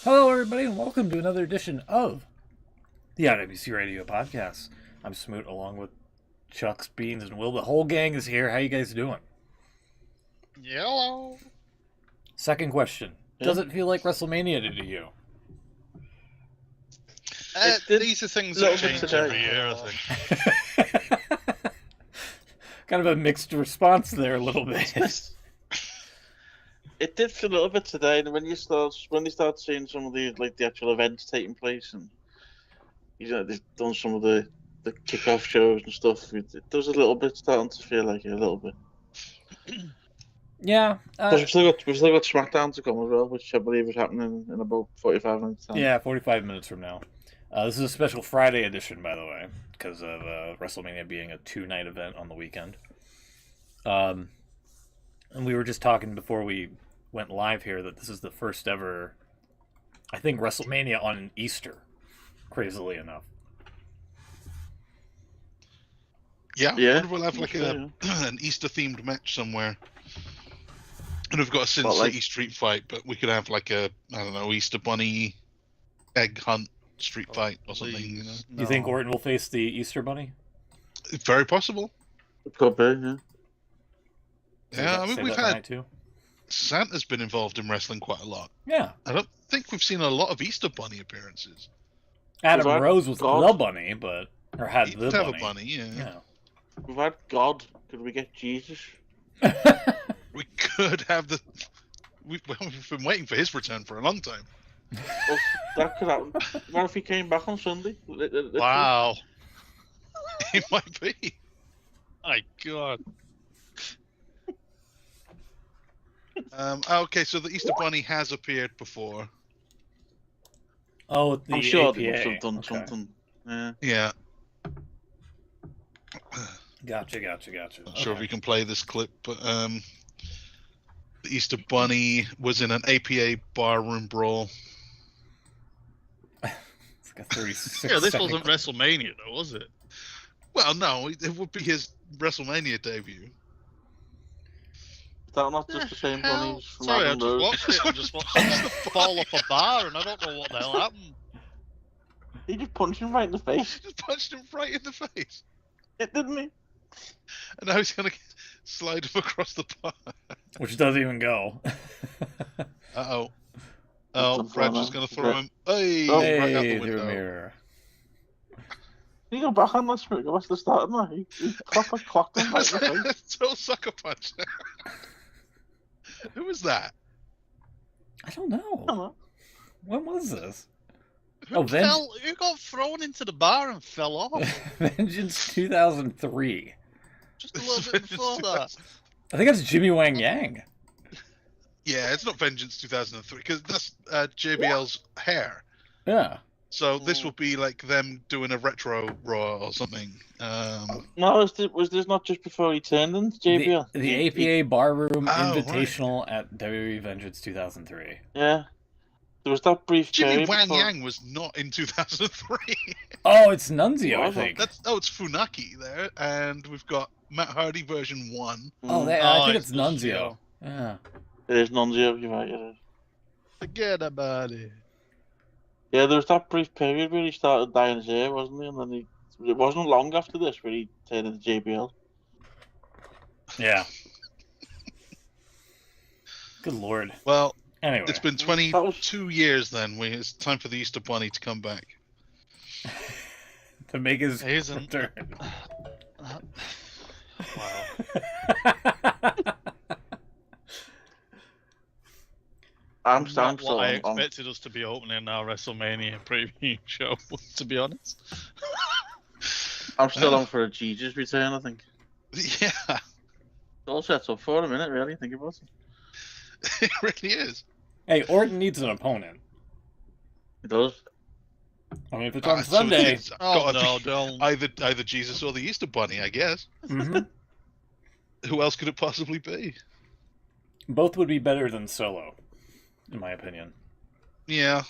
Hello, everybody, and welcome to another edition of the IWC Radio Podcast. I'm Smoot, along with Chucks, Beans, and Will. The whole gang is here. How you guys doing? Yellow. Second question. Does it feel like WrestleMania to you? These are things that change every year, I think. Kind of a mixed response there, a little bit. It did feel a little bit today, and when you start seeing some of the actual events taking place, and they've done some of the kickoff shows and stuff. It does a little bit starting to feel like it a little bit. Yeah. We've still got SmackDown to come as well, which I believe is happening in about 45 minutes time. Yeah, 45 minutes from now. This is a special Friday edition, by the way, because of WrestleMania being a 2-night event on the weekend. And we were just talking before we went live here that this is the first ever, I think, WrestleMania on an Easter, crazily enough. Yeah. I wonder if we'll have like an Easter-themed match somewhere. And we've got a Sin City street fight, but we could have like a, I don't know, Easter Bunny egg hunt street fight or something. You know? Do you think Orton will face the Easter Bunny? Very possible. It could be, yeah. Yeah, I mean, we've had... Santa's been involved in wrestling quite a lot. Yeah. I don't think we've seen a lot of Easter Bunny appearances. Adam Rose was the bunny, but... Or had the bunny. Have a bunny, yeah. We've had God. Could we get Jesus? We could have the... We've been waiting for his return for a long time. Well, that could happen. What if he came back on Sunday? Wow. He might be. My God. Okay, so the Easter Bunny has appeared before. Oh, the I'm sure APA. they must have done something. Yeah. Gotcha. Not sure if we can play this clip, but the Easter Bunny was in an APA barroom brawl. It's like a 36 Yeah, this wasn't WrestleMania, though, was it? Well, no, it would be his WrestleMania debut. Is that not just the same bunnies from Sorry, I Adam just Rose? watched it. I just watched him fall off a bar, and I don't know what the hell happened. He just punched him right in the face. Just punched him right in the face. It didn't he? And now he's going to slide him across the bar. Which doesn't even go. Uh-oh. Oh, Brad's just going to throw him. Hey, Hey, right out the through a window. mirror. Can you go back on that? What's the start of that? He proper clocked him right in the face. Total sucker punch. Who was that? I don't know. I don't know. When was this? Who got thrown into the bar and fell off? Vengeance 2003. Just a little bit before that. I think that's Jimmy Wang Yang. Yeah, it's not Vengeance 2003, because that's JBL's hair. Yeah. So this will be like them doing a retro Raw or something. No, was this not just before he turned into JBL? The APA Barroom Invitational at WWE Vengeance 2003. Yeah. There was that brief Jimmy period Wang before... Yang was not in 2003. Oh, it's Nunzio, I think. It's Funaki there, and we've got Matt Hardy version 1. Oh, I think it's Nunzio. Yeah. It is Nunzio, you're right, it is. Forget about it. Yeah, there was that brief period where he started dyeing his hair, wasn't he? And then it wasn't long after this where he turned into JBL. Yeah. Good lord. Well, anyway. It's been 22 years then. It's time for the Easter Bunny to come back. To make his return. Wow. I'm Not still what I on. expected us to be opening our WrestleMania preview show, to be honest. I'm still on for a Jesus return, I think. Yeah. It's all set up for a minute, really, think about it. It really is. Hey, Orton needs an opponent. It does. I mean, if it's on Sunday... It's gotta be don't. Either Jesus or the Easter Bunny, I guess. Mm-hmm. Who else could it possibly be? Both would be better than Solo, in my opinion. Yeah.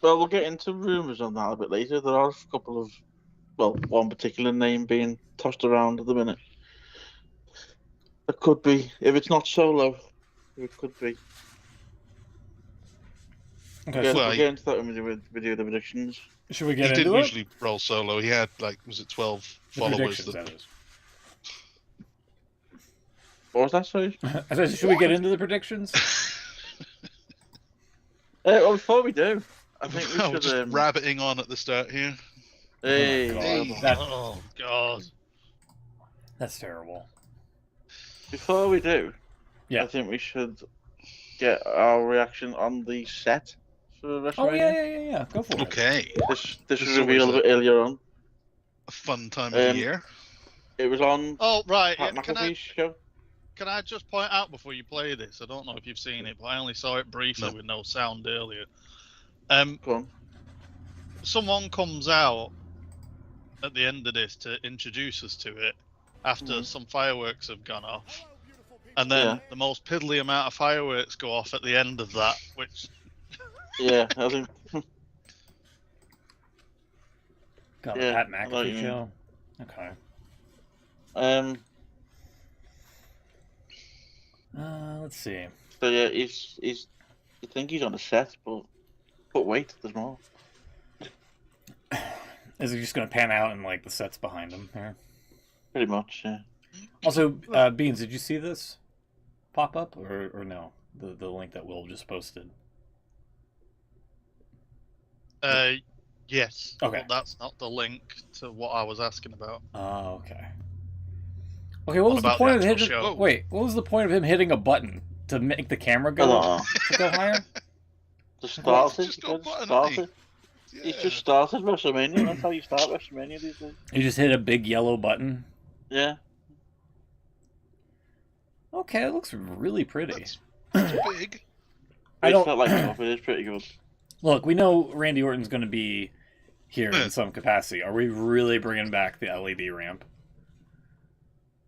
Well, we'll get into rumours on that a bit later. There are a couple of, well, one particular name being tossed around at the minute. It could be, if it's not Solo, it could be. Okay, we'll get into that when we do the predictions. Should we get into it? He didn't usually roll solo. He had, like, was it 12 followers? That is. What was that, sorry? I said, should we get into the predictions? Well, before we do, I think we should... just rabbiting on at the start here. Hey. Oh, God. That's terrible. Before we do, I think we should get our reaction on the set for WrestleMania. Oh, yeah. Go for it. Okay. This was revealed a bit earlier on. A fun time of the year. It was on Pat McAfee's show. Can I just point out before you play this? I don't know if you've seen it, but I only saw it briefly with no sound earlier. Go on. Someone comes out at the end of this to introduce us to it after some fireworks have gone off. And then the most piddly amount of fireworks go off at the end of that, which... Yeah, I think... Got Pat McAfee show. Okay. Let's see. So yeah, he's you think he's on a set, but wait, there's more. Is he just gonna pan out and like the set's behind him here? Pretty much, yeah. Also, Beans, did you see this pop up or no? The link that Will just posted. Yes. Okay. But that's not the link to what I was asking about. Oh, okay. Okay, what was the point of hitting? Wait, what was the point of him hitting a button to make the camera go to go higher? To start it. He just started WrestleMania. That's how you start WrestleMania these days. He just hit a big yellow button. Yeah. Okay, it looks really pretty. That's big. It's not like top. It is pretty good. Look, we know Randy Orton's going to be here in some capacity. Are we really bringing back the LED ramp?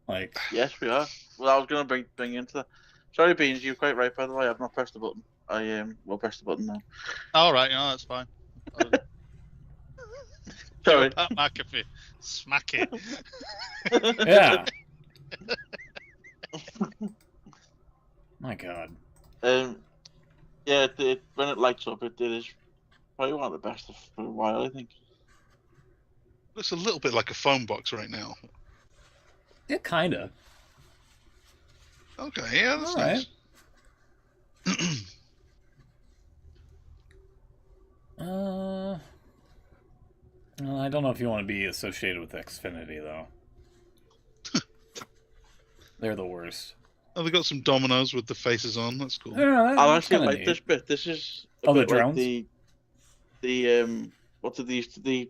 Like, yes, we are. Well, I was going to bring into that. Sorry, Beans, you're quite right. By the way, I've not pressed the button. I will press the button now. All right, no, that's fine. Sorry, Pat McAfee, smack it. Yeah. My God. Yeah, when it lights up, it is probably one of the best for a while, I think. Looks a little bit like a phone box right now. Yeah, kinda. Okay, yeah, that's nice. Well, I don't know if you want to be associated with Xfinity, though. They're the worst. Oh, they got some dominoes with the faces on. That's cool. Yeah, I actually like this bit. This is the drones. Like the what did they used to the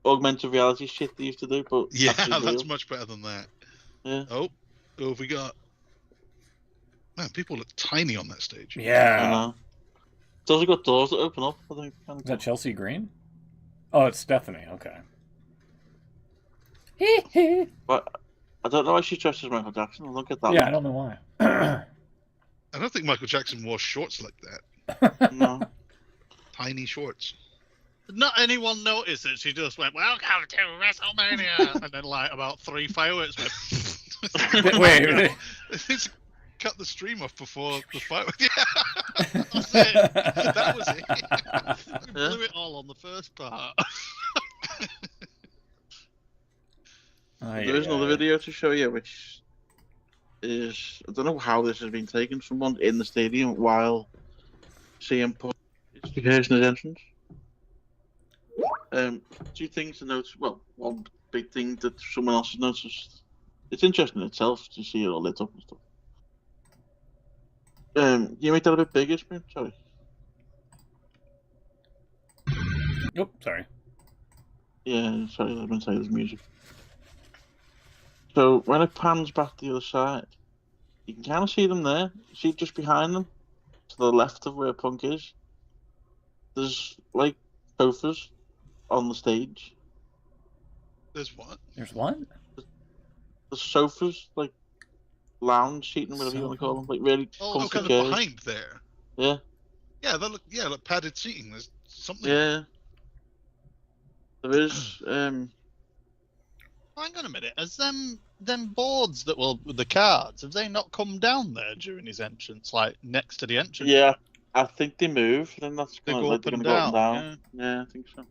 augmented reality shit they used to do, but yeah, that's much better than that. Yeah. Oh, who have we got? Man, people look tiny on that stage. Yeah. I know. It's also got doors that open up. I think. Is that Chelsea Green? Oh, it's Stephanie. Okay. But I don't know why she dresses Michael Jackson. I don't get that. Yeah, I don't know why. I don't think Michael Jackson wore shorts like that. No. Tiny shorts. Did not anyone notice that she just went, "Welcome to WrestleMania," and then like about 3 fireworks went. Wait. Cut the stream off before the fight. Yeah, that's it. That was it. We blew it all on the first part. There is another video to show you, which is I don't know how this has been taken. Someone in the stadium while CM Punk is rehearsing his entrance. 2 things to notice. Well, one big thing that someone else has noticed. It's interesting in itself to see it all lit up and stuff. You make that a bit bigger, Spoon? Sorry. Nope, sorry. Yeah, sorry, I've been saying there's music. So when it pans back to the other side, you can kind of see them there. See just behind them, to the left of where Punk is. There's like sofas on the stage. There's what? There's what? The sofas, like lounge seating, whatever you want to call them, like really comfy kind of chairs. behind there. Yeah. Yeah, they look. Yeah, like padded seating. There's something. Yeah. There is. Hang on a minute. Has them boards that were the cards, have they not come down there during his entrance, like next to the entrance? Yeah, I think they move. Then that's They gonna, go like, up they're and gonna go up down. and down. Yeah, I think so.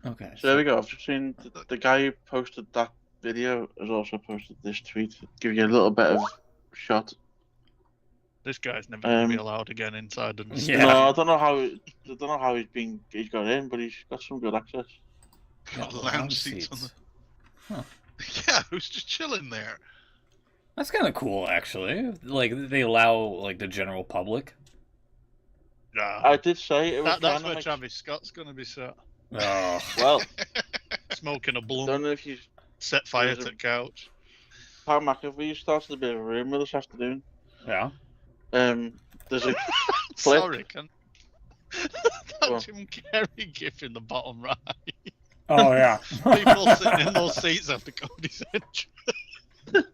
Okay. So there we go. I've just seen the guy who posted that video has also posted this tweet. Give you a little bit of shot. This guy's never going to be allowed again inside the Yeah. No, I don't know how he's got in, but he's got some good access. Got Yeah, lounge seats on the. Huh. Yeah, who's just chilling there? That's kind of cool, actually. Like, they allow, like, the general public. Yeah. I did say it was That's where Travis Scott's going to be sat. Oh. Well, Smoking a blunt. don't know if you Set fire to the couch. Pat McAfee started a bit of a room with us afternoon. Yeah. There's a clip. Sorry, can that Jim Carrey gif in the bottom right? Oh, yeah. People sitting in those seats after Cody Central.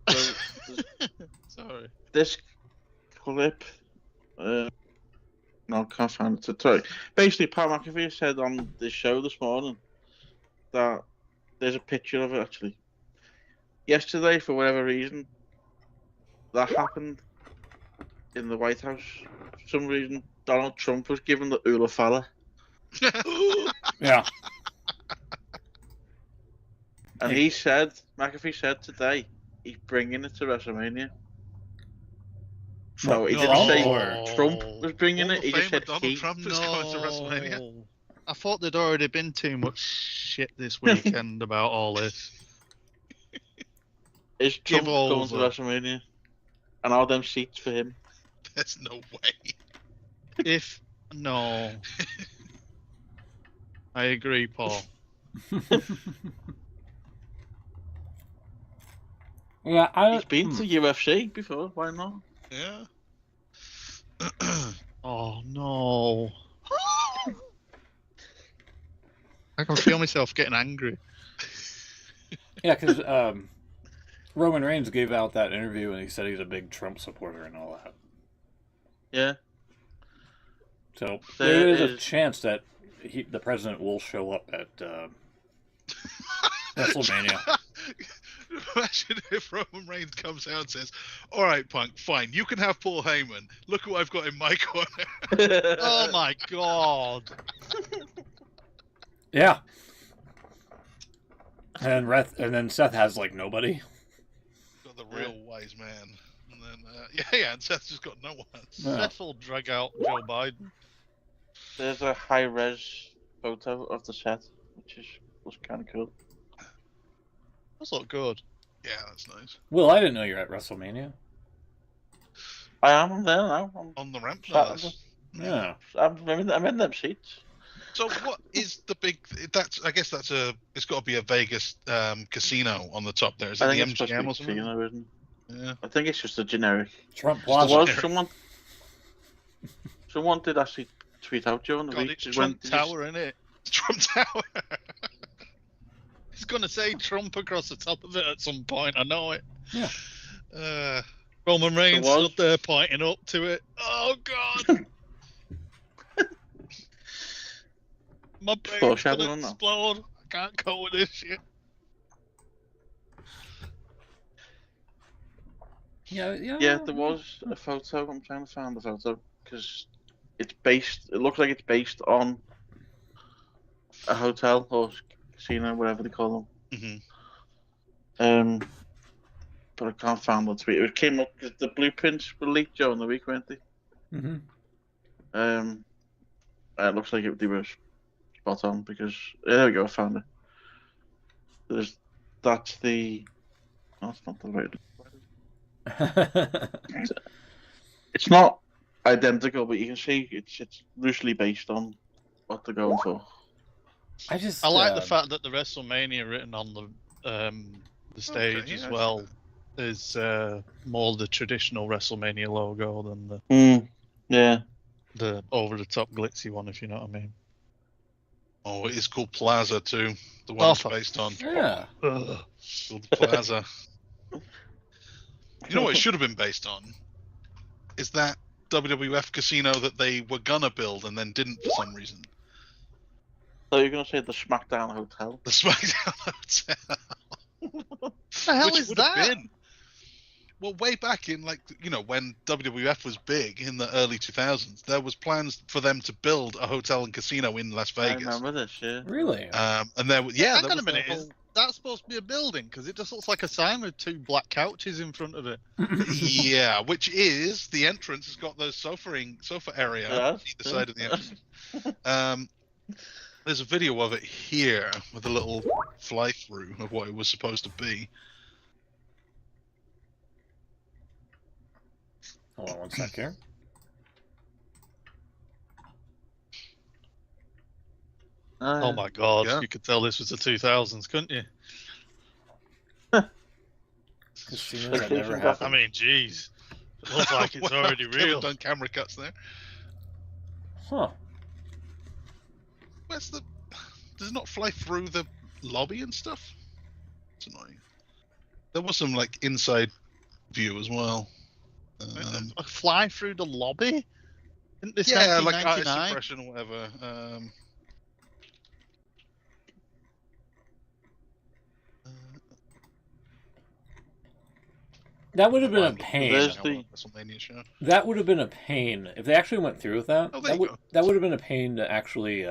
So, Sorry. this clip, no, I can't find it. Sorry. Basically, Pat McAfee said on the show this morning that there's a picture of it actually. Yesterday, for whatever reason, that happened in the White House. For some reason, Donald Trump was given the Ula Fala. Yeah. And McAfee said today, he's bringing it to WrestleMania. So he didn't say Trump was bringing it, he just said Donald Trump is going to WrestleMania. I thought there'd already been too much shit this weekend about all this. Is Trump going to WrestleMania? And all them seats for him? There's no way. No. I agree, Paul. Yeah, he's been to UFC before, why not? Yeah. Oh, no. I can feel myself getting angry. Yeah, because Roman Reigns gave out that interview and he said he's a big Trump supporter and all that. Yeah. So there is a chance that the president will show up at WrestleMania. Imagine if Roman Reigns comes out and says, "All right, Punk, fine. You can have Paul Heyman. Look what I've got in my corner." Oh my God. Yeah. And then Seth has like nobody. Got the real wise man. And then and Seth's just got no one. Seth will drag out Joe Biden. There's a high-res photo of the set, which was kind of cool. That's not good. Yeah, that's nice. Will, I didn't know you're at WrestleMania. I am. I'm there now. I'm on the ramp. Yeah. I'm in them seats. So what is the big? I guess it's got to be a Vegas casino on the top there. Is it the MGM or something? Casino, isn't it? Yeah. I think it's just a generic. Trump Plaza. Someone did actually tweet out during the week. It's Trump Tower, isn't it? Trump Tower. He's gonna say Trump across the top of it at some point. I know it. Yeah. Roman Reigns stood there pointing up to it. Oh God. My brain's gonna explode. I can't cope with this shit. Yeah, there was a photo. I'm trying to find the photo because it looks like it's based on a hotel or casino, whatever they call them. Mm-hmm. But I can't find the tweet. It came up because the blueprints were leaked during the week, weren't they? Mm-hmm. It looks like they were spot on because there we go. I found it. That's the. No, it's not the right. It's not identical, but you can see it's loosely based on what they're going for. I like the fact that the WrestleMania written on the stage as well is more the traditional WrestleMania logo than the over the top glitzy one, if you know what I mean. Oh, it is called Plaza too. The one it's based on. Yeah. Called Plaza. You know what it should have been based on? Is that WWF casino that they were gonna build and then didn't for some reason. So you're gonna say the SmackDown Hotel? The SmackDown Hotel. What the hell is that? Well, way back in when WWF was big in the early 2000s, there was plans for them to build a hotel and casino in Las Vegas. I remember this, yeah. Really? And there, Hang on a minute, is that supposed to be a building? Because it just looks like a sign with 2 black couches in front of it. Yeah, which is the entrance has got those sofa area on either side of the entrance. There's a video of it here with a little fly through of what it was supposed to be. Hold on one sec here. Oh my god, yeah. You could tell this was the 2000s, couldn't you? Casinos that never happened. I mean, jeez. It looks like it's already real. Done camera cuts there. Huh. Where's the... Does it not fly through the lobby and stuff? It's annoying. There was some, inside view as well. A fly through the lobby? Isn't this yeah, 1999? eye suppression or whatever. That would have been a pain. WrestleMania show. That would have been a pain if they actually went through with that. Oh, that would have been a pain to actually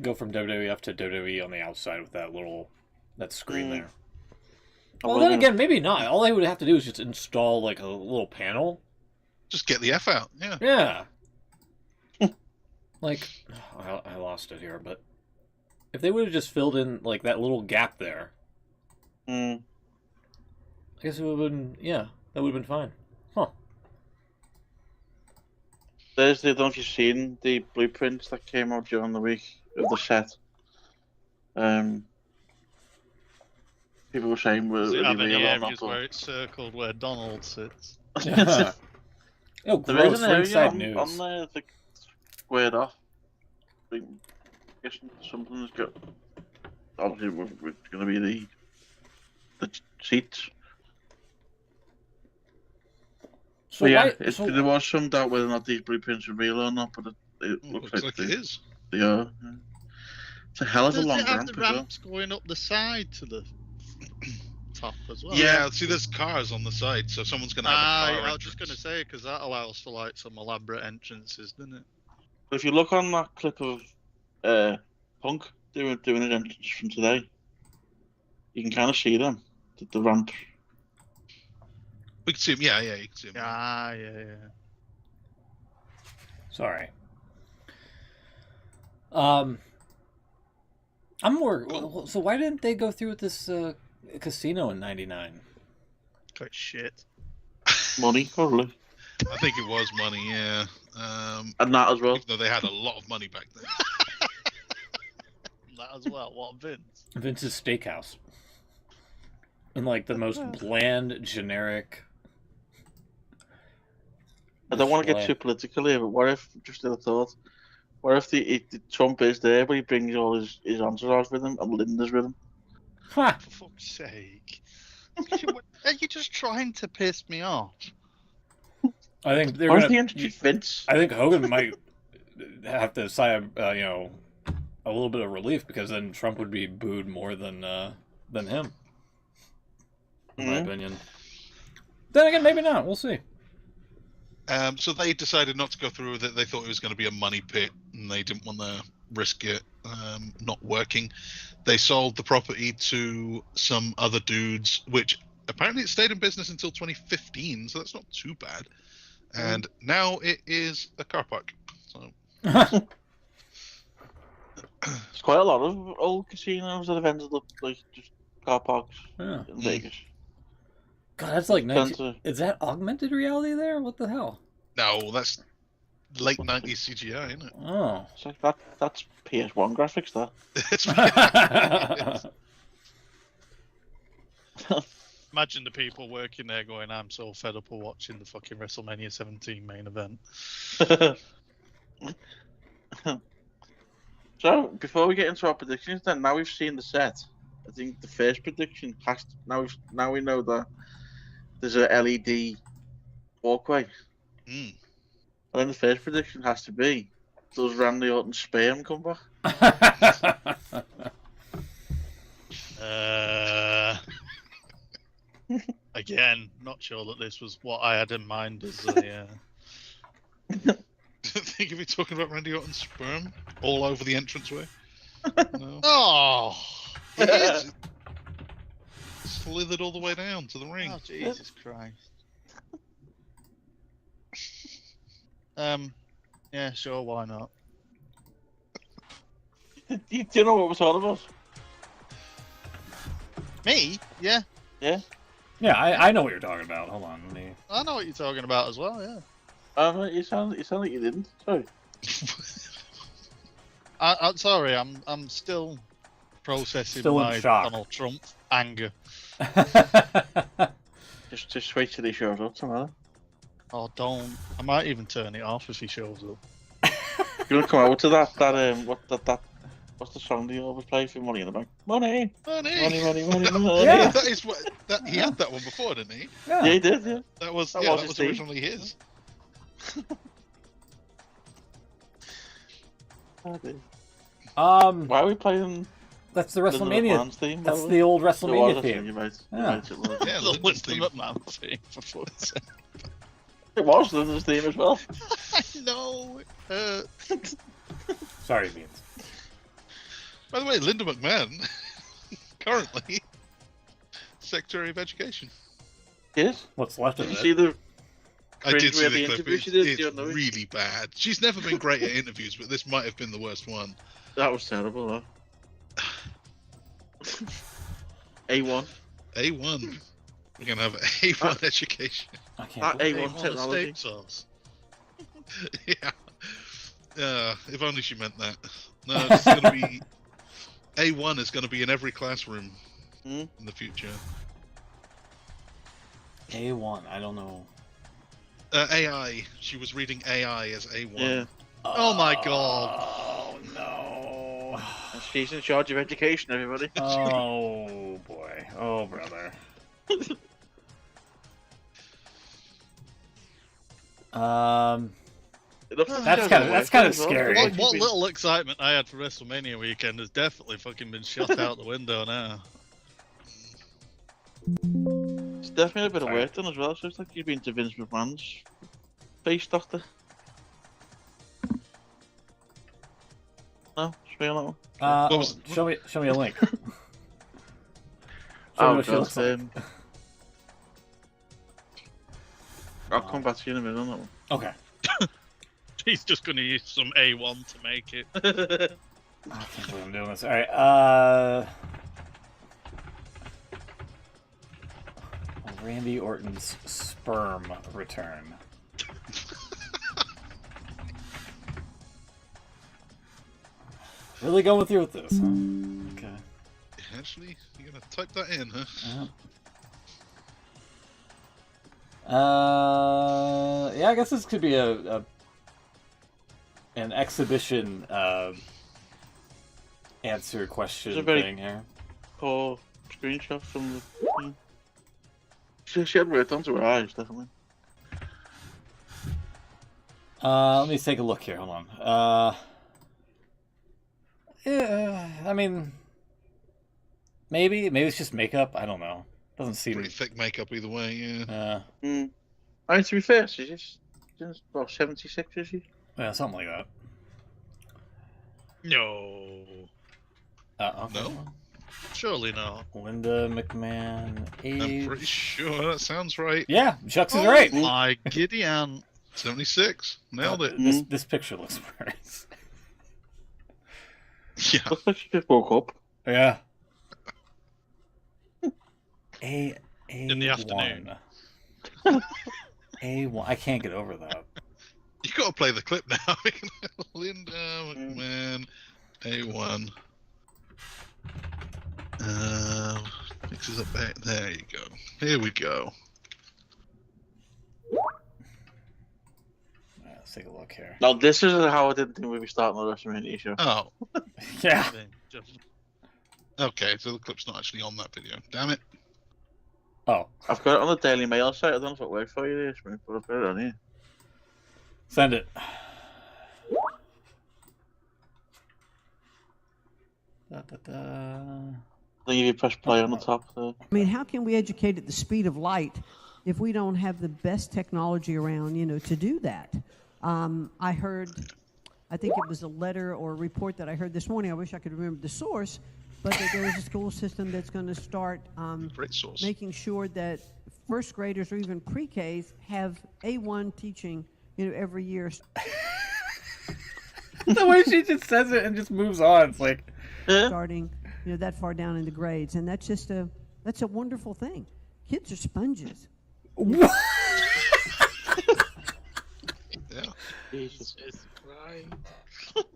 go from WWF to WWE on the outside with that screen there. Well, then again, maybe not. All they would have to do is just install a little panel. Just get the F out. Yeah. Yeah. I lost it here, but if they would have just filled in that little gap there. I guess it would have been, that would have been fine. Huh. I don't know if you've seen the blueprints that came out during the week of the set. People were saying, does it have any areas where it's circled where Donald sits? Oh, gross. Ringside news. On there, it's squared off. I guess something's got... Obviously, we're going to be the seats. So there was some doubt whether or not these blueprints are real or not, but it looks like it is. They are. Yeah. It's a hell of a long ramp. Does it have the ramps going up the side to the top as well? Yeah, see, there's cars on the side, so someone's going to have a car I was just going to say, because that allows for some elaborate entrances, doesn't it? But if you look on that clip of Punk doing an entrance from today, you can kind of see them, the ramp. We can see him, yeah, you can see him. Yeah. Sorry. I'm more... So why didn't they go through with this casino in 99? Good shit. Money, probably. I think it was money, yeah. And that as well. Even though they had a lot of money back then. That as well. What, Vince? Vince's Steakhouse. And the most bland, generic... I don't want to get too political here, but what if, just a thought, what if the Trump is there, but he brings all his entourage with him, and Linda's with him? Ha! For fuck's sake. Are you just trying to piss me off? I think they're going to introduce Vince. I think Hogan might have to sigh, a little bit of relief, because then Trump would be booed more than him. In my opinion. Then again, maybe not. We'll see. So they decided not to go through with it. They thought it was going to be a money pit, and they didn't want to risk it not working. They sold the property to some other dudes, which apparently it stayed in business until 2015, so that's not too bad. And now it is a car park. So there's quite a lot of old casinos that have ended up like just car parks in Vegas. God, that's like is that augmented reality there? What the hell? No, that's late 90s CGI, isn't it? Oh. It's like that's PS1 graphics, that. Imagine the people working there going, I'm so fed up of watching the fucking WrestleMania 17 main event. So, before we get into our predictions then, now we've seen the set, I think the first prediction has to, now we know that there's a LED walkway. And then the first prediction has to be, does Randy Orton's sperm come back? Again, not sure that this was what I had in mind as a. I think if you're talking about Randy Orton's sperm all over the entranceway. No. Oh! It is. Slithered all the way down to the ring. Oh, Jesus Christ. Yeah, sure, why not? Do you know what we're talking about? Me? Yeah. Yeah. Yeah, I know what you're talking about. Hold on, let me. I know what you're talking about as well, yeah. You sound like you didn't. Sorry. I'm sorry, I'm still processing Still in my shock. Donald Trump anger. Just wait till he shows up tomorrow. Oh, don't. I might even turn it off if he shows up. You want to come out to that what's the song that you always play for Money in the Bank? Money! Money! Money, money, money, money! Yeah. That is what he had that one before, didn't he? Yeah, he did, yeah. That was That that was was his theme. originally his. Why are we playing That's the Linda WrestleMania. McMahon's theme? by That's the the way? old It was, WrestleMania actually, theme. you made Yeah. it look. Yeah, The Linda's Linda theme. McMahon thing, for fuck's sake. It was Linda's theme as well. I know. Sorry, Beans. By the way, Linda McMahon, currently Secretary of Education. Yes? What's left Did of you it? see the I did cringe see where the the clip. interview It's, she did? it's You know it? really bad. She's never been great at interviews, but this might have been the worst one. That was terrible, though. A1. A1. We're gonna have A1 education. I can't. That believe- A1 technology. Steak sauce. Yeah. If only she meant that. No, it's gonna be A1 is gonna be in every classroom Hmm? in the future. A1. I don't know. AI. She was reading AI as A1. Yeah. Oh my God. Oh no. And she's in charge of education, everybody. Oh boy. Oh brother. It looks like That's she's kinda- got that's a kinda wife as well. scary. Like What, she's what been- little excitement I had for WrestleMania weekend has definitely fucking been shot out the window now. It's definitely a bit of Sorry. work done as well, so it's like you've been to Vince McMahon's face doctor. No? Just me on that one? What was- show me a link. Show me Oh, what she God, looks like. I'll come back to you in a minute on that one. Okay. He's just going to use some A1 to make it. I can't believe I'm doing this. All right. Randy Orton's sperm return. Really going through with this, huh? Okay. Actually, you're gonna type that in, huh? Yeah, I guess this could be an exhibition answer question It's a very- thing here. Poor screenshot from the thing. She had worked onto her eyes, definitely. Let me take a look here. Hold on. Yeah, I mean, maybe it's just makeup. I don't know. Doesn't seem. Pretty thick makeup either way, yeah. I mean, to be fair, she's about 76, is she? Yeah, something like that. No. Okay. No? Surely not. Linda McMahon, age. I'm pretty sure that sounds right. Yeah, Chucks is right. My Gideon. 76. Nailed it. This picture looks nice. Yeah. Looks like she just woke up. Yeah. A In the afternoon. A1. I can't get over that. You gotta play the clip now. Linda McMahon, A1. Mixes up back. There you go. Here we go. Let's take a look here. Now, this is how I didn't think we'd be starting the WrestleMania show. Oh, Yeah. okay. So the clip's not actually on that video. Damn it. Oh, I've got it on the Daily Mail site. I don't know if it works for you, Ishmael, but I've got it on here. send it. Da, da, da. Then you press play on the top there. I mean, how can we educate at the speed of light if we don't have the best technology around, to do that? I heard, I think it was a letter or a report that I heard this morning. I wish I could remember the source, but that there is a school system that's going to start making sure that first graders or even pre-Ks have A1 teaching, every year. The way she just says it and just moves on, it's like starting, that far down in the grades, and that's a wonderful thing. Kids are sponges. Yeah. Jesus.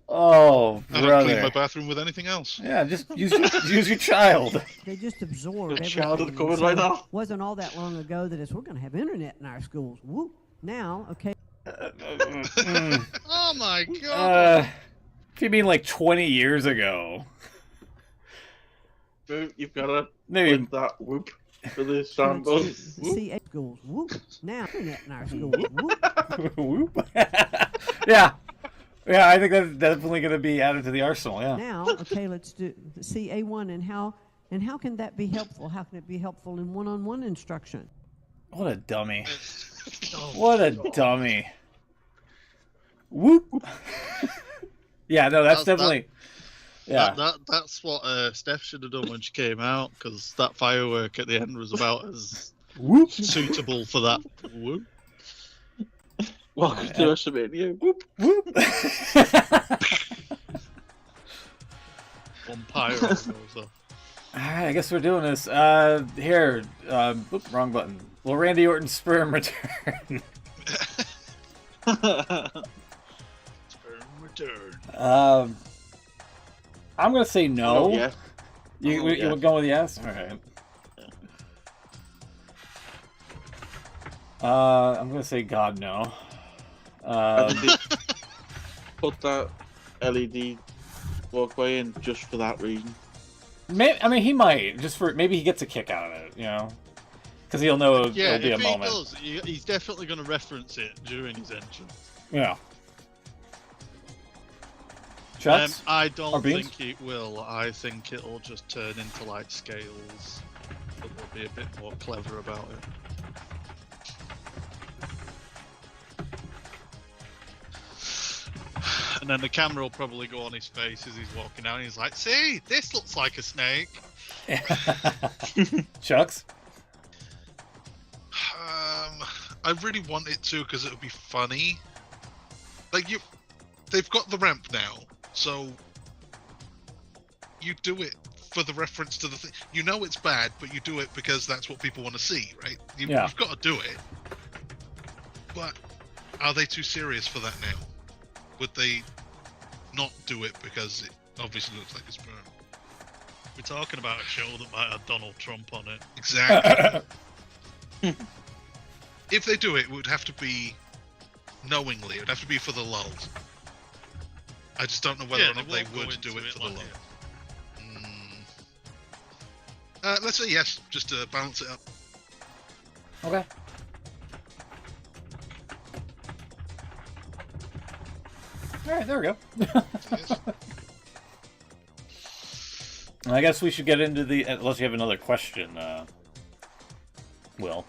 Oh, I brother. don't clean my bathroom with anything else. Yeah, just use your child. They just absorb The everything. child is coming So right now. Wasn't all that long ago that we're going to have internet in our schools. Whoop. Now, okay. Oh my god! If you mean like 20 years ago. You've got to Maybe put that whoop for the sound button. CA schools. Whoop. Now, internet in our schools. Whoop. Whoop. Yeah. Yeah, I think that's definitely going to be added to the arsenal, yeah. Now, okay, let's do CA1 and how can that be helpful? How can it be helpful in one-on-one instruction? What a dummy. What a dummy. Whoop. Yeah, no, that's definitely... Yeah. That's what Steph should have done when she came out, because that firework at the end was about as Whoop. suitable for that. Whoop. Welcome to WrestleMania. Whoop. Whoop. One pyro goes off. Alright, I guess we're doing this. Here. Oops, wrong button. Will Randy Orton's sperm return? Sperm return. I'm going to say no. Oh, yeah. You would go with yes? Alright. I'm going to say God, no. Put that LED walkway in just for that reason. He might. Maybe he gets a kick out of it, Because he'll know it'll be a moment. Does, he's definitely going to reference it during his entrance. Yeah. Chucks? I don't think it will. I think it'll just turn into like scales. But they'll be a bit more clever about it. And then the camera will probably go on his face as he's walking down. He's like, "See, this looks like a snake." Chucks? I really want it to because it would be funny. They've got the ramp now, so you do it for the reference to the thing. You know it's bad, but you do it because that's what people want to see, right? You've got to do it. But are they too serious for that now? Would they not do it because it obviously looks like a sperm? We're talking about a show that might have Donald Trump on it. Exactly. If they do it, it would have to be knowingly. It would have to be for the lulz. I just don't know whether or not they would do it for the lulz. Let's say yes, just to balance it up. Okay. Alright, there we go. I guess we should get into unless you have another question, Will.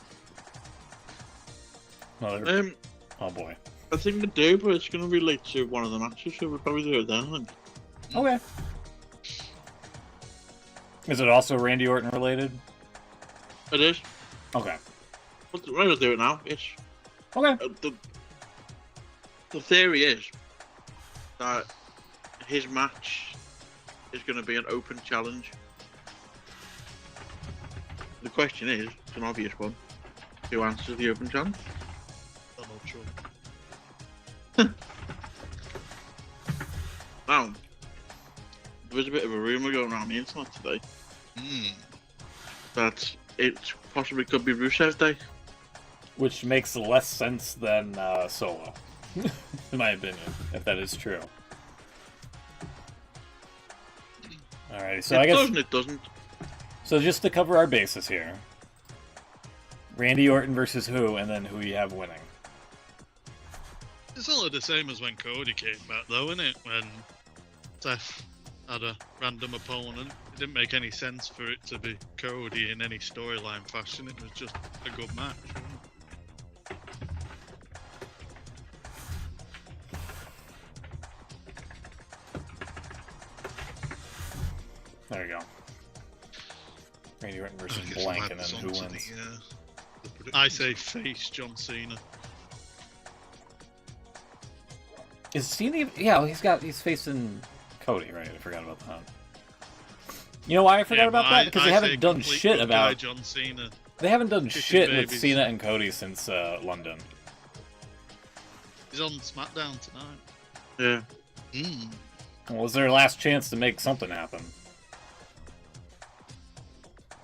Oh boy. I think we do, but it's going to relate to one of the matches, so we'll probably do it then. Okay. Is it also Randy Orton related? It is. Okay. We'll do it now, yes. Okay. The theory is that his match is going to be an open challenge. The question is, it's an obvious one, who answers the open challenge? Donald Trump. Now, there was a bit of a rumour going around the internet today that it possibly could be Rusev Day. Which makes less sense than Solo, in my opinion, if that is true. Alright, so I guess... It doesn't. So just to cover our bases here. Randy Orton versus who, and then who you have winning. It's only the same as when Cody came back, though, isn't it? When Steph had a random opponent. It didn't make any sense for it to be Cody in any storyline fashion. It was just a good match. There you go. Randy Orton versus blank, and then who wins? I say face John Cena. Is Cena? Yeah, he's facing Cody, right? I forgot about that. You know why I forgot about that? Because they haven't done shit about John Cena. They haven't done shit with Cena and Cody since London. He's on SmackDown tonight. Yeah. Well, was their last chance to make something happen?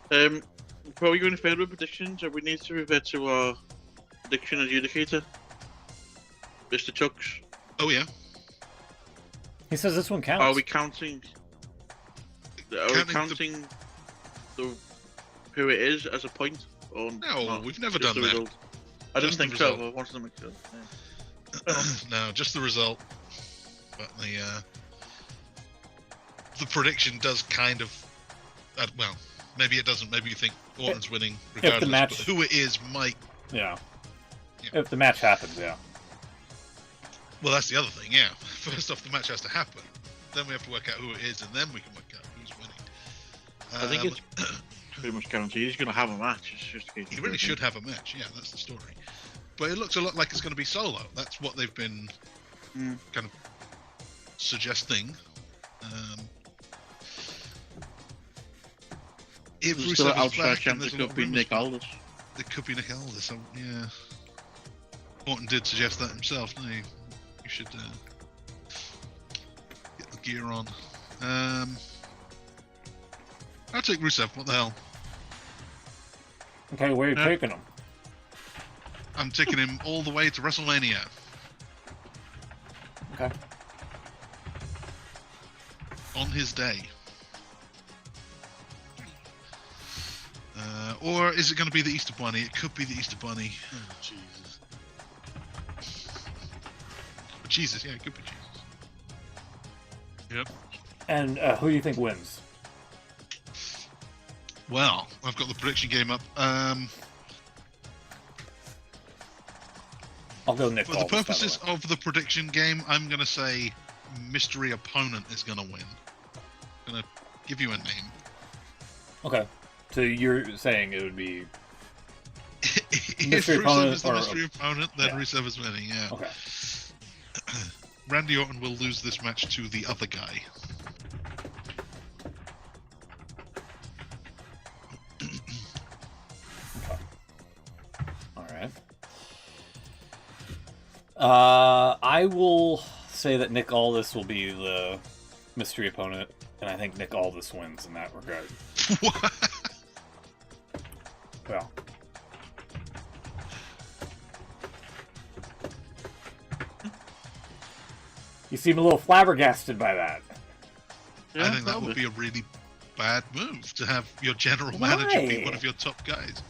Before we go any further with predictions, we need to revert to our prediction adjudicator, Mr. Chucks. Oh yeah. He says this one counts. Are we counting? Who it is as a point? Or no, not? We've never done that. Result? I didn't think so. I wanted to make sure. Yeah. No, just the result. But the prediction does kind of. Well, maybe it doesn't. Maybe you think Orton's winning regardless. If the match, but who it is might. Yeah. If the match happens, yeah. Well, that's the other thing. Yeah. First off, the match has to happen. Then we have to work out who it is, and then we can work out who's winning. I think it's pretty much guaranteed he's going to have a match. It's just he really should have a match. Yeah, that's the story. But it looks a lot like it's going to be solo. That's what they've been kind of suggesting. If Rusev is back, and it could be Nick Aldis. It could be Nick Aldis. Yeah. Orton did suggest that himself, didn't he? You should get the gear on. I'll take Rusev. What the hell? Okay, where are you taking him? I'm taking him all the way to WrestleMania. Okay. On his day. Or is it going to be the Easter Bunny? It could be the Easter Bunny. Oh, Jesus. Jesus, yeah, it could be Jesus. Yep. And who do you think wins? Well, I've got the prediction game up. I'll go Nick. For the purposes of the prediction game, I'm going to say mystery opponent is going to win. I'm going to give you a name. Okay. So you're saying it would be if Rusev is the mystery opponent, then Rusev is winning, yeah. Okay. Randy Orton will lose this match to the other guy. Okay. Alright. I will say that Nick Aldis will be the mystery opponent, and I think Nick Aldis wins in that regard. What? Well. You seem a little flabbergasted by that. Yeah, I think that would be a really bad move to have your general manager be one of your top guys.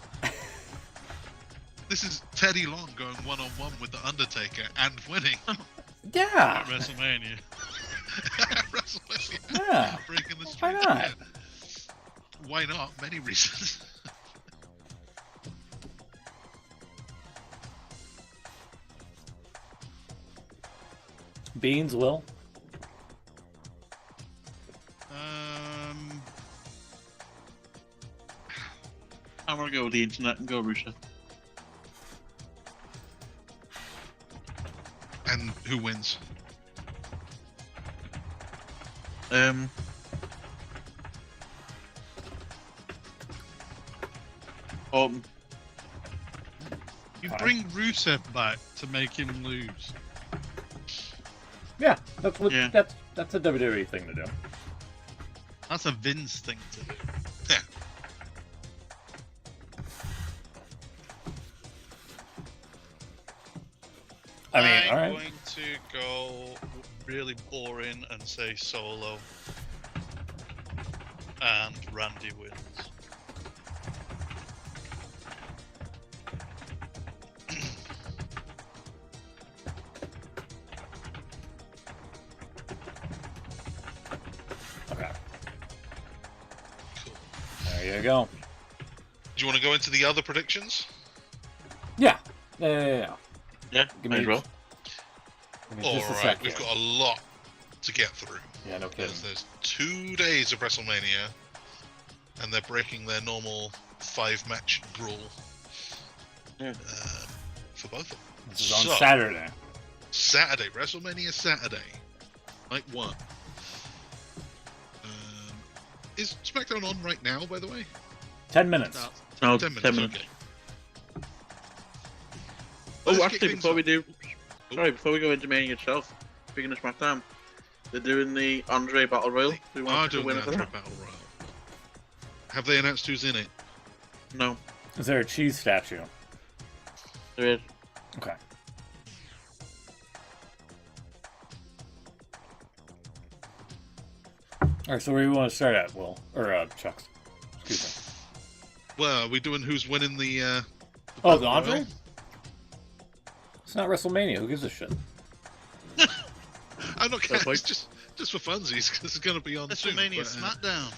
This is Teddy Long going one-on-one with The Undertaker and winning. Yeah. At WrestleMania. WrestleMania. Yeah. Breaking the streak. Why not? Why not? Many reasons. Beans, Will? I'm going to go with the internet and go Rusev. And who wins? You bring Rusev back to make him lose. Yeah, that's what that's a WWE thing to do. That's a Vince thing to do. Yeah. I mean, all right. I'm going to go really boring and say Solo. And Randy wins. There you go. Do you want to go into the other predictions? Yeah. Yeah, Give might me, as well. give me All just a right, sec we've here. got a lot to get through. Yeah, no kidding. There's 2 days of WrestleMania, and they're breaking their normal 5-match rule for both of them. This is on Saturday. Saturday, WrestleMania Saturday, night 1. Is SmackDown on right now, by the way? 10 minutes. No, 10 minutes. 10 minutes. Okay. Oh, Let's actually, kick before we things do, before we go into Mania itself, speaking of SmackDown, they're doing the Andre Battle Royal. They We are want to doing win the it for Andre that? Battle Royal. Have they announced who's in it? No, Is there a cheese statue? there is. Okay. Alright, so where do you want to start at, Will? Or, Chucks. Excuse me. Well, are we doing who's winning the Oh, the Battle Andre? Royal? It's not WrestleMania. Who gives a shit? I'm not Fair kidding. point. It's just for funsies, because it's going to be on soon. WrestleMania but, SmackDown.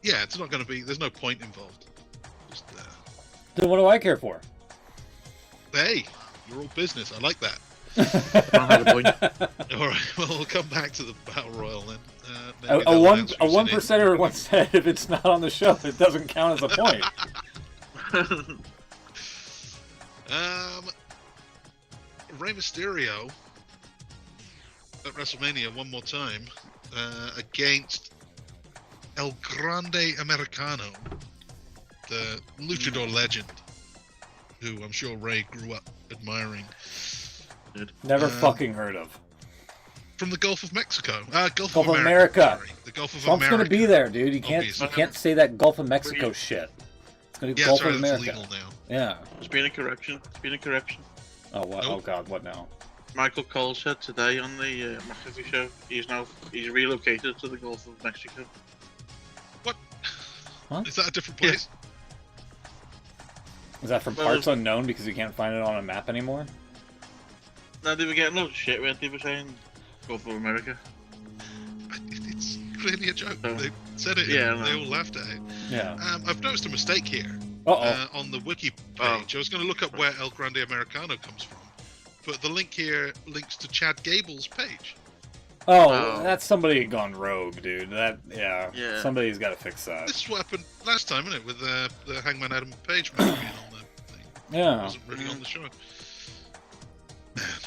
Yeah, it's not going to be. There's no point involved. Just, Then what do I care for? hey, you're all business. I like that. I had a point. All right. Well, we'll come back to the Battle Royal then. Maybe A they'll one announce a who's in it. 1%er once said if it's not on the show, it doesn't count as a point. Rey Mysterio at WrestleMania one more time against El Grande Americano, the luchador legend, who I'm sure Ray grew up admiring. Never fucking heard of. From the Gulf of Mexico. Gulf of of America. Sorry. The Gulf of Trump's America. gonna be there, dude. You Obviously. can't say that Gulf of Mexico shit. It's gonna be Yeah, Gulf sorry, of that's America. legal now. Yeah. It's been a correction. It's been a correction. Oh what? Nope. Oh god, what now? Michael Cole said today on the McAfee show he's relocated to the Gulf of Mexico. What? Huh? Is that a different place? Is that from Well, parts unknown because you can't find it on a map anymore? No, they were getting loads of shit when they were saying Gulf of America. It's clearly a joke. Oh. They said it. Yeah, and I they know. all laughed at it. Yeah. I've noticed a mistake here. Uh-oh. On the wiki Oh. page. I was going to look up where El Grande Americano comes from, but the link here links to Chad Gable's page. Oh, that's somebody gone rogue, dude. Yeah. Yeah. Somebody's got to fix that. This is what happened last time, isn't it? With the Hangman Adam Page movie being on the thing. It Yeah. wasn't really on the show.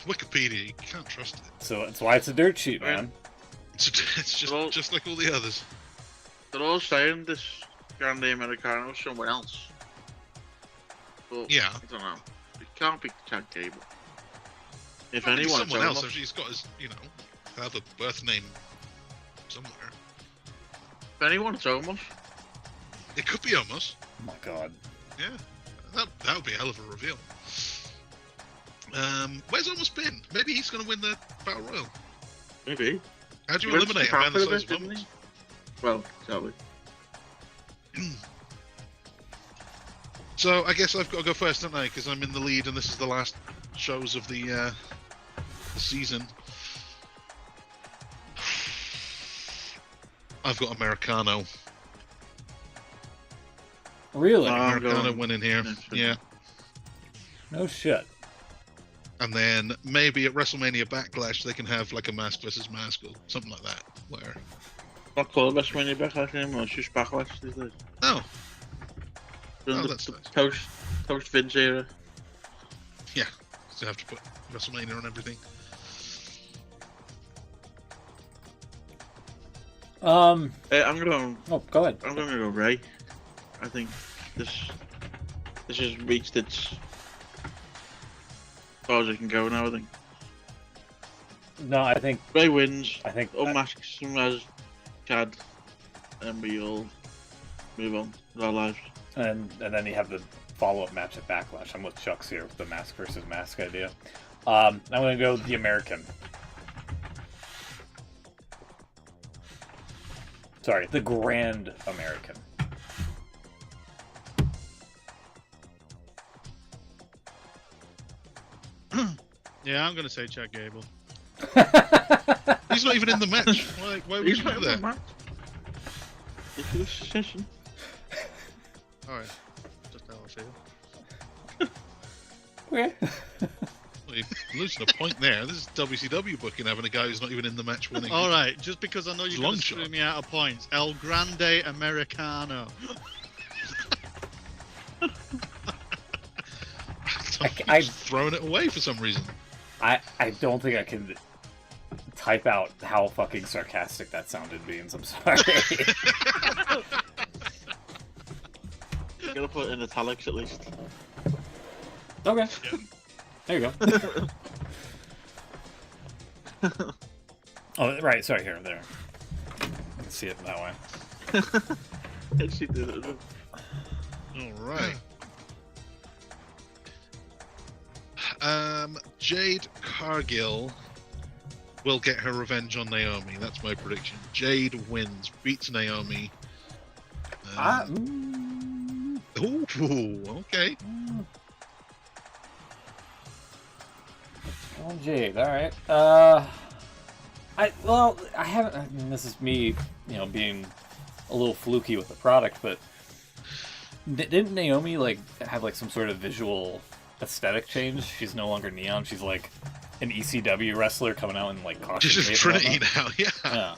Wikipedia, you can't trust it. So that's why it's a dirt sheet, man. It's Well- just like all the others. They're all saying this Grande Americano is somewhere else. But Yeah. I don't know. It can't be Chad Gable. If Probably anyone, it's someone else. almost, He's got his, other birth name somewhere. if anyone, it's almost. It could be Omos. Oh my god. Yeah, that would be a hell of a reveal. Where's Omos been? Maybe he's going to win the Battle Royal. Maybe. How do you He went to eliminate a man the Japan size of didn't Omos? he? Well, exactly. So I guess I've got to go first, don't I? Because I'm in the lead, and this is the last shows of the season. I've got Americano. Really? I'm Americano going- winning here. Yeah. No shit. And then maybe at WrestleMania Backlash they can have like a mask versus mask or something like that. Where Not called WrestleMania Backlash anymore, it's just Backlash these days. oh During the that's nice. post Vince era. Yeah, so you have to put WrestleMania on everything. I'm going. Oh, go ahead. I'm going to go Ray. I think this has reached its as far as it can go now. I think No, I think Ray wins, I think unmasks him as Chad, and we all move on with our lives. and then you have the follow-up match at Backlash. I'm with Chuck's here with the mask versus mask idea. I'm going to go with the American. Sorry, the Grand American. Yeah, I'm gonna say Chad Gable. He's not even in the match. Why would you do that? If you session. Alright, just how I feel. Okay. Well, you're losing a point there. This is WCW booking, having a guy who's not even in the match winning. Alright, just because I know you're going Long to screw shot. me out of points. El Grande Americano. I throwing it away for some reason. I don't think I can type out how fucking sarcastic that sounded, Beans. I'm sorry. You gotta put it in italics at least. Okay. Yeah. There you go. Oh, right. Sorry, here, there. Let's see it that way. And she did it. Alright. Jade Cargill will get her revenge on Naomi. That's my prediction. Jade wins, beats Naomi. Ooh, okay. Oh, Jade. All right. I haven't. I mean, this is me, being a little fluky with the product, but didn't Naomi have some sort of visual aesthetic change? She's no longer neon. She's like an ECW wrestler coming out in costume. She's just Trinity now. Yeah. Yeah.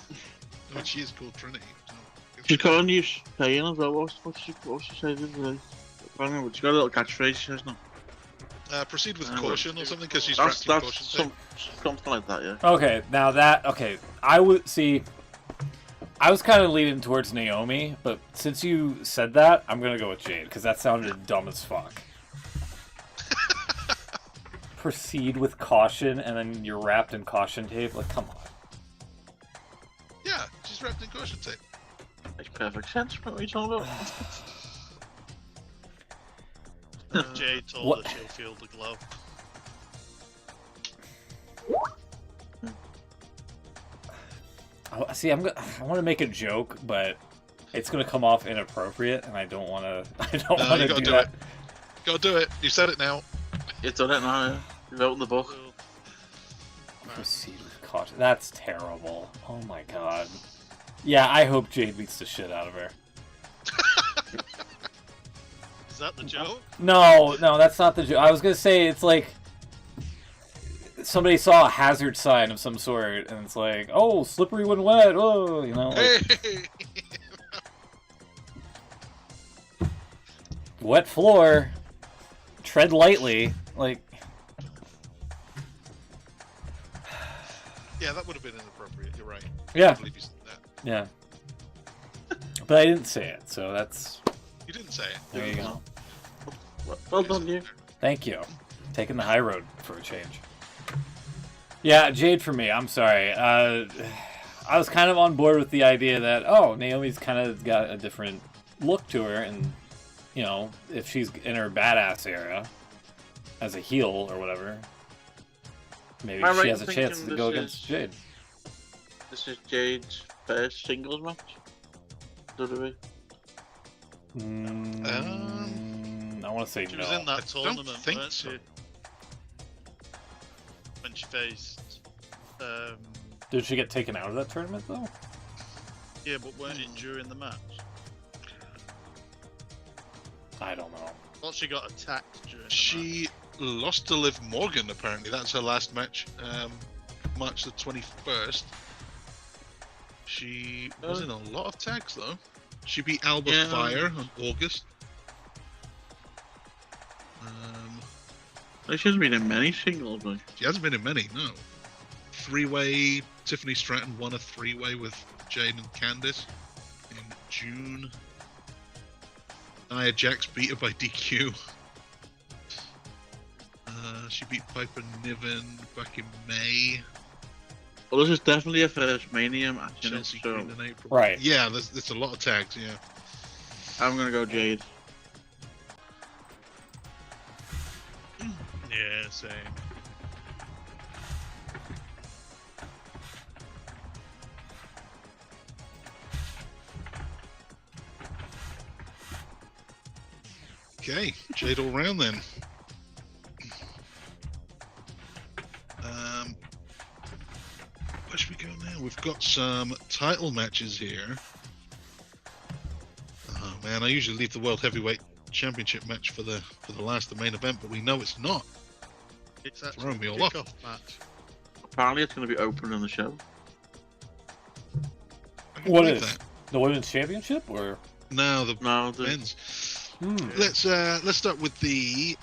I mean, she is called Trinity. So. She's got a new saying as well. What she said is she's got a little catchphrase, she has now. Proceed with caution or something, because she's That's wrapped in caution. something like that, yeah. Okay, now that I would see. I was kind of leaning towards Naomi, but since you said that, I'm gonna go with Jade because that sounded dumb as fuck. Proceed with caution, and then you're wrapped in caution tape. Come on. Yeah, she's wrapped in caution tape. Makes perfect sense. What are you talking about? Jade told What? her she'll feel the glow. See, I want to make a joke, but it's gonna come off inappropriate, and I don't want to. I don't No, want you to gotta do do that. it. Gotta do it. You said it now. You've done it now, yeah. You've opened the book. Cool. Proceed with caution. That's terrible. Oh my god. Yeah, I hope Jade beats the shit out of her. Is that the joke? No, that's not the joke. I was gonna say it's like somebody saw a hazard sign of some sort, and it's like, oh, slippery when wet. Oh, Hey! wet floor. Tread lightly. Yeah, that would have been inappropriate. You're right. Yeah. I believe you said that. Yeah. But I didn't say it, so that's. You didn't say it. There you go. Well done, you. Thank you. Taking the high road for a change. Yeah, Jade for me. I'm sorry. I was kind of on board with the idea that, Naomi's kind of got a different look to her, and, if she's in her badass era as a heel or whatever, maybe Am I she right has a in chance thinking to go this against is- Jade. This is Jade's first singles match. WWE. I want to say She no. was in that I don't tournament, think weren't so. she? When she faced. Did she get taken out of that tournament, though? Yeah, but weren't it during the match? I don't know. I thought she got attacked during the match. She lost to Liv Morgan, apparently. That's her last match. March the 21st. She was in a lot of tags, though. She beat Alba Fire on August. She hasn't been in many singles, but She hasn't been in many, no. Three-way, Tiffany Stratton won a three-way with Jade and Candice in June. Nia Jax beat her by DQ. She beat Piper Niven back in May. well, this is definitely a first Mania match. Chelsea So Green in April. Right. Yeah, there's a lot of tags, yeah. I'm gonna go Jade. Yeah, same. Okay, Jade all round then. Where should we go now? We've got some title matches here. man, I usually leave the World Heavyweight Championship match for the last, the main event, but we know it's not. It's actually Throwing me a all off. kickoff match. Apparently, it's going to be opening the show. What is that? The Women's Championship, or no, the the men's? Let's start with the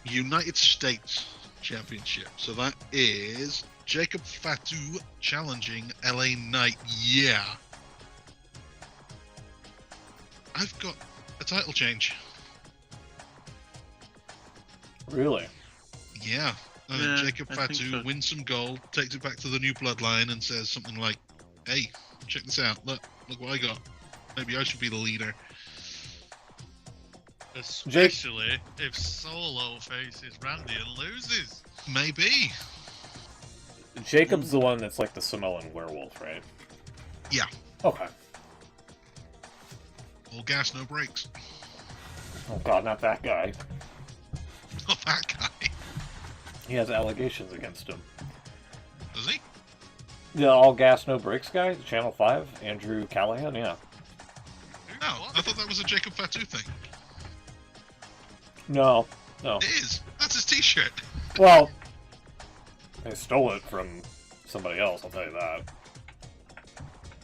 United States Championship. So that is Jacob Fatu challenging LA Knight. Yeah. I've got a title change. Really? Yeah. Jacob Fatu wins some gold, takes it back to the new bloodline, and says something like, "Hey, check this out. Look what I got. Maybe I should be the leader." Especially if Solo faces Randy and loses. Maybe. Jacob's the one that's like the Samoan werewolf, right? Yeah. Okay. All gas, no brakes. Oh god, not that guy. Not that guy. He has allegations against him. Does he? The all gas, no brakes guy? Channel 5? Andrew Callahan? Yeah. Oh, I thought that was a Jacob Fatu thing. No. It is. That's his t-shirt. Well, they stole it from somebody else, I'll tell you that.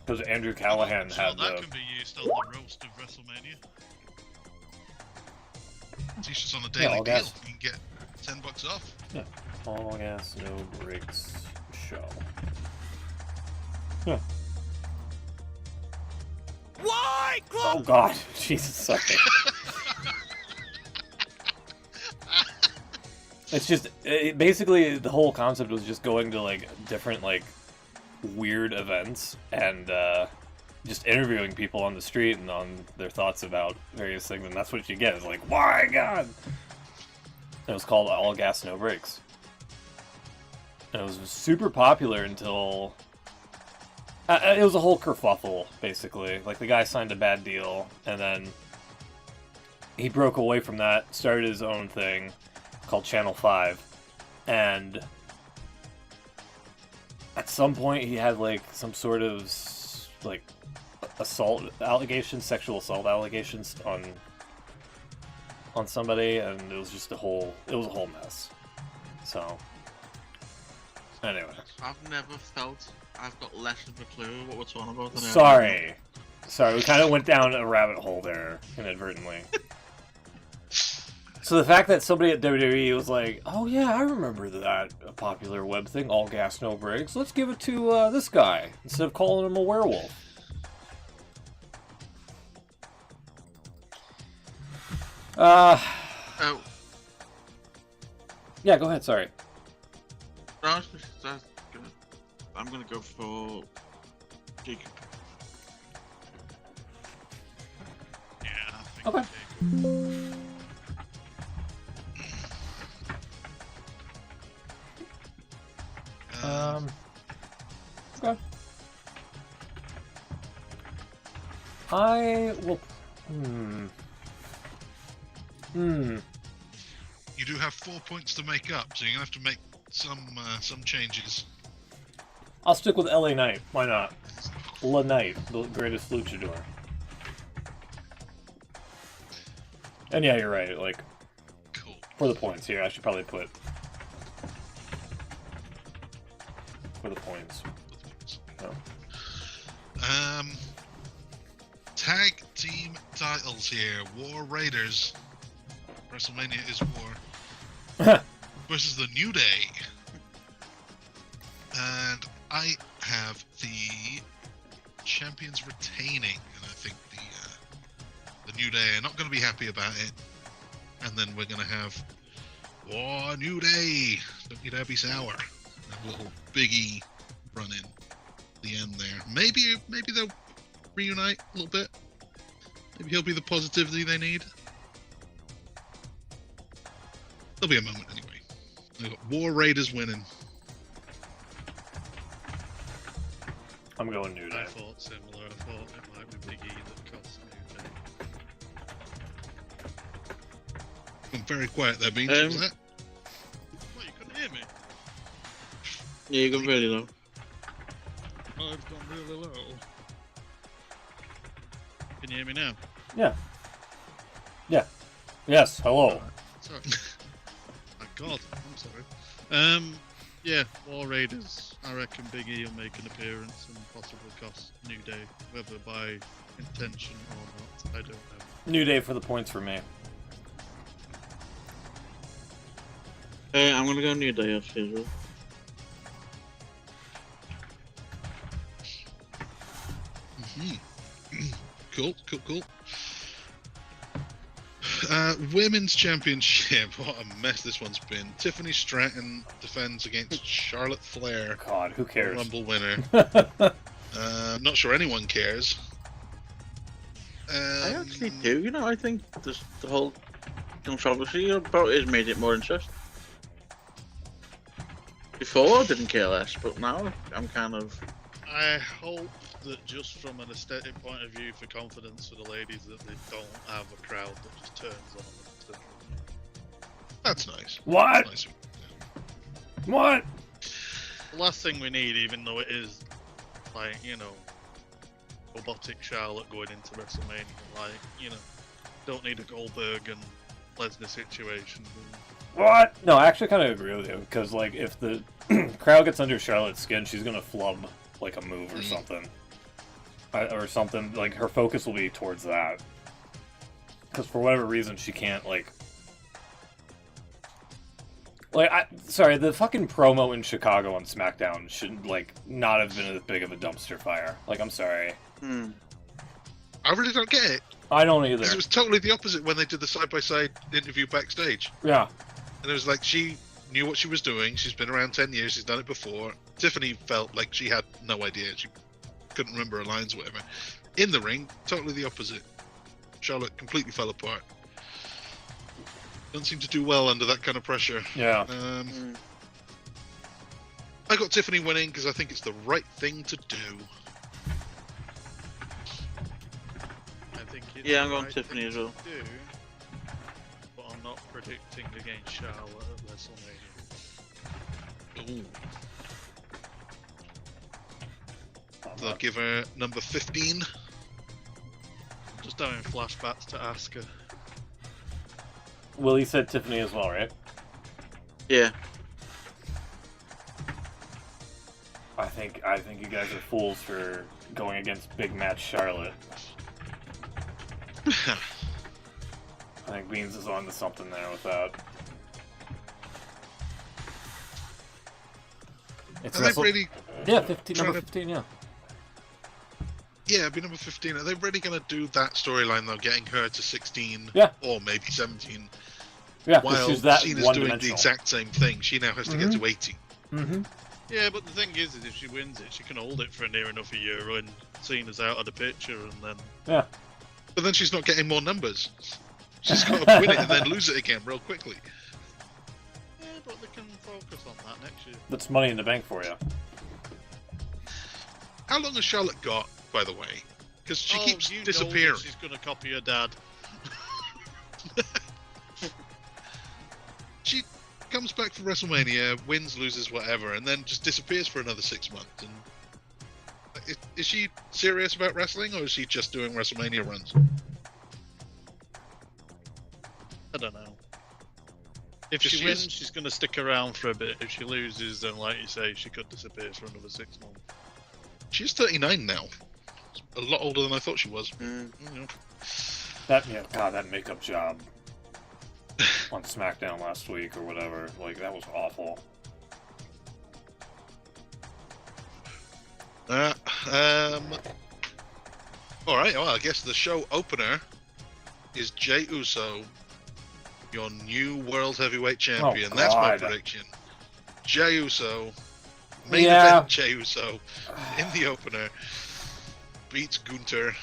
Because Andrew Callahan had that can be used on the roast of WrestleMania. T-shirts on a daily deal. Gas. You can get $10 off. Yeah. All gas, no brakes show. Yeah. Why? Oh god, Jesus, sorry. It's just, basically the whole concept was just going to like different like weird events and just interviewing people on the street and on their thoughts about various things, and that's what you get. It's like, why God? It was called All Gas No Brakes. And it was super popular until it was a whole kerfuffle, basically. Like the guy signed a bad deal, and then he broke away from that, started his own thing called Channel 5, and at some point he had like some sort of like assault allegations, sexual assault allegations on somebody, and it was just a whole mess. So anyway, I've never felt I've got less of a clue what we're talking about than sorry, we kind of went down a rabbit hole there inadvertently. So the fact that somebody at WWE was like, "Oh yeah, I remember that a popular web thing, All Gas No Brakes. Let's give it to this guy instead of calling him a werewolf." Oh, Yeah, go ahead. Sorry. I'm gonna go for Jacob. Yeah, I think Okay. Jacob. Okay. I will. You do have 4 points to make up, so you're gonna have to make some changes. I'll stick with LA Knight. Why not? La Knight, the greatest luchador. And yeah, you're right. Like, Cool. for the points here, I should probably put for the points. Oh. Tag team titles here. War Raiders. WrestleMania is war. Versus the New Day. And I have the champions retaining, and I think the New Day are not going to be happy about it. And then we're going to have War New Day. Don't need to be sour. A little Biggie run in the end there. Maybe they'll reunite a little bit. Maybe he'll be the positivity they need. There'll be a moment anyway. I've got War Raiders winning. I'm going New Day. I thought similar. I thought it might be Big E that cost New Day. I'm very quiet there, Beans. Was that? What, you couldn't hear me? Yeah, you're going really low. Oh, I've gone really low. Can you hear me now? Yeah. Yeah. Yes. Hello. Sorry. My God, I'm sorry. Yeah, War Raiders. I reckon Big E will make an appearance and possibly cost New Day, whether by intention or not. I don't know. New Day for the points for me. I'm gonna go New Day actually as well. Cool. Women's Championship. What a mess this one's been. Tiffany Stratton defends against Charlotte Flair. God, who cares? Rumble winner. Not sure anyone cares. I actually do. You know, I think the whole controversy about it has made it more interesting. Before I didn't care less, but now I'm kind of. I hope that just from an aesthetic point of view for confidence for the ladies that they don't have a crowd that just turns on them. That's nice. What? That's nice. What? The last thing we need, even though it is like, you know, robotic Charlotte going into WrestleMania, like, you know, don't need a Goldberg and Lesnar situation. What? No, I actually kind of agree with you, because, like, if the crowd gets under Charlotte's skin, she's going to flub, like, a move or something. Or something, like, her focus will be towards that. Because for whatever reason, she can't, like... Sorry, the fucking promo in Chicago on SmackDown should, like, not have been as big of a dumpster fire. Like, I'm sorry. I really don't get it. I don't either. It was totally the opposite when they did the side-by-side interview backstage. Yeah. And it was like, she knew what she was doing. She's been around 10 years. She's done it before. Tiffany felt like she had no idea. She couldn't remember her lines or whatever. In the ring, totally the opposite. Charlotte completely fell apart. Doesn't seem to do well under that kind of pressure. Yeah. I got Tiffany winning because I think it's the right thing to do. I think it's Yeah, I'm the going right Tiffany thing as well. to do, but I'm not predicting against Charlotte at WrestleMania. Ooh. I'll give her number 15. Just having flashbacks to Asuka. Willie said Tiffany as well, right? Yeah. I think you guys are fools for going against Big Match Charlotte. I think Beans is on to something there with that. It's Are they really? Yeah, 15, number 15, yeah. Yeah, it'd be number 15. Are they really going to do that storyline, though, getting her to 16? Yeah. Or maybe 17? Yeah, while she's that Cena's doing the exact same thing. She now has to get to 80. Mm-hmm. Yeah, but the thing is if she wins it, she can hold it for near enough a year and Cena's out of the picture and then... Yeah. But then she's not getting more numbers. She's got to win it and then lose it again real quickly. Yeah, but they can focus on that next year. That's money in the bank for you. How long has Charlotte got, by the way? Because she keeps disappearing. Know that she's going to copy her dad. She comes back for WrestleMania, wins, loses, whatever, and then just disappears for another 6 months. And is she serious about wrestling, or is she just doing WrestleMania runs? I don't know. If she wins, she's going to stick around for a bit. If she loses, then, like you say, she could disappear for another 6 months. She's 39 now. A lot older than I thought she was. That makeup job on SmackDown last week or whatever, like, that was awful. Alright, well, I guess the show opener is Jey Uso, your new World Heavyweight Champion. Oh, that's my God. prediction. Jey Uso, main event Jey Uso, in the opener, beats Gunther.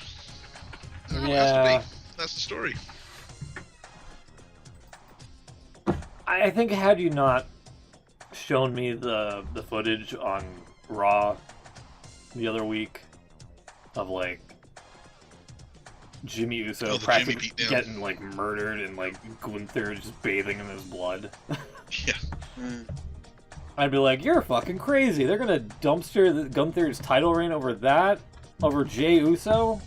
That's what it has to be. That's the story. I think had you not shown me the footage on Raw the other week of, like, Jimmy Uso practically getting, like, murdered and, like, Gunther just bathing in his blood. Yeah. I'd be like, you're fucking crazy. They're gonna dumpster Gunther's title reign over that? Over Jey Uso?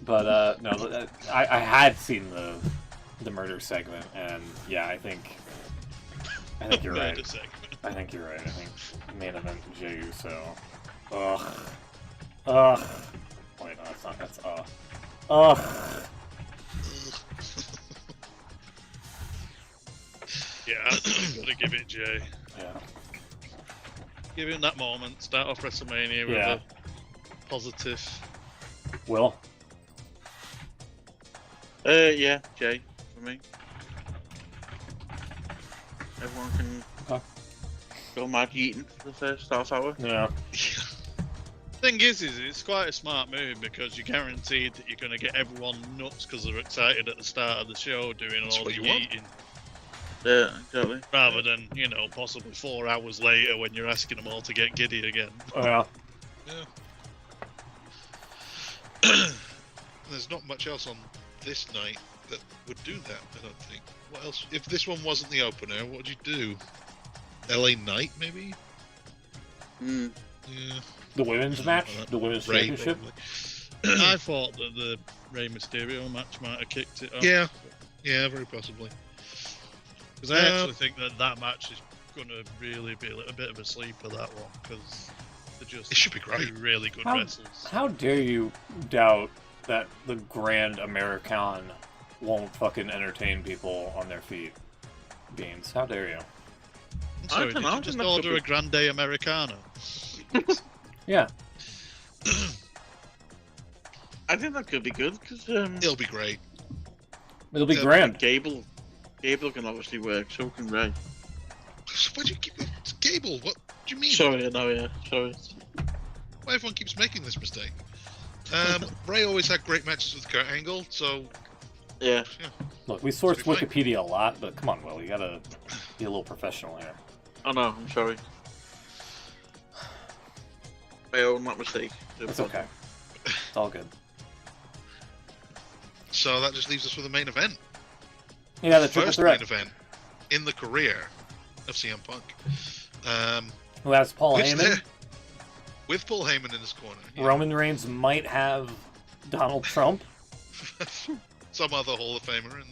But no, I had seen the murder segment, and yeah, I think you're right. I think you're right. I think main event Jey Uso. Ugh. Wait, no, that's not. That's ugh. Yeah, gotta give it Jey. Yeah. Give him that moment. Start off WrestleMania with a positive. Will? Yeah, Jey for me. Everyone can go mad eating for the first half hour. Yeah. Thing is it's quite a smart move because you're guaranteed that you're going to get everyone nuts because they're excited at the start of the show doing all the eating. Yeah, exactly. Rather than, possibly 4 hours later when you're asking them all to get giddy again. Yeah. There's not much else on this night that would do that, I don't think. What else? If this one wasn't the opener, what would you do? LA Knight, maybe? Hmm. Yeah. The women's match? The women's championship? I thought that the Rey Mysterio match might have kicked it off. Yeah, very possibly. Because I actually think that match is going to really be a bit of a sleeper, that one, because they're just it should be great. Really good wrestlers. How dare you doubt that the Grand American won't fucking entertain people on their feet? Beans, how dare you? I'm sorry, did you just order a Grande Americano? Yeah. I think that could be good because it'll be great. It'll be grand. Gable can obviously work. So can Ray. Why do you keep Gable? What do you mean? Sorry, sorry. Why everyone keeps making this mistake? Ray always had great matches with Kurt Angle, so yeah. Look, we sourced Wikipedia a lot, but come on, Will, you gotta be a little professional here. Oh no, I'm sorry. I own that mistake. It's okay. It's all good. So that just leaves us with the main event. Yeah, the triple first threat main event in the career of CM Punk. Who has Paul Heyman? With Paul Heyman in his corner. Yeah. Roman Reigns might have Donald Trump. Some other Hall of Famer in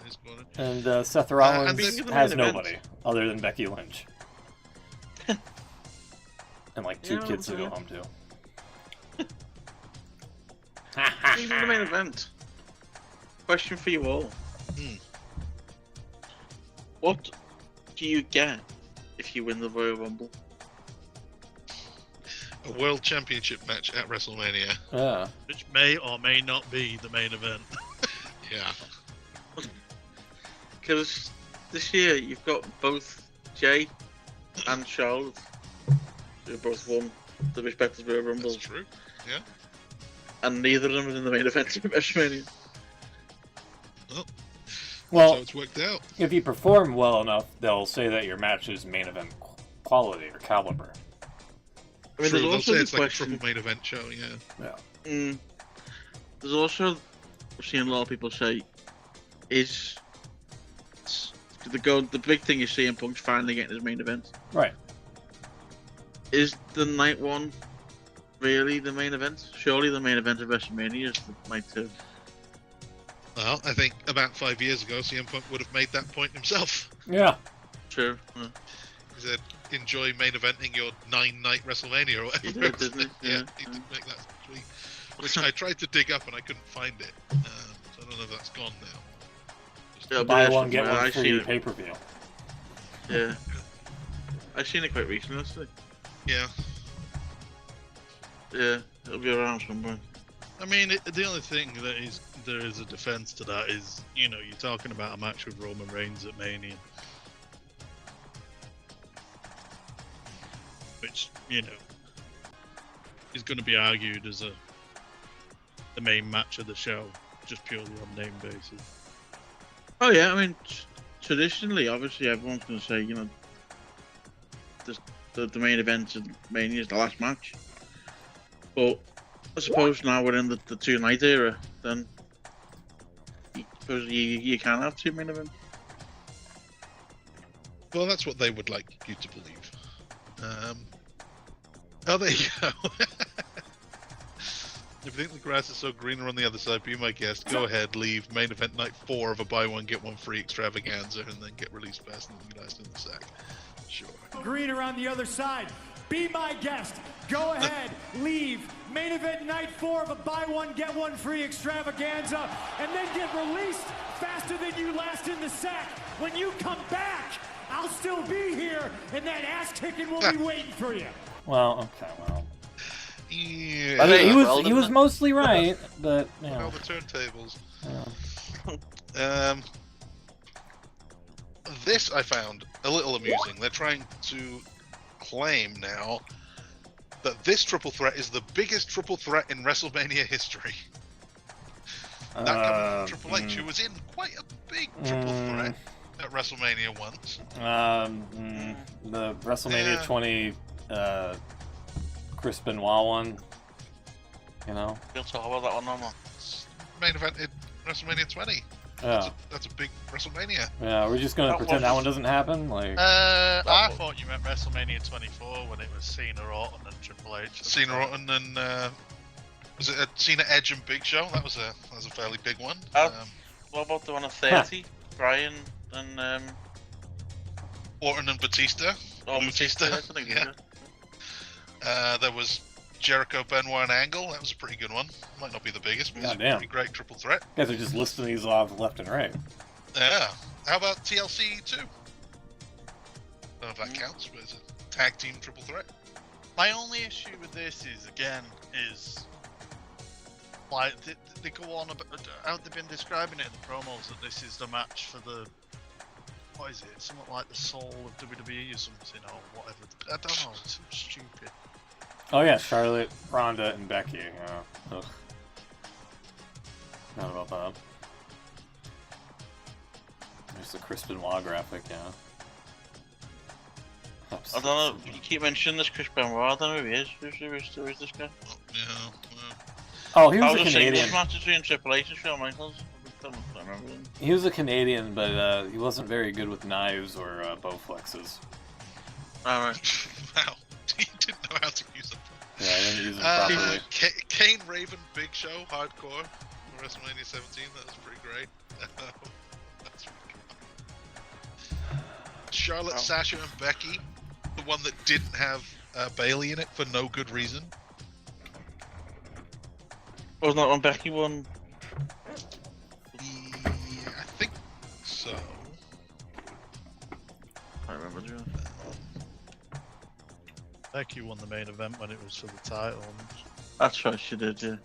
his corner. And Seth Rollins has nobody other than Becky Lynch. And like 2 kids to go home to. This is the main event. Question for you all. What do you get if you win the Royal Rumble? A World Championship match at WrestleMania. Yeah. Which may or may not be the main event. Yeah. Because this year you've got both Jey and Charlotte, who both won the respective Royal Rumbles. That's true. Yeah. And neither of them is in the main event of WrestleMania. Well, so it's worked out. If you perform well enough, they'll say that your match is main event quality or caliber. I mean, True, they'll say it's question, like a triple main event show, Yeah. There's also, I've seen a lot of people say, is the big thing is CM Punk's finally getting his main event. Right. Is the night one really the main event? Surely the main event of WrestleMania is the night 2. Well, I think about 5 years ago, CM Punk would have made that point himself. Yeah. True. Yeah. He said, enjoy main eventing your 9-night WrestleMania or whatever. He did, didn't he? Yeah, he did make that tweet. Which I tried to dig up and I couldn't find it. So I don't know if that's gone now. Buy one, get one free pay-per-view. Yeah. I've seen it quite recently, actually. Yeah. Yeah, it'll be around somewhere. I mean, the only thing there is a defense to that is, you're talking about a match with Roman Reigns at Mania. Which, is going to be argued as the main match of the show, just purely on name basis. Oh yeah, I mean, traditionally, obviously, everyone's going to say, the main event of Mania is the last match. But I suppose now we're in the 2-night era, then you can have 2 main events. Well, that's what they would like you to believe. Oh, there you go. If you think the grass is so greener on the other side, be my guest. Go ahead, leave. Main event night 4 of a buy one get one free extravaganza, and then get released faster than you last in the sack. Sure. Greener on the other side. Be my guest. Go ahead, leave. Main event night 4 of a buy one get one free extravaganza, and then get released faster than you last in the sack. When you come back, I'll still be here, and that ass kicking will be waiting for you. Well, okay, well. Yeah. I mean, he was mostly right, but yeah. All the turntables. Yeah. This I found a little amusing. They're trying to claim now that this triple threat is the biggest triple threat in WrestleMania history. That coming from Triple H, who was in quite a big triple threat at WrestleMania once. The WrestleMania 20 Chris Benoit one, you know? We'll talk about that one no more. Main event in WrestleMania 20. Yeah. That's a big WrestleMania. Yeah, we're just gonna pretend that one doesn't happen? Like, I thought you meant WrestleMania 24 when it was Cena, Orton, and Triple H. Cena, Orton, and was it Cena, Edge, and Big Show? That was a fairly big one. What about the one of 30? Bryan and Orton and Batista. Oh, Batista. Yeah. There was Jericho, Benoit, and Angle. That was a pretty good one. Might not be the biggest, but it's a pretty great triple threat. You guys are just listing these off left and right. Yeah. How about TLC 2? Don't know if that counts, but it's a tag team triple threat. My only issue with this is like they go on about how they've been describing it in the promos that this is the match for the, what is it? Something like the soul of WWE or something or whatever. I don't know. It's so stupid. Oh yeah, Charlotte, Ronda, and Becky. Yeah. Ugh. Not about that. There's the Chris Benoit graphic, yeah. I don't know. You keep mentioning this Chris Benoit. I don't know who he is. Who's this guy? Yeah. Oh, he was a Canadian. This match between Triple H and Shawn Michaels. I don't remember him. He was a Canadian, but he wasn't very good with knives or bow flexes. Alright. Wow. He didn't know how to use them. Yeah, I didn't use them properly. Kane, Raven, Big Show, Hardcore for WrestleMania 17. That was pretty great. That's really cool. Charlotte, Sasha, and Becky. The one that didn't have Bailey in it for no good reason. Wasn't that when Becky won? Yeah, I think so. I remember doing. Becky won the main event when it was for the title. That's right, she did, yeah.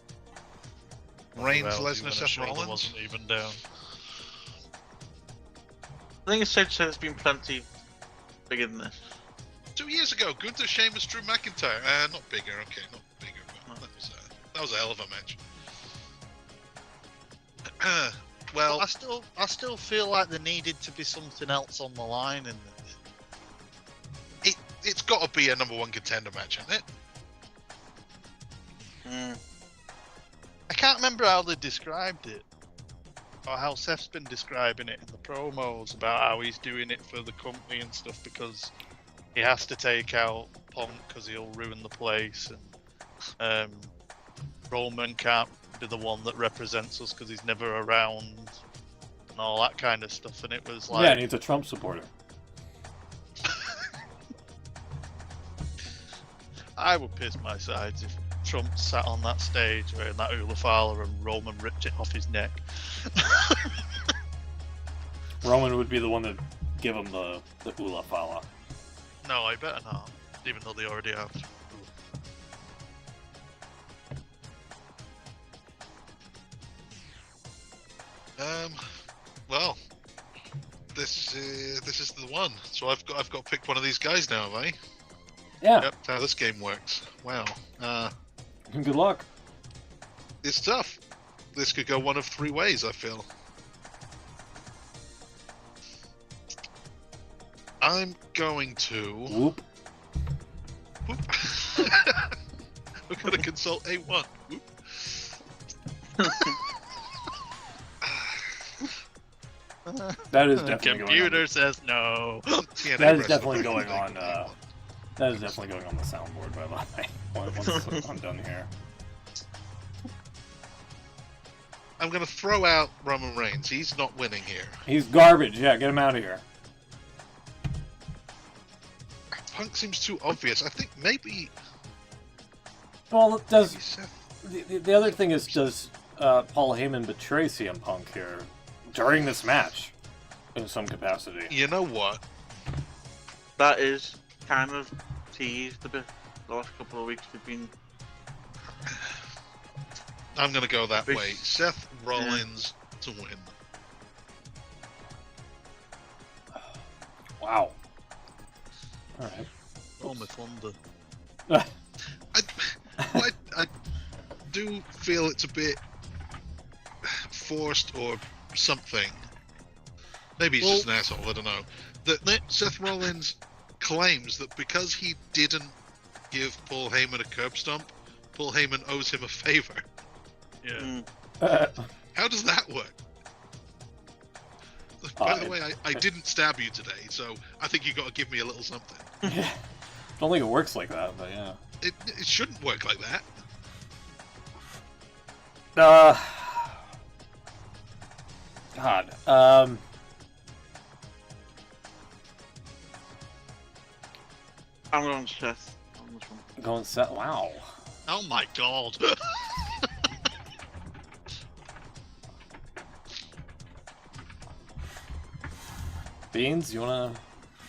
Reigns, Lesnar, Seth Rollins wasn't even down. I think it's safe to say there's been plenty bigger than this. 2 years ago, Gunther, Sheamus, Drew McIntyre. Not bigger, okay, not bigger, but that was a hell of a match. Well, I still feel like there needed to be something else on the line in this. It's got to be a number one contender match, hasn't it? I can't remember how they described it, or how Seth's been describing it in the promos about how he's doing it for the company and stuff because he has to take out Punk because he'll ruin the place, and Roman can't be the one that represents us because he's never around and all that kind of stuff. And it was like, yeah, and he's a Trump supporter. I would piss my sides if Trump sat on that stage wearing that hula fala and Roman ripped it off his neck. Roman would be the one to give him the hula fala. No, I better not, even though they already have. Well, this is the one. So I've got to pick one of these guys now, have I? Yeah. Yep. That's how this game works. Wow. Good luck. It's tough. This could go one of three ways, I feel. I'm going to... Whoop. Whoop. We're going to consult A1. Whoop. That is definitely Computer going on. says no. That is definitely going on. That is definitely going on the soundboard, by the way. Once I'm done here. I'm going to throw out Roman Reigns. He's not winning here. He's garbage. Yeah, get him out of here. Punk seems too obvious. I think maybe. Well, the other thing is, does Paul Heyman betray CM Punk here during this match in some capacity? You know what? That is kind of teased a bit. The last couple of weeks they've been. I'm going to go that way. Seth Rollins to win. Wow. All right. Oh, my thunder. I do feel it's a bit forced or something. Maybe he's just an asshole, I don't know. That Seth Rollins claims that because he didn't give Paul Heyman a curb stomp, Paul Heyman owes him a favor. Yeah. How does that work? By the way, I didn't stab you today, so I think you got to give me a little something. Yeah. I don't think it works like that, but yeah. It shouldn't work like that. God. I'm going Seth on this one. Going Seth. Wow. Oh my god. Beans, you wanna?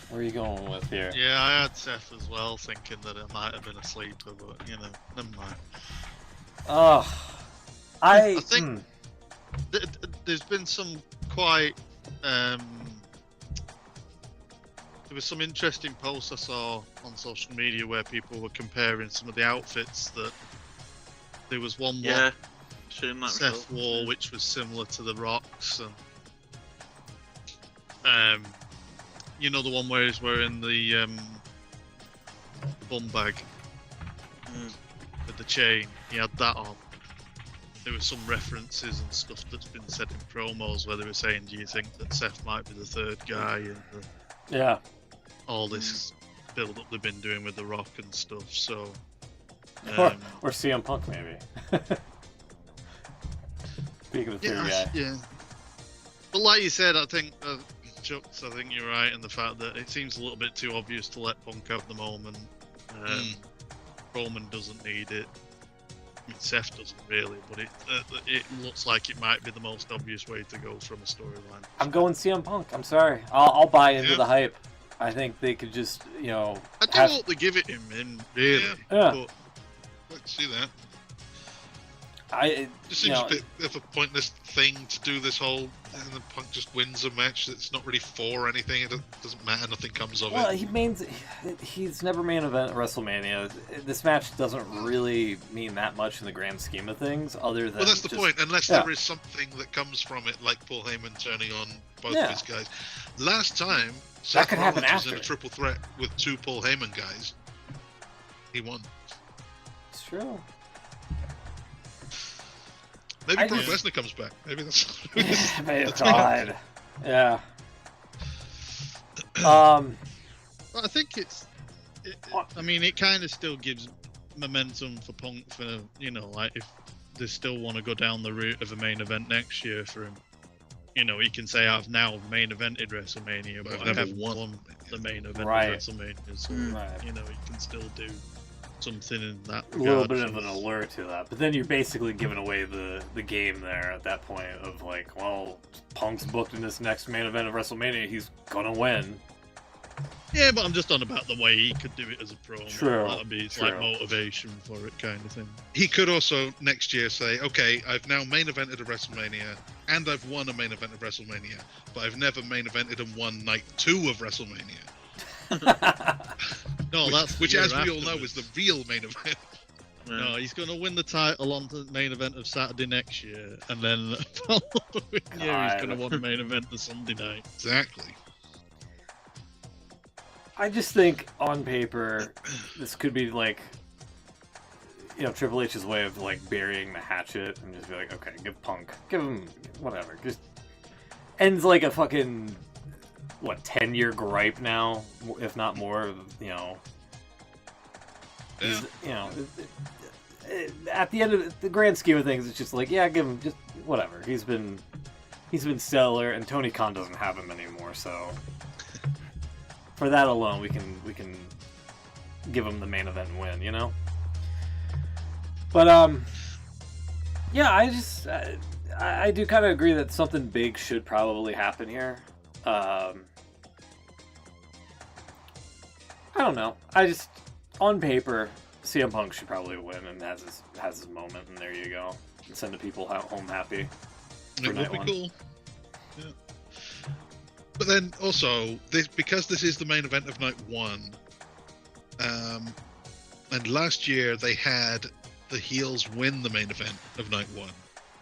Where are you going with here? Yeah, I had Seth as well, thinking that it might have been a sleeper, but you know, never mind. I think there's been some quite. There was some interesting posts I saw on social media where people were comparing some of the outfits. That there was one Seth wore, which was similar to the Rock's, and you know, the one where he's wearing the bum bag with the chain. He had that on. There were some references and stuff that's been said in promos where they were saying, "Do you think that Seth might be the third guy?" And all this build-up they've been doing with the Rock and stuff. So, or CM Punk maybe. Speaking of third guy, yeah. But like you said, I think. Chucks, I think you're right in the fact that it seems a little bit too obvious to let Punk have the moment. Roman doesn't need it. I mean, Seth doesn't really, but it looks like it might be the most obvious way to go from a storyline. I'm going CM Punk. I'm sorry. I'll buy into the hype. I think they could just, you know. I do hope they give it him, really. Yeah. But let's see that. It just seems a bit of a pointless thing to do this whole, and then Punk just wins a match that's not really for anything. It doesn't matter. Nothing comes of it. He's never main event at WrestleMania. This match doesn't really mean that much in the grand scheme of things, other than. Well, that's the point. Unless there is something that comes from it, like Paul Heyman turning on both of his guys. Last time, Seth Rollins was in a triple threat with two Paul Heyman guys. He won. It's true. Maybe Brock Lesnar comes back. Maybe that's. God. Yeah. I think I mean, it kind of still gives momentum for Punk for, you know, like if they still want to go down the route of a main event next year for him. You know, he can say, I've now main evented WrestleMania, but I haven't won the main event of WrestleMania. So, you know, he can still do something in that regard. A little bit of an allure to that, but then you're basically giving away the game there at that point of like, well, Punk's booked in this next main event of WrestleMania, he's gonna win. Yeah, but I'm just on about the way he could do it as a promo. True. That'd be like motivation for it, kind of thing. He could also next year say, okay, I've now main evented a WrestleMania and I've won a main event of WrestleMania, but I've never main evented and won night 2 of WrestleMania. No, which as we all know is the real main event. No, he's going to win the title on the main event of Saturday next year, and then the following year he's going to win the main event the Sunday night. Exactly. I just think on paper this could be like, you know, Triple H's way of like burying the hatchet and just be like, okay, give him whatever, just ends like a fucking 10-year gripe now, if not more. You know, you know, at the end of the grand scheme of things, it's just like, yeah, give him just whatever. He's been stellar, and Tony Khan doesn't have him anymore, so for that alone, we can give him the main event and win, you know. But yeah, I do kind of agree that something big should probably happen here. I don't know. On paper, CM Punk should probably win and has his moment, and there you go. And send the people home happy. It would be cool. Yeah. But then also, because this is the main event of night 1, and last year they had the heels win the main event of night 1,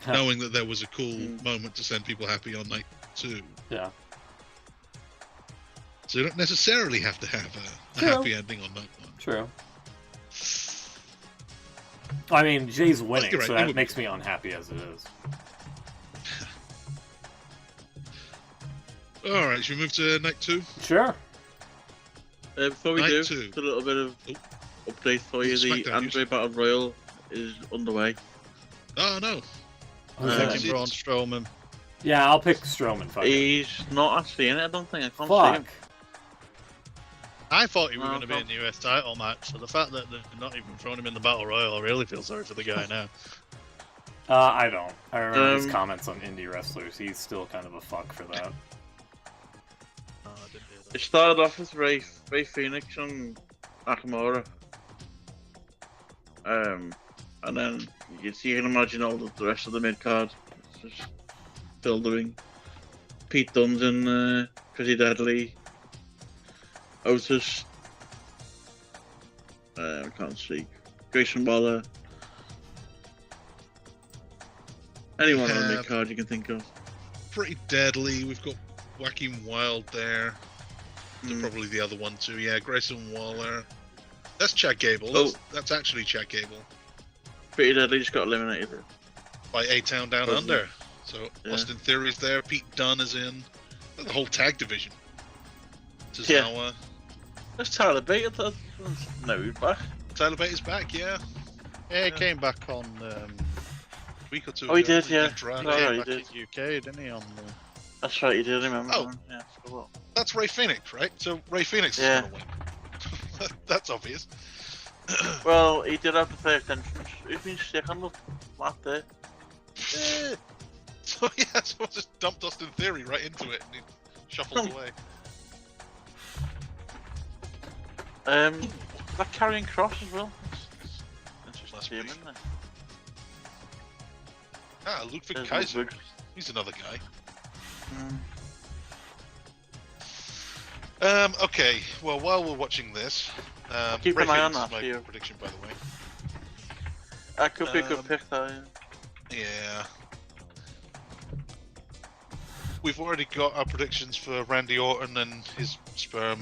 knowing that there was a cool moment to send people happy on night 2. Yeah. So you don't necessarily have to have a happy ending on night 1. True. I mean, Jay's winning, right, so that makes me unhappy as it is. Alright, should we move to night 2? Sure. Before we Night do, 2. just a little bit of update for you. The SmackDown Andre Battle Royal is underway. Oh, no. Who's I'm that? thinking Braun Strowman. Yeah, I'll pick Strowman. Fuck it. He's not actually in it, I don't think. I can't see Fuck. him. I thought he was No, going to be in the US title match, so the fact that they're not even throwing him in the Battle Royal, I really feel sorry for the guy now. I don't. I remember his comments on indie wrestlers. He's still kind of a fuck for that. Oh, I didn't hear that. It started off with Ray Phoenix and Nakamura. And then you can imagine all the rest of the mid card. It's just building. Pete Dunne's and Pretty Deadly. Otis. I can't speak. Grayson Waller. Anyone on the mid card you can think of. Pretty Deadly. We've got Wacky Wild there. They're probably the other one too. Yeah, Grayson Waller. That's Chad Gable. That's actually Chad Gable. Pretty Deadly just got eliminated. By A-Town Down Under. So Austin Theory's there. Pete Dunne is in. The whole tag division. Tozawa. That's Tyler Bate. No, he's back. Tyler Bate is back, yeah. Yeah, he came back on A week or two Oh, he ago. did, yeah. Good drive. Oh, came he back did. in UK, didn't he? On That's right, you did remember. Oh. Him. Yeah, I forgot. That's Ray Phoenix, right? So Ray Phoenix is Yeah. going to win. That's obvious. Well, he did have the first entrance. He's been sick on the mat there. So yeah, so I just dumped Austin Theory right into it and he shuffled away. That carrying cross as well. Interesting Last to see him week. in there. Ah, Ludwig There's Kaiser. Ludwig. He's another guy. Mm. Okay, well, while we're watching this, Keep Ray an eye on Phoenix is that my for you. prediction, by the way. That could be a good pick, though. Yeah. Yeah. We've already got our predictions for Randy Orton and his sperm.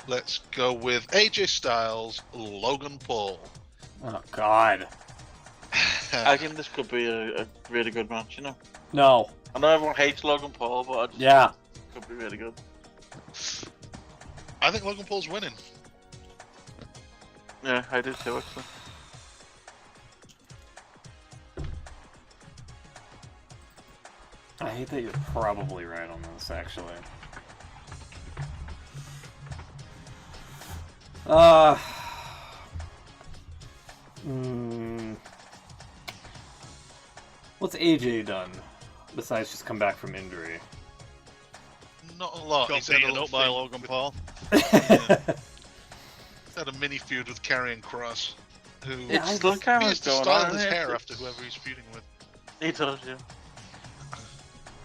Let's go with AJ Styles, Logan Paul. Oh God. I think this could be a really good match, you know. No. I know everyone hates Logan Paul, but I just Yeah. think it could be really good. I think Logan Paul's winning. Yeah, I do too, actually. I hate that you're probably right on this, actually. What's AJ done besides just come back from injury? Not a lot. got He's had a beaten little up by thing Logan with- Paul. He's had a mini feud with Karrion Cross, who It's still kind he of has to going style on. his isn't it? hair after whoever he's feuding with. He does, yeah.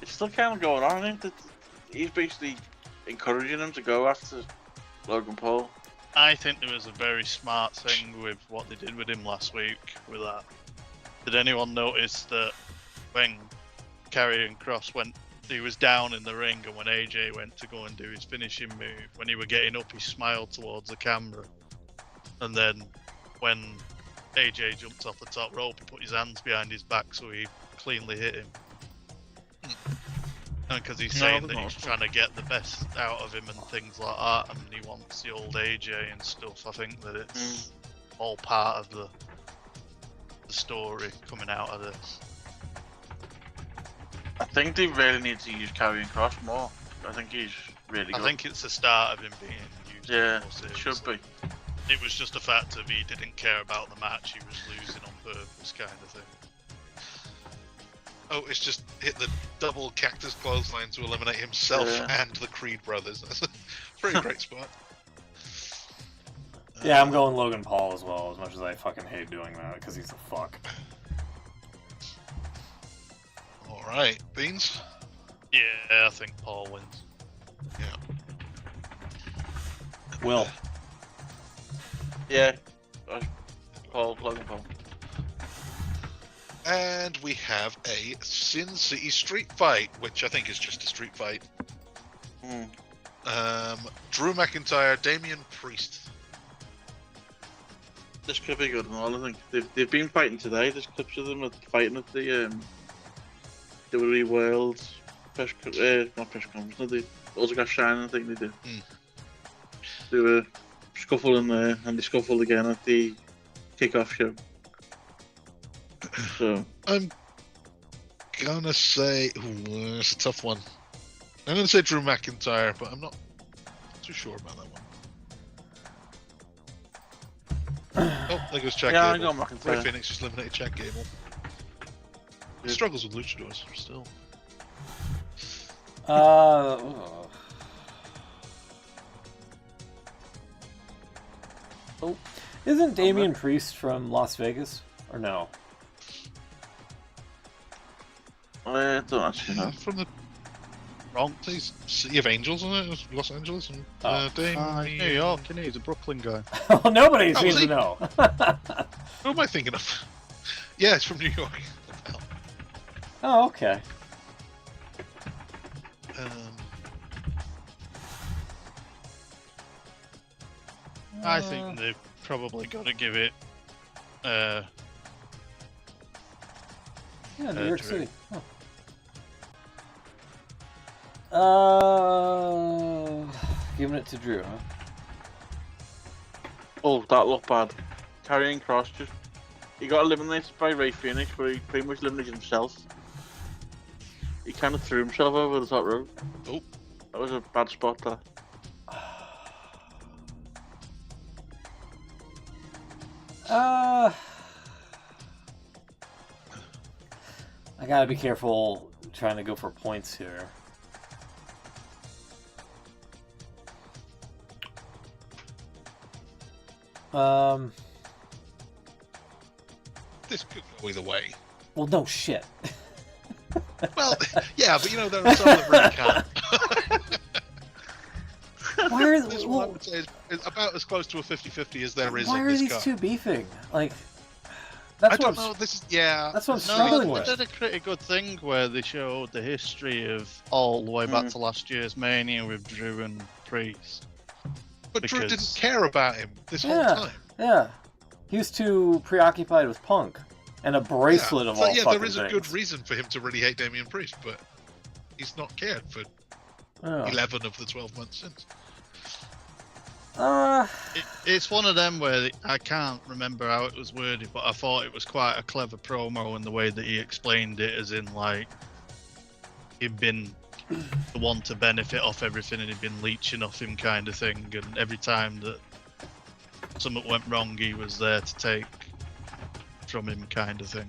It's still kind of going on, I think. That he's basically encouraging him to go after Logan Paul. I think there was a very smart thing with what they did with him last week with that. Did anyone notice that when Karrion Cross went, he was down in the ring, and when AJ went to go and do his finishing move, when he were getting up, he smiled towards the camera. And then when AJ jumped off the top rope, he put his hands behind his back so he cleanly hit him. And because he's saying that he's trying to get the best out of him and things like that, and he wants the old AJ and stuff, I think that it's all part of the story coming out of this. I think they really need to use Karrion Kross more. I think he's really good. I think it's the start of him being used. Yeah, more it should be. It was just a fact of he didn't care about the match, he was losing on purpose, kind of thing. Oh, it's just hit the double cactus clothesline to eliminate himself and the Creed brothers. That's a pretty great spot. Yeah, I'm going Logan Paul as well, as much as I fucking hate doing that, because he's a fuck. Alright, Beans? Yeah, I think Paul wins. Yeah. Will. Yeah. Logan Paul. And we have a Sin City street fight, which I think is just a street fight. Drew McIntyre, Damian Priest. This could be good and all, I think. They've been fighting today. There's clips of them fighting at the WWE World not press conference, no, the autograph signing thing they did. They were scuffling there, and they scuffled again at the kickoff show. So I'm gonna say, it's a tough one. I'm gonna say Drew McIntyre, but I'm not too sure about that one. Oh, there goes Chad yeah, Gable. I'm going Ray McIntyre. Phoenix just eliminated Chad Gable. He struggles with luchadors still. Oh, isn't Damian Priest from Las Vegas? Or no? I don't actually know. From the City of Angels, isn't it? Los Angeles and New York, isn't he? He's a Brooklyn guy. Well, nobody Oh, seems was to he? know. Who am I thinking of? Yeah, it's from New York. Oh, okay. I think they've probably got to give it. Yeah, New York Drew. City. Huh. Giving it to Drew, huh? Oh, that looked bad. Karrion Kross he got eliminated by Ray Phoenix, but he pretty much eliminated himself. He kind of threw himself over the top rope. Oh, that was a bad spot there. I gotta be careful trying to go for points here. this could go either way. Well, no shit. Well, yeah, but there are some that really can't. Why are This one I would say is about as close to a 50-50 as there is why on are this these card. two beefing? Like, that's I don't what know. This is that's what I'm No, struggling they with. did a pretty good thing where they showed the history of all the way back to last year's Mania with Drew and Priest. But Drew because- didn't care about him this whole Yeah, time. yeah. He was too preoccupied with Punk and a bracelet of So, all fucking there is a things. good reason for him to really hate Damian Priest, but he's not cared for Oh. 11 of the 12 months since. It's one of them where I can't remember how it was worded, but I thought it was quite a clever promo in the way that he explained it, as in like he'd been the one to benefit off everything and he'd been leeching off him, kind of thing. And every time that something went wrong, he was there to take from him, kind of thing.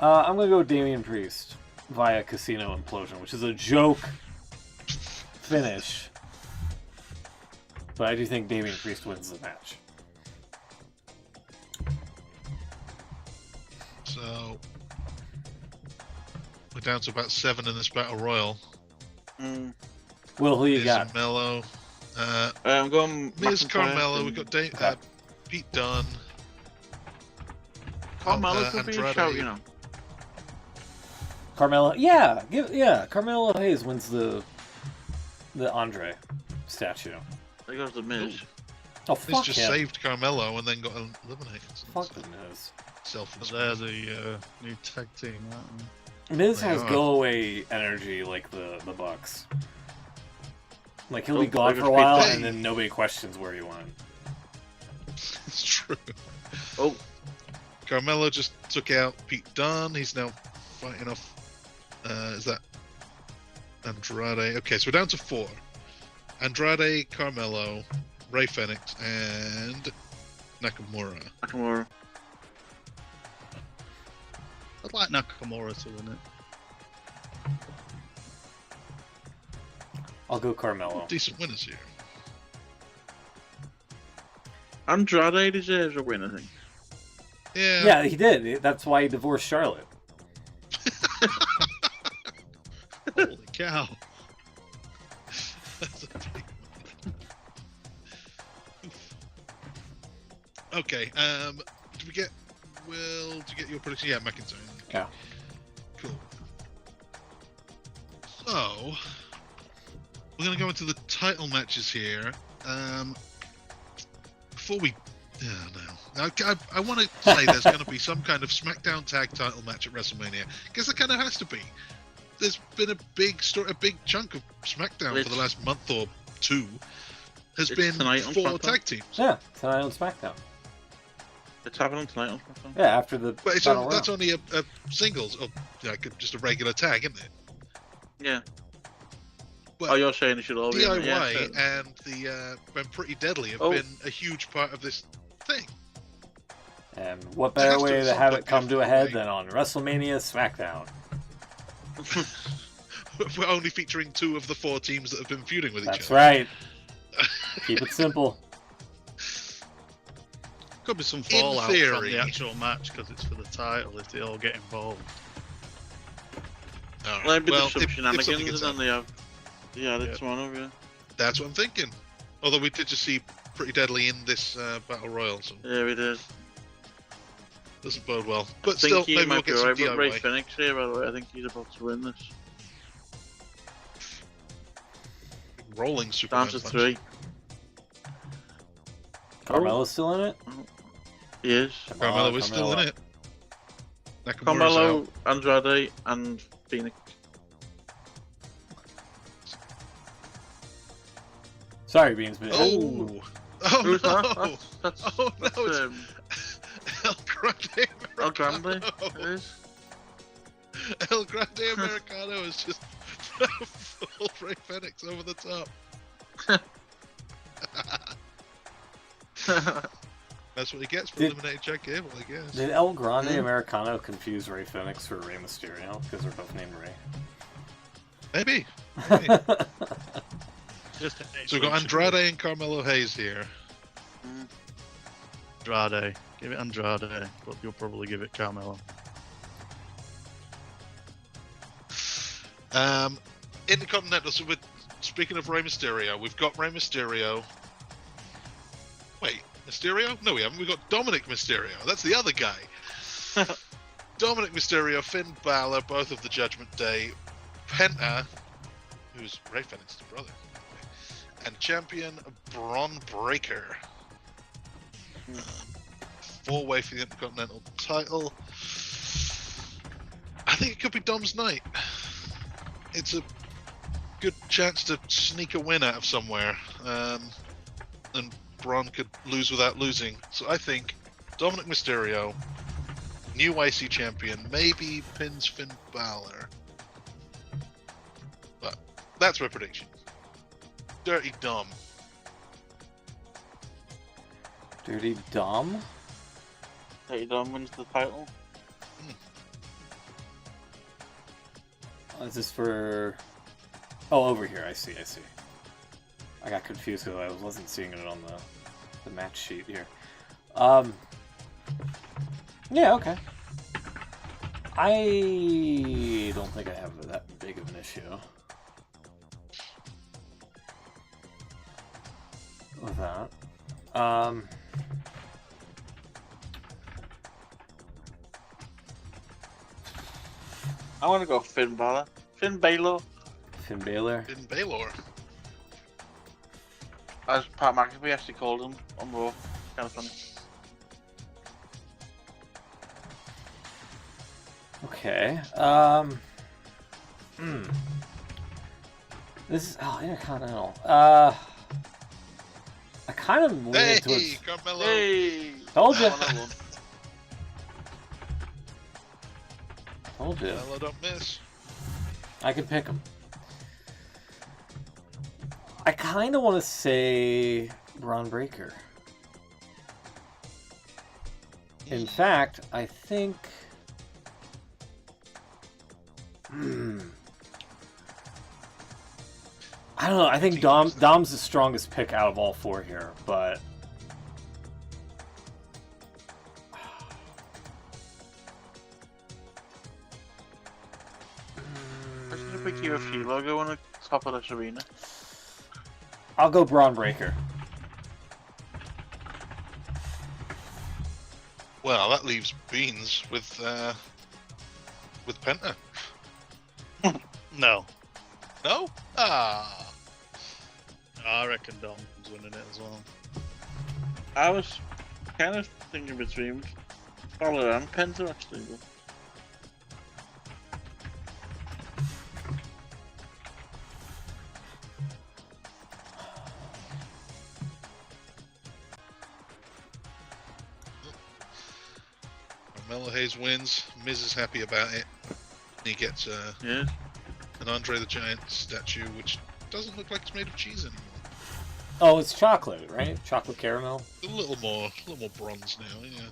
I'm gonna go with Damian Priest via Casino Implosion, which is a joke finish. But I do think Damian Priest wins the match. So we're down to about 7 in this battle royal. Will, who you Miz got? and Mello. I'm going Miz, McIntyre Carmelo. and- We've got Okay. Pete Dunne. Carmelo could be a Andrade. shout, Carmelo. Yeah, Carmelo Hayes wins the Andre statue. There goes the Miz. Oh, Miz fuck just him. saved Carmelo and then got eliminated. Fuck the Miz. Selfish. They're the new tag team, aren't they? Miz They has are. go away energy like the Bucks. Like, he'll be gone for a while, and then nobody questions where he went. It's true. Oh. Carmelo just took out Pete Dunne. He's now fighting off... is that Andrade? Okay, so we're down to 4. Andrade, Carmelo, Rey Fenix, and Nakamura. I'd like Nakamura to win it. I'll go Carmelo. Decent winners here. Andrade deserves a win, I think. Yeah. Yeah, he did. That's why he divorced Charlotte. Holy cow. That's a big one. Okay, did you get your prediction? Yeah, McIntyre. Yeah. Cool. So, we're going to go into the title matches here. Before we... no. I want to say there's going to be some kind of SmackDown tag title match at WrestleMania, because there kind of has to be. There's been a big chunk of SmackDown for the last month or 2 has been 4 tag teams. Yeah, tonight on SmackDown. It's happening tonight on SmackDown. Yeah, after the. But that's only a singles, or just a regular tag, isn't it? Yeah. Well, you're saying it should all be DIY and the been Pretty Deadly have been a huge part of this thing. And what better way to have it come to a head than on WrestleMania SmackDown? We're only featuring 2 of the 4 teams that have been feuding with each other. That's right. Keep it simple. Could be some fallout from the actual match because it's for the title if they all get involved. All right. Well, Well, some shenanigans and then they have added some on over here. That's what I'm thinking. Although we did just see Pretty Deadly in this Battle Royal, so yeah, we did. Doesn't bode well. But still, maybe we'll get some DIY. Rey Fenix here, by the way. I think he's about to win this. Rolling Superman. Down to 3. Carmelo's still in it? He is. Carmelo is still in it. Carmelo, Andrade, and Phoenix. Sorry, Beans. Oh Who's no! that? That's El Grande Americano. El Grande, it is. El Grande Americano is just full Rey Fenix over the top. That's what he gets for eliminating Chad Gable, I guess. Did El Grande Americano confuse Rey Fenix for Rey Mysterio because they're both named Rey? Maybe. So we've got Andrade and Carmelo Hayes here. Andrade. Give it Andrade, but you'll probably give it Carmelo. Intercontinental, so speaking of Rey Mysterio, we've got Rey Mysterio. Wait, Mysterio? No, we haven't. We've got Dominic Mysterio. That's the other guy. Dominic Mysterio, Finn Balor, both of the Judgment Day. Penta, who's Rey Fenix's brother. And champion Braun Breaker. 4-way for the Intercontinental title. I think it could be Dom's night. It's a good chance to sneak a win out of somewhere. And Braun could lose without losing. So I think Dominic Mysterio, new IC champion, maybe pins Finn Balor. But that's my prediction. Dirty Dom. Dirty Dom? Dirty Dom wins the title. Is this for... Oh, over here. I see. I got confused because I wasn't seeing it on the match sheet here. Yeah, okay. I don't think I have that big of an issue with that. I want to go Finn Balor. Finn Balor. Finn Balor. Finn Balor. As Pat McAfee actually called him on Raw. Kind of funny. Okay. This is Intercontinental. I kind of lean towards. Carmelo. Hey! Told you. Told you. Carmelo don't miss. I can pick him. I kind of want to say Braun Breaker. In fact, I think. I don't know. I think Dom's the strongest pick out of all four here, but. Isn't a big UFC logo on the top of this arena? I'll go Braun Breaker. Well, that leaves Beans with Penta. No. No? Ah. I reckon Dom's winning it as well. I was kind of thinking between Balor and Penta, actually. But... Carmelo Hayes wins. Miz is happy about it. He gets Yeah. an Andre the Giant statue, which doesn't look like it's made of cheese anymore. Oh, it's chocolate, right? Chocolate caramel. A little more bronze now, yeah.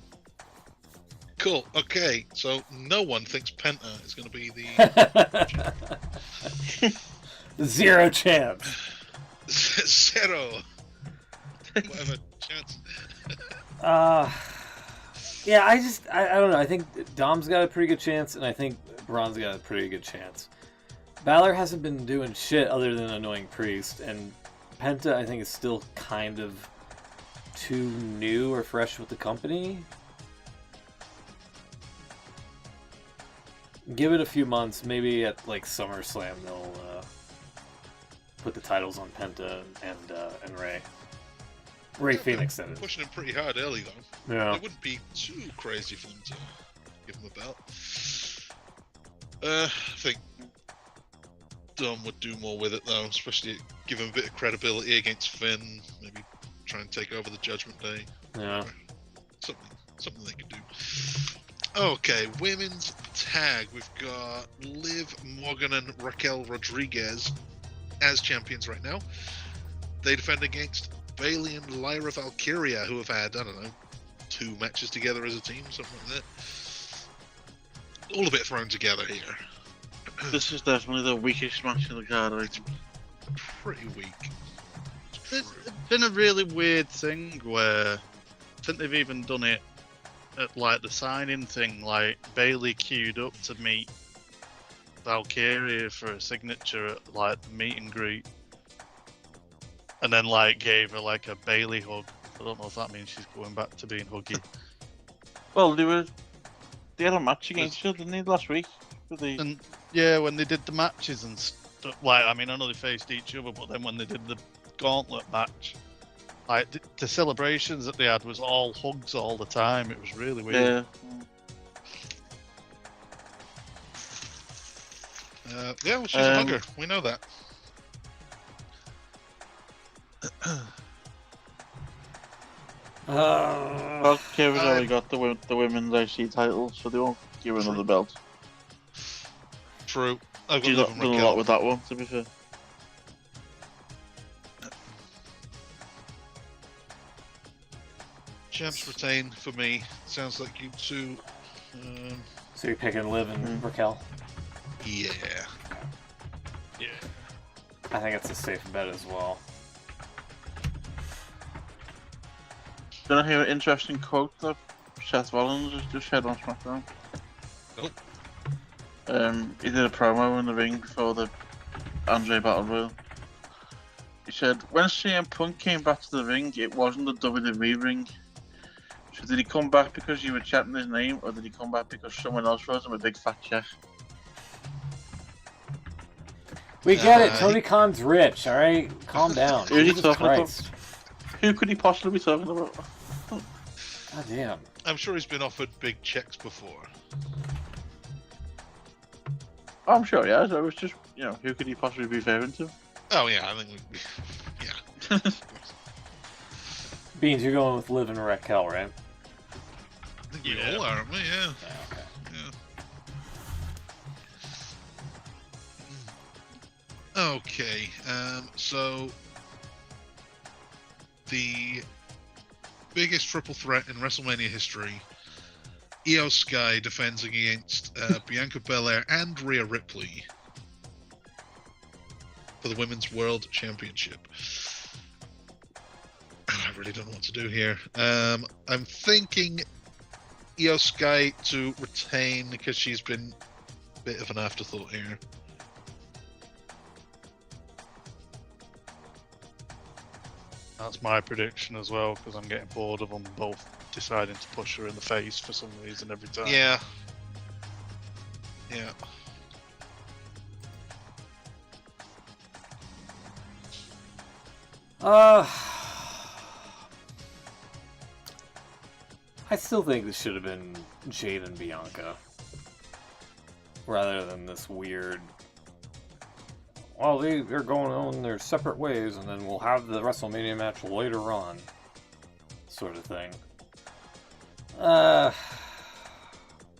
Cool. Okay, so no one thinks Penta is going to be the Zero chance. Zero. Whatever chance. Yeah, I don't know. I think Dom's got a pretty good chance, and I think Braun's got a pretty good chance. Balor hasn't been doing shit other than annoying Priest, and Penta, I think, is still kind of too new or fresh with the company. Give it a few months, maybe at like SummerSlam they'll put the titles on Penta and Ray. Ray Phoenix, that is. Pushing him pretty hard early, though. Yeah. It wouldn't be too crazy for them to give him a belt. I think Dom would do more with it, though, especially give him a bit of credibility against Finn. Maybe try and take over the Judgment Day. Yeah. Something they could do. Okay, women's tag. We've got Liv Morgan and Raquel Rodriguez as champions right now. They defend against Bayley and Lyra Valkyria, who have had, I don't know, 2 matches together as a team, something like that. All a bit thrown together here. This is definitely the weakest match in the card, I think. Pretty weak. It's been a really weird thing where I think they've even done it at like the signing thing, like Bayley queued up to meet Valkyria for a signature at like the meet and greet, and then like gave her like a Bayley hug. I don't know if that means she's going back to being huggy. Well, they had a match against her, didn't they, last week? And yeah, when they did the matches and stuff, like, I mean, I know they faced each other, but then when they did the gauntlet match, like the celebrations that they had was all hugs all the time. It was really weird. Yeah, well, she's a hugger. We know that. Well, Kira's already got the women's IC title, so they won't give her another belt. True. I've got She's not done a lot with that one, to be fair. Champs retain for me. Sounds like you two. So you're picking Liv and Raquel? Yeah. Yeah. I think it's a safe bet as well. Did I hear an interesting quote that Seth Rollins just said on SmackDown? Nope. He did a promo in the ring before the Andre Battle Royal. He said, when CM Punk came back to the ring, it wasn't the WWE ring. So did he come back because you were chanting his name, or did he come back because someone else wrote him a big fat check? We get it. Tony Khan's rich, all right? Calm down. Who are you Jesus talking Christ. about? Who could he possibly be talking about? God damn. I'm sure he's been offered big checks before. I'm sure, yeah. So it was just, who could he possibly be referring to? Oh yeah, I think yeah. Beans, you're going with Liv and Raquel, right? I think we all are, aren't we? Yeah. Okay. Yeah. Okay. So the biggest triple threat in WrestleMania history: Io Sky defends against Bianca Belair and Rhea Ripley for the Women's World Championship. I really don't know what to do here. I'm thinking Io Sky to retain because she's been a bit of an afterthought here. That's my prediction as well, because I'm getting bored of them both deciding to push her in the face for some reason every time. Yeah. Yeah. I still think this should have been Jade and Bianca, rather than this weird. Well, they're going on their separate ways, and then we'll have the WrestleMania match later on, sort of thing. Yeah,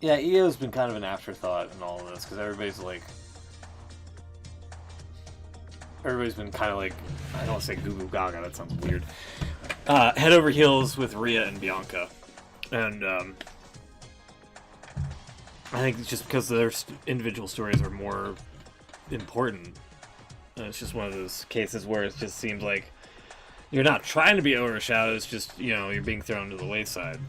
Io's been kind of an afterthought in all of this, because everybody's been kind of like, I don't want to say goo goo gaga, that sounds weird. Head over heels with Rhea and Bianca. And I think it's just because their individual stories are more important. And it's just one of those cases where it just seems like you're not trying to be overshadowed, it's just, you're being thrown to the wayside.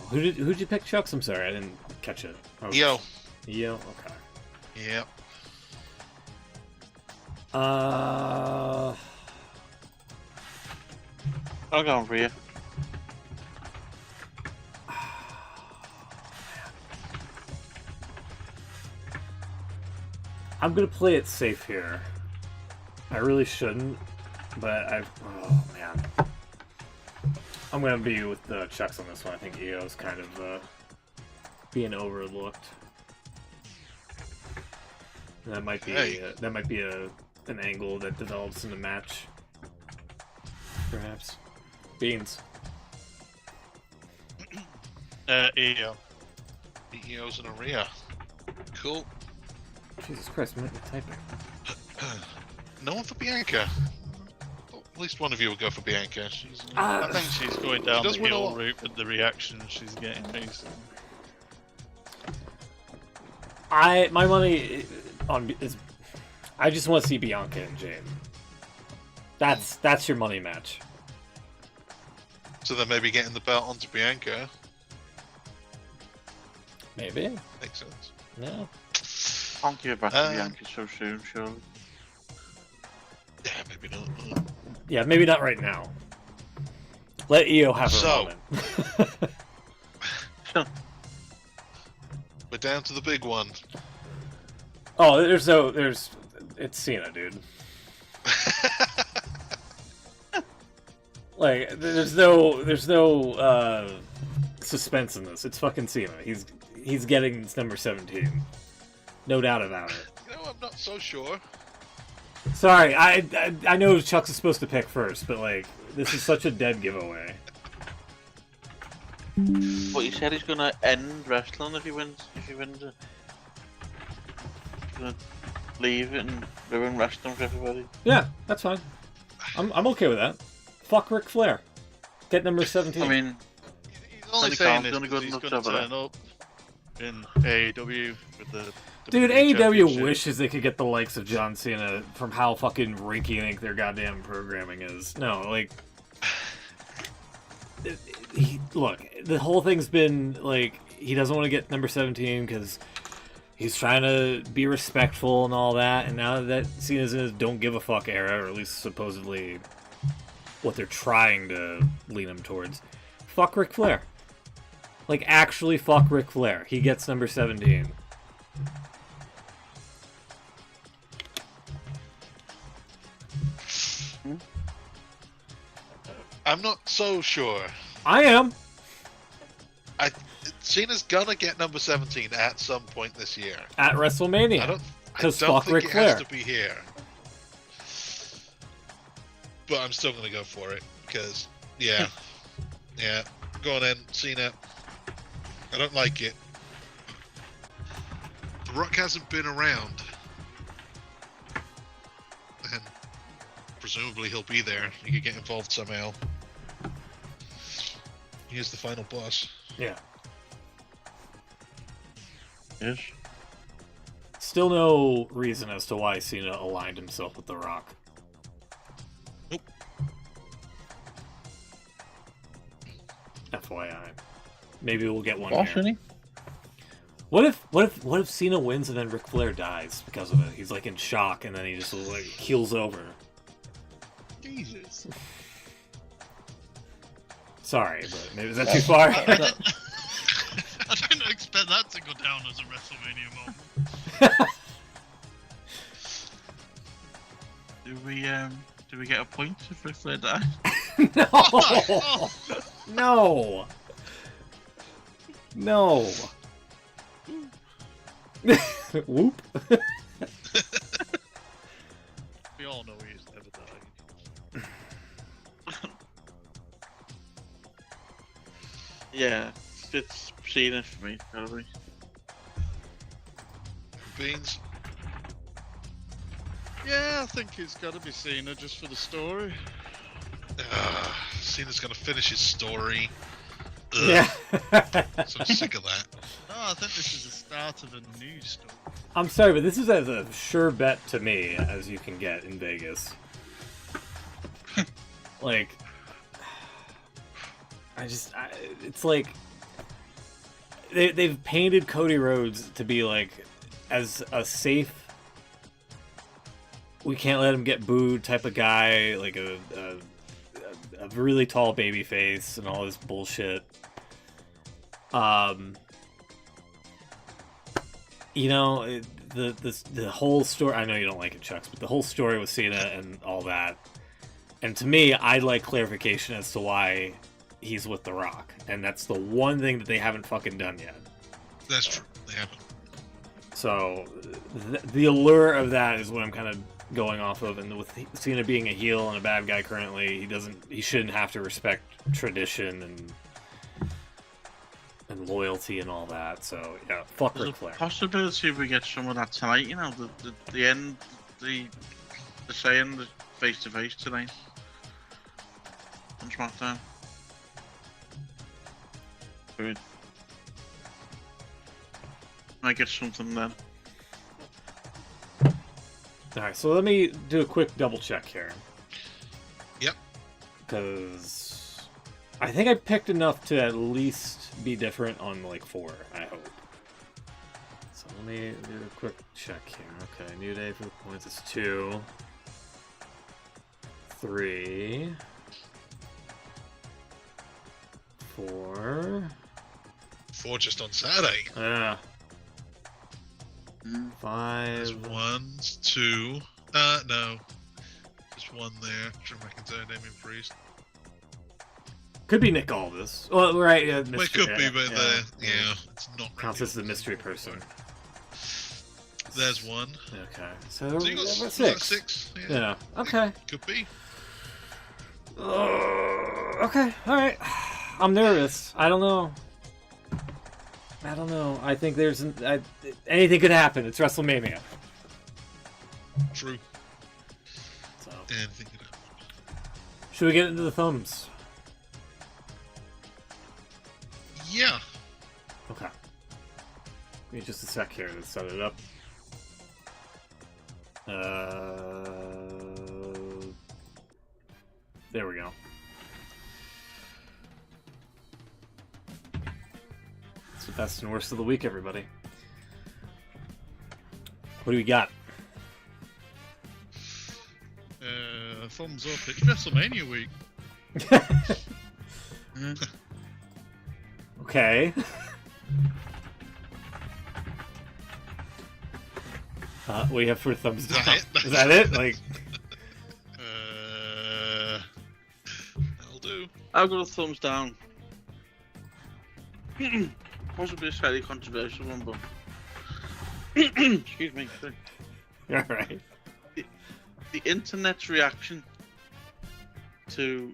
Who'd you pick, Chucks? I'm sorry, I didn't catch it. Oh, Io. Io? Okay. Yeah. I'll go on Rhea. I'm gonna play it safe here. I really shouldn't, but oh man. I'm gonna be with the Chucks on this one. I think Io's kind of being overlooked. That might be an angle that develops in the match, perhaps. Beans. Io. Io's and Rhea. Cool. Jesus Christ, I'm not typing. No one for Bianca. Well, at least one of you will go for Bianca. I think she's going down the does win a heel lot. route with the reaction she's getting, basically. My money is. I just want to see Bianca and Jade. That's your money match. So then maybe getting the belt onto Bianca. Maybe. Makes sense. Yeah. Can't give it back to Bianca so soon, surely. Yeah, maybe not. Yeah, maybe not right now. Let Io have her So- moment. We're down to the big one. Oh, it's Cena, dude. Like, there's no suspense in this. It's fucking Cena. He's getting number 17. No doubt about it. I'm not so sure. Sorry, I know Chuck's is supposed to pick first, but like, this is such a dead giveaway. But he said he's gonna end wrestling if he wins it. He's gonna leave it and ruin wrestling for everybody. Yeah, that's fine. I'm okay with that. Fuck Ric Flair. Get number 17. I mean, He's only Tony saying Khan's this gonna because go he's look going to over turn up in AEW with the dude, WWE AEW Championship. wishes they could get the likes of John Cena from how fucking rinky-dink their goddamn programming is. No, like... Look, the whole thing's been, like, he doesn't want to get number 17 because he's trying to be respectful and all that, and now that Cena's in his don't give a fuck era, or at least supposedly what they're trying to lean him towards, fuck Ric Flair. Like, actually fuck Ric Flair. He gets number 17. I'm not so sure. I am. Cena's gonna get number 17 at some point this year. At WrestleMania. I don't Because think fuck Ric it Flair. has to be here. But I'm still gonna go for it because, yeah, go on then, Cena. I don't like it. The Rock hasn't been around, and presumably he'll be there. He could get involved somehow. Here's the final boss. Yeah. Yes. Still no reason as to why Cena aligned himself with The Rock. Nope. FYI. Maybe we'll get one Boss, here. isn't he? What if Cena wins and then Ric Flair dies because of it? He's like in shock and then he just like keels over. Jesus. Sorry, but maybe is that too far? I didn't expect that to go down as a WrestleMania moment. Do we get a point if Ric Flair dies? No. No. Whoop. We all know he's never died. Yeah, it's Cena for me, probably. Beans. Yeah, I think it's got to be Cena just for the story. Cena's gonna finish his story. Ugh. Yeah. So sick of that. No, I think this is the start of a new story. I'm sorry, but this is as a sure bet to me as you can get in Vegas. Like, it's like they've painted Cody Rhodes to be like as a safe, we can't let him get booed type of guy, like a really tall baby face and all this bullshit. You know, the whole story, I know you don't like it, Chucks, but the whole story with Cena and all that, and to me, I'd like clarification as to why he's with The Rock, and that's the one thing that they haven't fucking done yet. That's true. They haven't. So the allure of that is what I'm kind of going off of, and with Cena being a heel and a bad guy currently, he shouldn't have to respect tradition and loyalty and all that. So yeah, fuck There's Ric a Flair. possibility we get some of that tonight. You know, the end, the saying the face to face tonight on SmackDown. Good. Might get something then. Alright, so let me do a quick double check here. Yep. Because I think I picked enough to at least be different on like 4, I hope. So let me do a quick check here. Okay, New Day for the points is 2. 3. 4. 4 just on Saturday. Yeah. 5. There's 1, 2. No. Just 1 there. Drew McIntyre, Damian Priest. Could be Nick Aldis. Well, right, yeah. Well, it could be, but it's not. Counts as the mystery person. There's 1. Okay, so So you got 6. 6. Yeah. Okay. Could be. Okay. All right. I'm nervous. I don't know. I think there's anything could happen. It's WrestleMania. True. So, Anything could happen. should we get into the thumbs? Yeah. Okay. Give me just a sec here to set it up. There we go. It's the best and worst of the week, everybody. What do we got? Thumbs up. It's WrestleMania week. Okay. What do you have for thumbs down? Is that it? Like, That'll do. I've got a thumbs down. possibly a slightly controversial one, but excuse me. All right. The internet's reaction to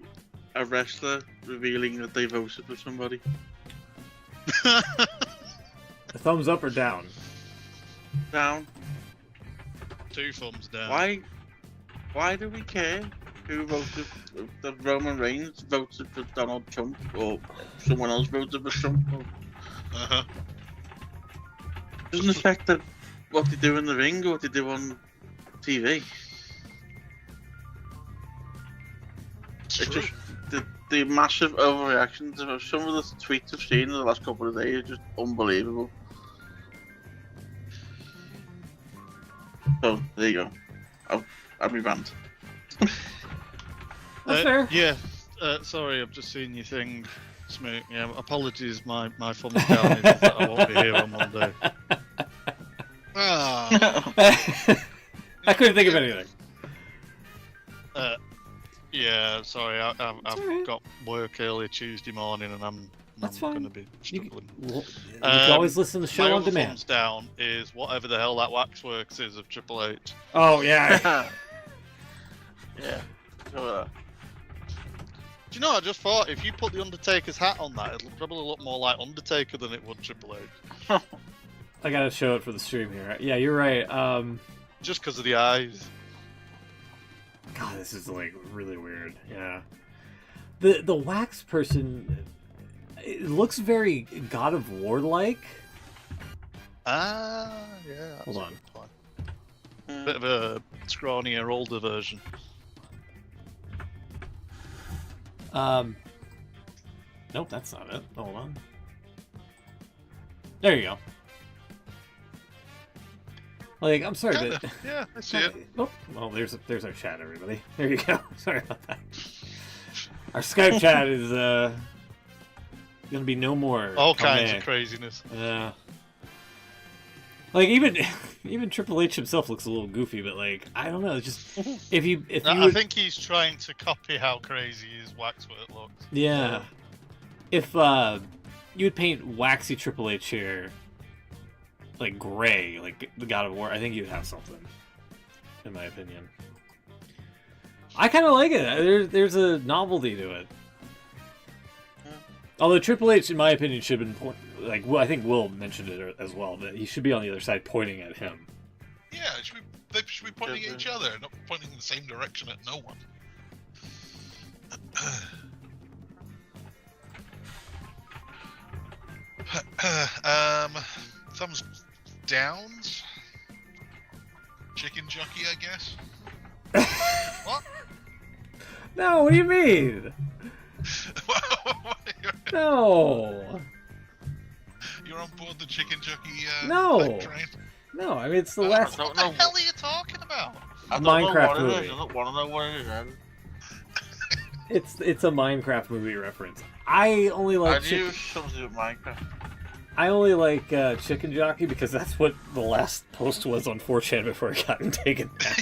a wrestler revealing that they voted for somebody. A thumbs up or down? Down. 2 thumbs down. Why do we care who voted? That Roman Reigns voted for Donald Trump, or someone else voted for Trump? Doesn't affect what they do in the ring or what they do on TV. It's just the massive overreactions of some of the tweets I've seen in the last couple of days are just unbelievable. So there you go. I'll be banned. That's fair. Yeah. Sorry, I've just seen your thing, Smoot. Yeah, apologies. My thumbs down is that I won't be here on Monday. I couldn't think of anything. Yeah, sorry. I've right. got work early Tuesday morning, and I'm going to be struggling. You can always listen to the show my on other demand. thumbs down is whatever the hell that Waxworks is of Triple H. Oh yeah. Yeah. Do you know? I just thought if you put the Undertaker's hat on that, it'll probably look more like Undertaker than it would Triple H. I gotta show it for the stream here. Yeah, you're right. Just because of the eyes. God, this is like really weird. Yeah. The wax person, it looks very God of War like. Yeah. Hold on. Bit of a scrawnier, older version. Nope, that's not it. Hold on. There you go. Like, I'm sorry, Kinda. but Yeah, I see it. oh, well, there's our chat, everybody. There you go. Sorry about that. Our Skype chat is gonna be no more. All kinds of craziness. Yeah. Like even Triple H himself looks a little goofy, but like I don't know, just I think he's trying to copy how crazy his Waxwork looks. Yeah. If you would paint waxy Triple H here like gray, like the God of War, I think you'd have something, in my opinion. I kind of like it. There's a novelty to it. Although Triple H, in my opinion, should have been like, well, I think Will mentioned it as well, that he should be on the other side pointing at him. Yeah, they should be pointing at each other, not pointing in the same direction at no one. Thumbs downs. Chicken jockey, I guess. What? No, what do you mean? No. You're on board the chicken jockey No. train? No, I mean it's the last What the hell are you talking about? Minecraft movie. I don't want to know what it is. It's a Minecraft movie reference. I only like I knew something with Minecraft. I only like Chicken Jockey because that's what the last post was on 4chan before it got taken down.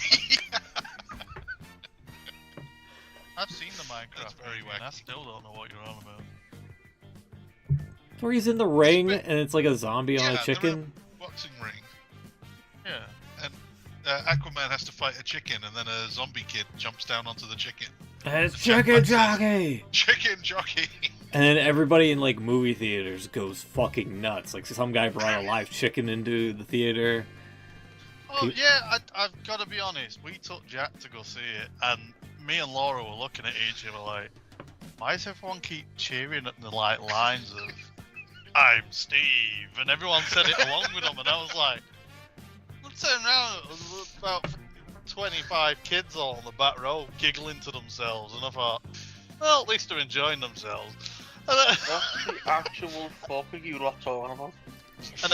I've seen the Minecraft. That's very movie, and I wacky. still don't know what you're on about. Where he's in the ring and it's like a zombie on a they're in chicken. a boxing ring, Yeah. and Aquaman has to fight a chicken, and then a zombie kid jumps down onto the chicken. And it's Chicken Jockey! Chicken jockey! And then everybody in like movie theaters goes fucking nuts. Like some guy brought a live chicken into the theater. Oh yeah, I've got to be honest. We took Jack to go see it, and me and Laura were looking at each other like, why does everyone keep cheering at the like lines of "I'm Steve" and everyone said it along with them, and I was like, I turned around, there was about 25 kids all in the back row giggling to themselves, and I thought, well, at least they're enjoying themselves. And then, What the actual fuck are you lot talking about? and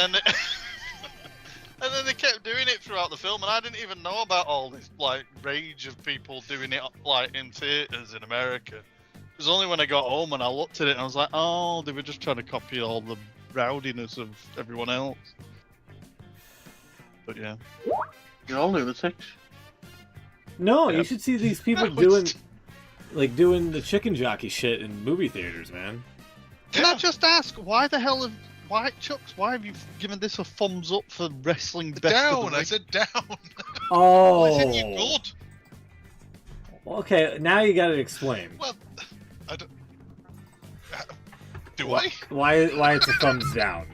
then they kept doing it throughout the film, and I didn't even know about all this like rage of people doing it like in theaters in America. It was only when I got home and I looked at it and I was like, oh, they were just trying to copy all the rowdiness of everyone else. But yeah. You're all lunatics. No, Yeah. you should see these people That was- doing the Chicken Jockey shit in movie theaters, man. Can I just ask, why the hell have Why, Chucks? Why have you given this a thumbs up for wrestling best Down. of the week? I said down. Oh. I said you good. Okay, now you got to explain. Well, I don't. Do I? Why it's a thumbs down?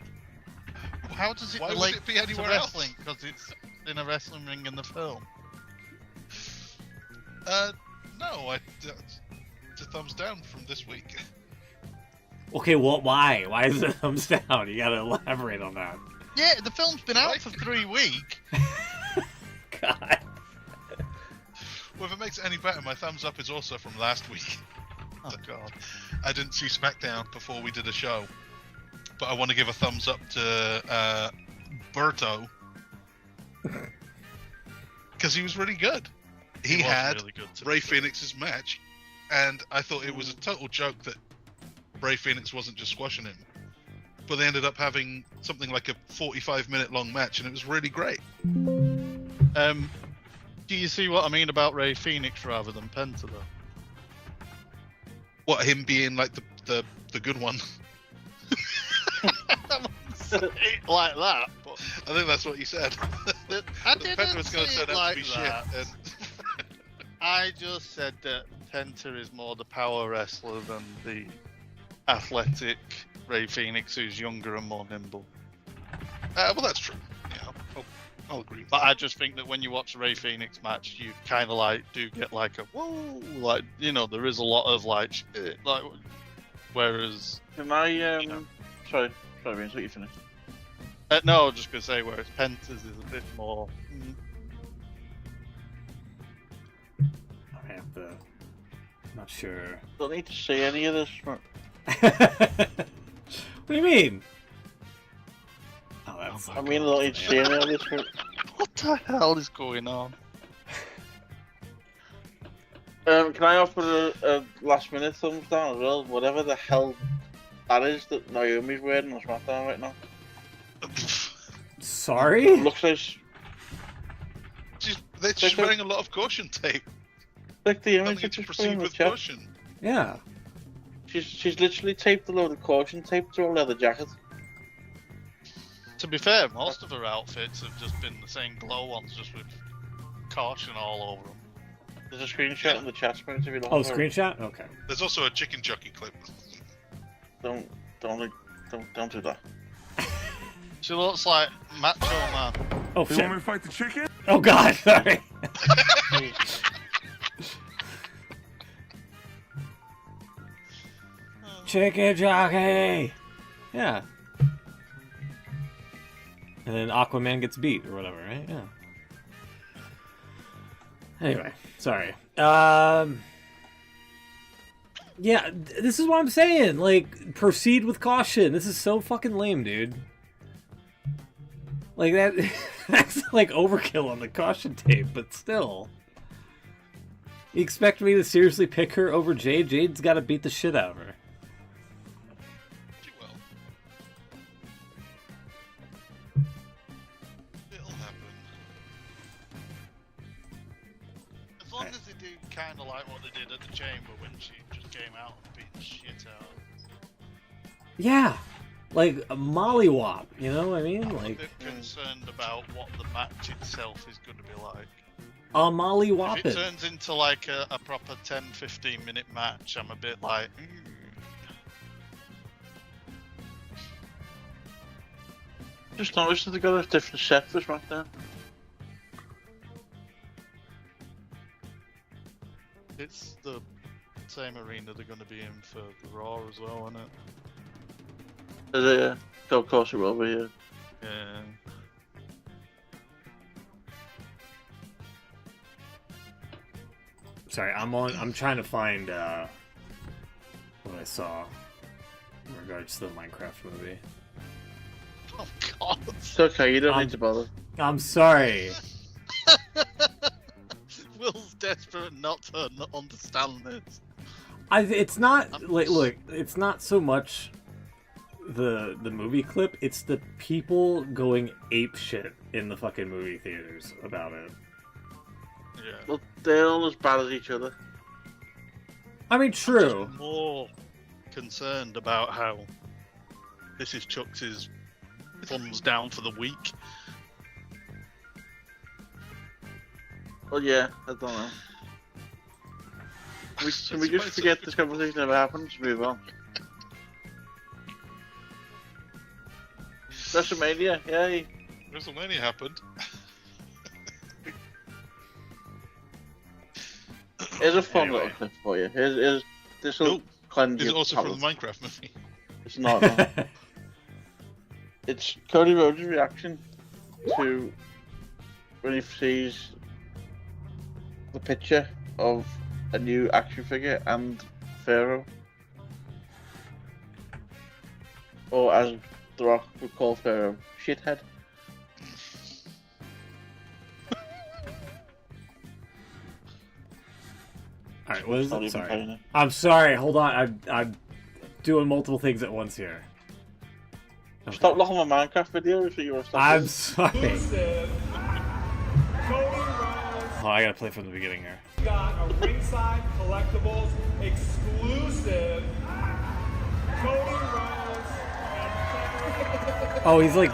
How does it Why would relate it be to anywhere wrestling? Because it's in a wrestling ring in the film. No, it's a thumbs down from this week. Okay, well, why? Why is it a thumbs down? You got to elaborate on that. Yeah, the film's been out for 3 weeks. God. Well, if it makes it any better, my thumbs up is also from last week. Oh God. I didn't see SmackDown before we did a show, but I want to give a thumbs up to Berto because he was really good. He had really good Ray Phoenix's match, and I thought it was a total joke that Ray Phoenix wasn't just squashing him, but they ended up having something like a 45-minute long match, and it was really great. Do you see what I mean about Ray Phoenix rather than Penta, though? What, him being like the good one? I wouldn't say it like that, but I think that's what you said. I didn't Penta was going to say turn it out like to be that. shit. I just said that Penta is more the power wrestler than the athletic Ray Phoenix, who's younger and more nimble. Well, that's true. Yeah, I'll agree with But that. I just think that when you watch a Ray Phoenix match, you kind of like do get like a whoa, like there is a lot of like shit, like whereas. Can I sorry, Vince, what you finished? No, I was just gonna say whereas Penta's is a bit more. I have to. Not sure. Don't need to say any of this. What do you mean? Oh, that's. I mean, I don't need to say any of this. What the hell is going on? Can I offer a last minute thumbs down as well? Whatever the hell that is that Naomi's wearing on SmackDown right now. Sorry? Looks like She's wearing a lot of caution tape. like the Telling image you that to just put proceed in the with chat. caution. Yeah. She's literally taped a load of caution tape to a leather jacket. To be fair, most of her outfits have just been the same glow ones, just with caution all over them. There's a screenshot in the chat space if you don't. Oh, screenshot? Okay. There's also a chicken jockey clip. Don't do that. She looks like Macho Man. Oh, You shit. want me to fight the chicken? Oh, God. Sorry. Chicken jockey. Yeah. And then Aquaman gets beat or whatever, right? Yeah. Anyway, sorry. Yeah, this is what I'm saying. Like, proceed with caution. This is so fucking lame, dude. Like that. That's like overkill on the caution tape, but still. You expect me to seriously pick her over Jade? Jade's got to beat the shit out of her. She will. It'll happen. As long as they do kind of like what they did at the Chamber when she just came out and beat the shit out. Yeah, like a mollywop. You know what I mean? I'm Like a bit concerned about what the match itself is going to be like. a mollywop. If it turns into like a proper 10-15 minute match, I'm a bit like. Just noticed that they got a different set for SmackDown. It's the same arena they're going to be in for the Raw as well, isn't it? Of course it will be. Yeah. Sorry, I'm trying to find what I saw in regards to the Minecraft movie. Oh God. It's okay. You don't need to bother. I'm sorry. Will's desperate not to understand this. It's not like look. It's not so much the movie clip. It's the people going ape shit in the fucking movie theaters about it. Yeah. Well, they're all as bad as each other. I mean, true. I'm more concerned about how this is Chuck's thumbs down for the week. Well, yeah, I don't know. Can we just forget this conversation ever happened? Just move on. WrestleMania, yay! WrestleMania happened. Here's a fun little clip for you. This will cleanse Is your it also palate. from the Minecraft movie? It's not. No. It's Cody Rhodes' reaction to when he sees the picture of a new action figure and Pharaoh, or as The Rock would call Pharaoh, shithead. All right, what is Not it? even Sorry, paying it. I'm sorry. Hold on, I'm doing multiple things at once here. Okay. Stop looking at my Minecraft video if you were stopping. I'm sorry. Exclusive. Cody Rhodes Oh, I gotta play from the beginning here. got a ringside collectibles exclusive. Cody Rhodes and Oh, he's like,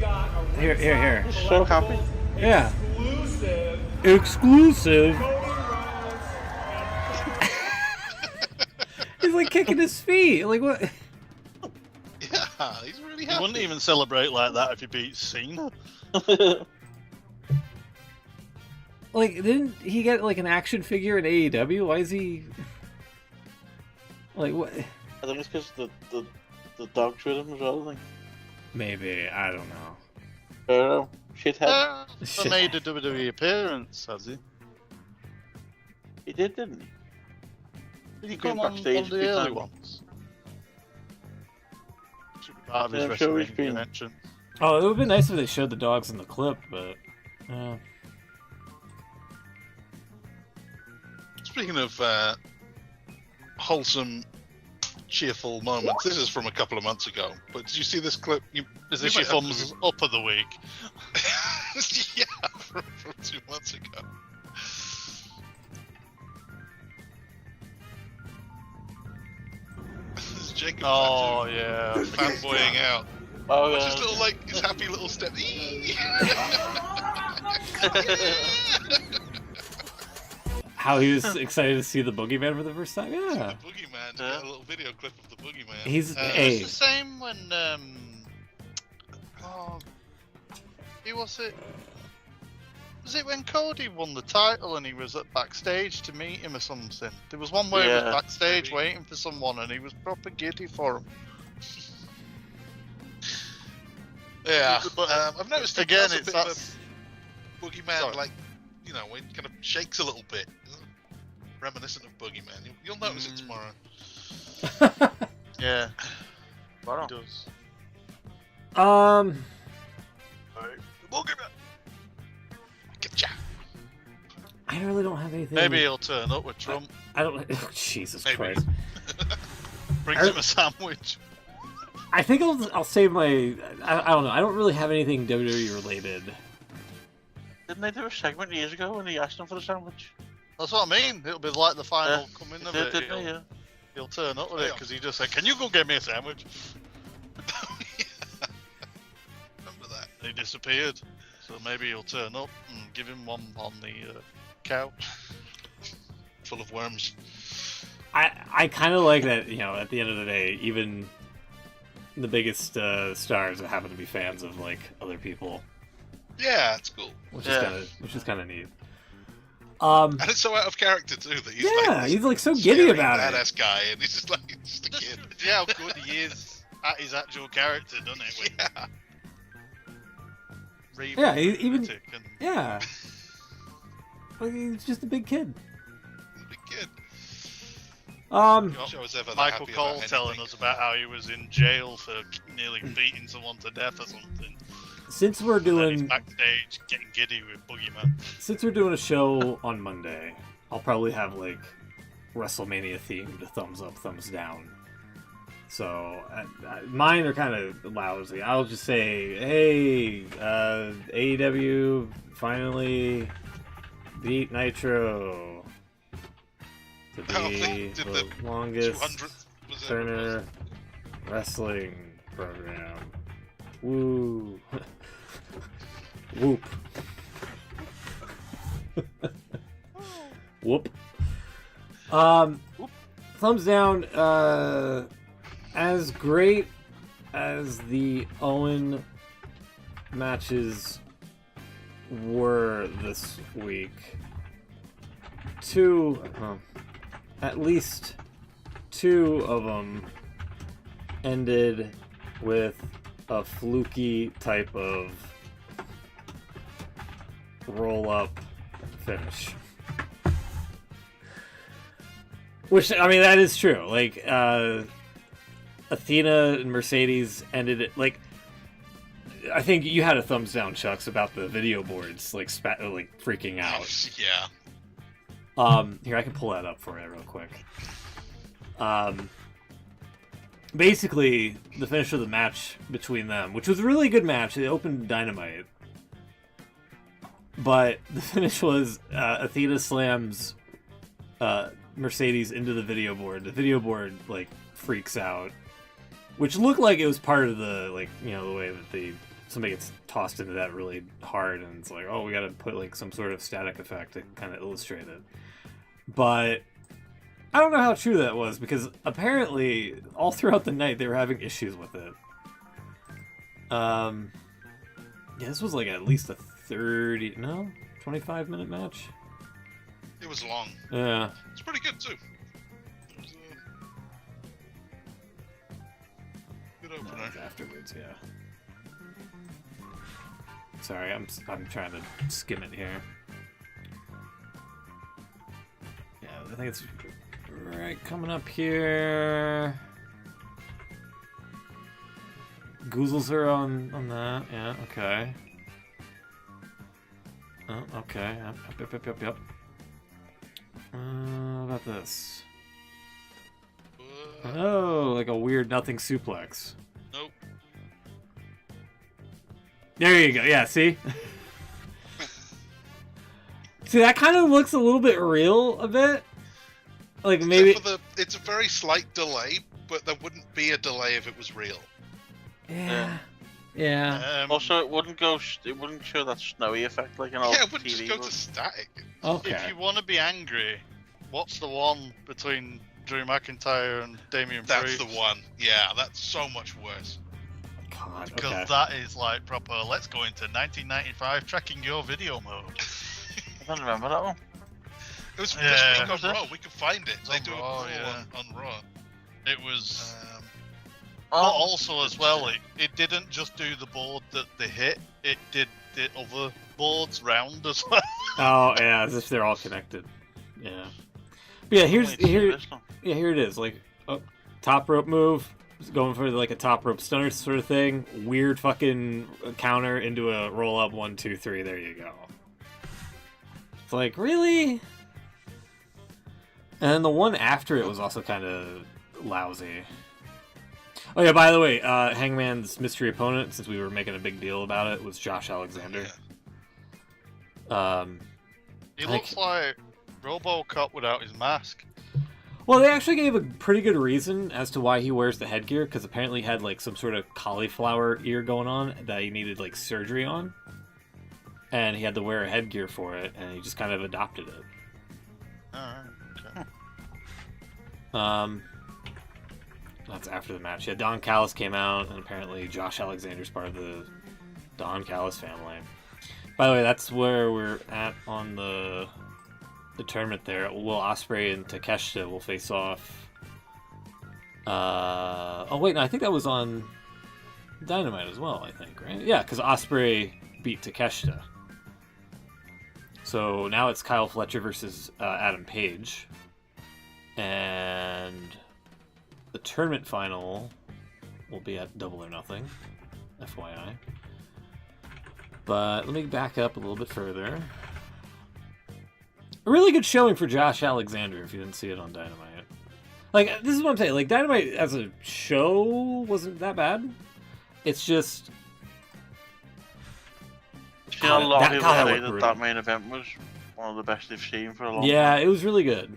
got a here. He's so happy. Yeah. exclusive. Exclusive. Cody Rhodes He's like kicking his feet. Like what? Yeah, he's really You happy. wouldn't even celebrate like that if you beat Cena. Like, didn't he get like an action figure in AEW? Why is he? Like what? I think it's because the dog's with him as well. I think. Maybe, I don't know. Pharaoh, shithead. He made a WWE appearance, has he? He did, didn't he? Did he He's been come on backstage the a few early times. ones? Should be part of his Yeah, I'm sure he's WrestleMania been- entrance. Oh, it would have been nice if they showed the dogs in the clip, but. Speaking of wholesome, cheerful moments, this is from a couple of months ago. But did you see this clip? Is this your might have thumbs up of the week? yeah, from 2 months ago. This is Jacob Oh Fatu yeah. fanboying out. Oh What's yeah. his little his happy little step? How he was excited to see the boogeyman for the first time? The Yeah. boogeyman. Got a little video clip of the boogeyman. He's It's hey. the same when who was it? Was it when Cody won the title and he was at backstage to meet him or something? There was one where he Yeah. was backstage Maybe. waiting for someone and he was proper giddy for him. Yeah, But, I've noticed again, a it's bit of that's a boogeyman, Sorry. like, you know, it kind of shakes a little bit, reminiscent of boogeyman. You'll notice it tomorrow. yeah, Wow. he does. Boogeyman. Getcha. I really don't have anything. Maybe he'll turn up with Trump, I don't. Oh, Jesus Maybe. Christ. brings him a sandwich. I think I'll save my. I don't know. I don't really have anything WWE related. Didn't they do a segment years ago when he asked him for the sandwich? That's what I mean. It'll be like the final coming of it. Didn't they? Yeah. He'll turn up with it because he just said, "Can you go get me a sandwich?" Remember that? He disappeared. So maybe he'll turn up and give him one on the couch. Full of worms. I kind of like that. You know, at the end of the day, even the biggest stars happen to be fans of like other people, Yeah, it's cool. which Yeah. is kind of neat. And it's so out of character too that he's Yeah, like, he's like so giddy scary, about it. badass guy, and he's just like just a kid. See how good he is at his actual character, doesn't it? When Yeah. raving Yeah, even lunatic and yeah. Like he's just a big kid. Big kid. Show us ever that Michael happy Cole about telling anything. us about how he was in jail for nearly beating someone to death or something. Since we're And then he's doing backstage getting giddy with Boogeyman. a show on Monday, I'll probably have like WrestleMania themed thumbs up, thumbs down. So mine are kind of lousy. I'll just say, hey, AEW finally beat Nitro to Oh, be did the the longest 200th was it? Turner Wrestling program. Woo. Whoop. Whoop. Thumbs down. As great as the Owen matches were this week, at least two of them ended with a fluky type of roll-up finish. Which, I mean, that is true. Like, Athena and Mercedes ended it, like, I think you had a thumbs down, Chucks, about the video boards, like, freaking out. Yeah. Here, I can pull that up for you real quick. Basically, the finish of the match between them, which was a really good match, they opened Dynamite. But the finish was Athena slams Mercedes into the video board. The video board, like, freaks out. Which looked like it was part of the, like, you know, the way that somebody gets tossed into that really hard, and it's like, oh, we gotta put, like, some sort of static effect to kind of illustrate it. But I don't know how true that was, because apparently all throughout the night they were having issues with it. Yeah, this was like at least a 25-minute match. It was long. Yeah. It's pretty good too. It was good opener. No, afterwards, yeah. Sorry, I'm trying to skim it here. Yeah, I think it's right coming up here. Goozles are on that. Yeah, okay. Oh, okay. Yep. How about this? Oh, like a weird nothing suplex. Nope. There you go. Yeah, see? See, that kind of looks a little bit real, a bit. Like, maybe... It's a very slight delay, but there wouldn't be a delay if it was real. Yeah. Also, it wouldn't show that snowy effect like an old TV. Yeah, it wouldn't just go to static. Okay. If you want to be angry, what's the one between Drew McIntyre and Damian Priest? That's the one. Yeah, that's so much worse. God, Because okay. that is like proper, let's go into 1995 tracking your video mode. I don't remember that one. It was this Yeah. week on Raw. We can find it. It's They on do Raw, it yeah. on Raw. It was... Oh, But also as well, it didn't just do the board that they hit, it did the other boards round as well. Oh, yeah, as if they're all connected. Yeah. But yeah, here it is. Like, top rope move, going for like a top rope stunner sort of thing. Weird fucking counter into a roll up 1, 2, 3. There you go. It's like, really? And then the one after it was also kind of lousy. Oh yeah, by the way, Hangman's mystery opponent, since we were making a big deal about it, was Josh Alexander. He looks like RoboCop without his mask. Well, they actually gave a pretty good reason as to why he wears the headgear, because apparently he had like some sort of cauliflower ear going on that he needed like surgery on, and he had to wear a headgear for it, and he just kind of adopted it. Alright, okay. That's after the match. Yeah, Don Callis came out, and apparently Josh Alexander's part of the Don Callis family. By the way, that's where we're at on the tournament there. Will Ospreay and Takeshita will face off. Oh wait, no, I think that was on Dynamite as well, I think, right? Yeah, because Ospreay beat Takeshita. So now it's Kyle Fletcher versus Adam Page. And the tournament final will be at Double or Nothing, FYI. But let me back up a little bit further. A really good showing for Josh Alexander, if you didn't see it on Dynamite. Like, this is what I'm saying. Like, Dynamite as a show wasn't that bad. It's just... A lot of people say that main event was one of the best they've seen for a long time. Yeah, it was really good.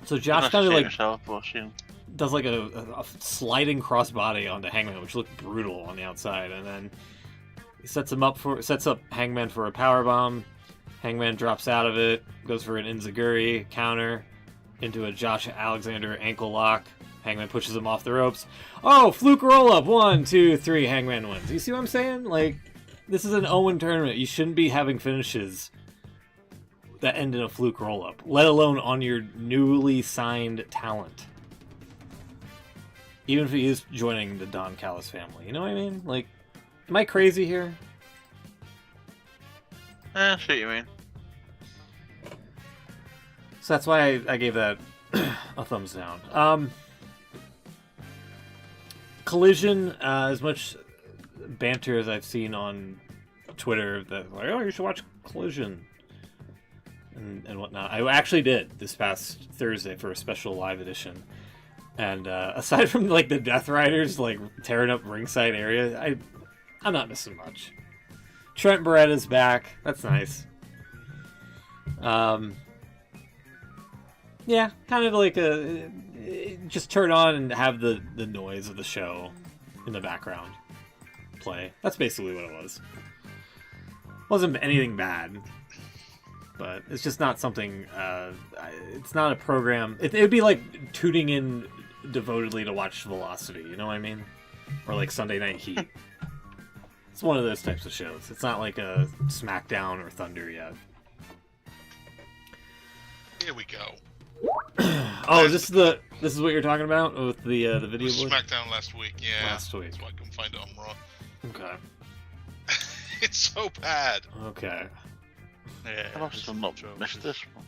So Josh kind of like... does like a sliding crossbody onto Hangman, which looked brutal on the outside, and then he sets up Hangman for a powerbomb. Hangman drops out of it, goes for an enziguri counter into a Josh Alexander ankle lock. Hangman pushes him off the ropes. Oh, fluke roll up. 1, 2, 3. Hangman wins. You see what I'm saying? Like, this is an Owen tournament. You shouldn't be having finishes that end in a fluke roll up, let alone on your newly signed talent. Even if he is joining the Don Callis family. You know what I mean? Like, am I crazy here? I see what you mean. So that's why I gave that a thumbs down. Collision, as much banter as I've seen on Twitter that like, oh, you should watch Collision and whatnot. I actually did this past Thursday for a special live edition. And aside from like the Death Riders like tearing up ringside area, I'm not missing much. Trent Beretta's back. That's nice. Yeah, kind of like just turn on and have the noise of the show in the background play. That's basically what it was. Wasn't anything bad, but it's just not something. It's not a program. It would be like tuning in devotedly to watch Velocity. You know what I mean? Or like Sunday Night Heat. It's one of those types of shows. It's not like a SmackDown or Thunder yet. Here we go. Oh, this is what you're talking about with the video board? SmackDown last week, yeah. Last week. That's why I couldn't find it on Raw. Okay. It's so bad. Okay. Yeah, I must have not missed this one.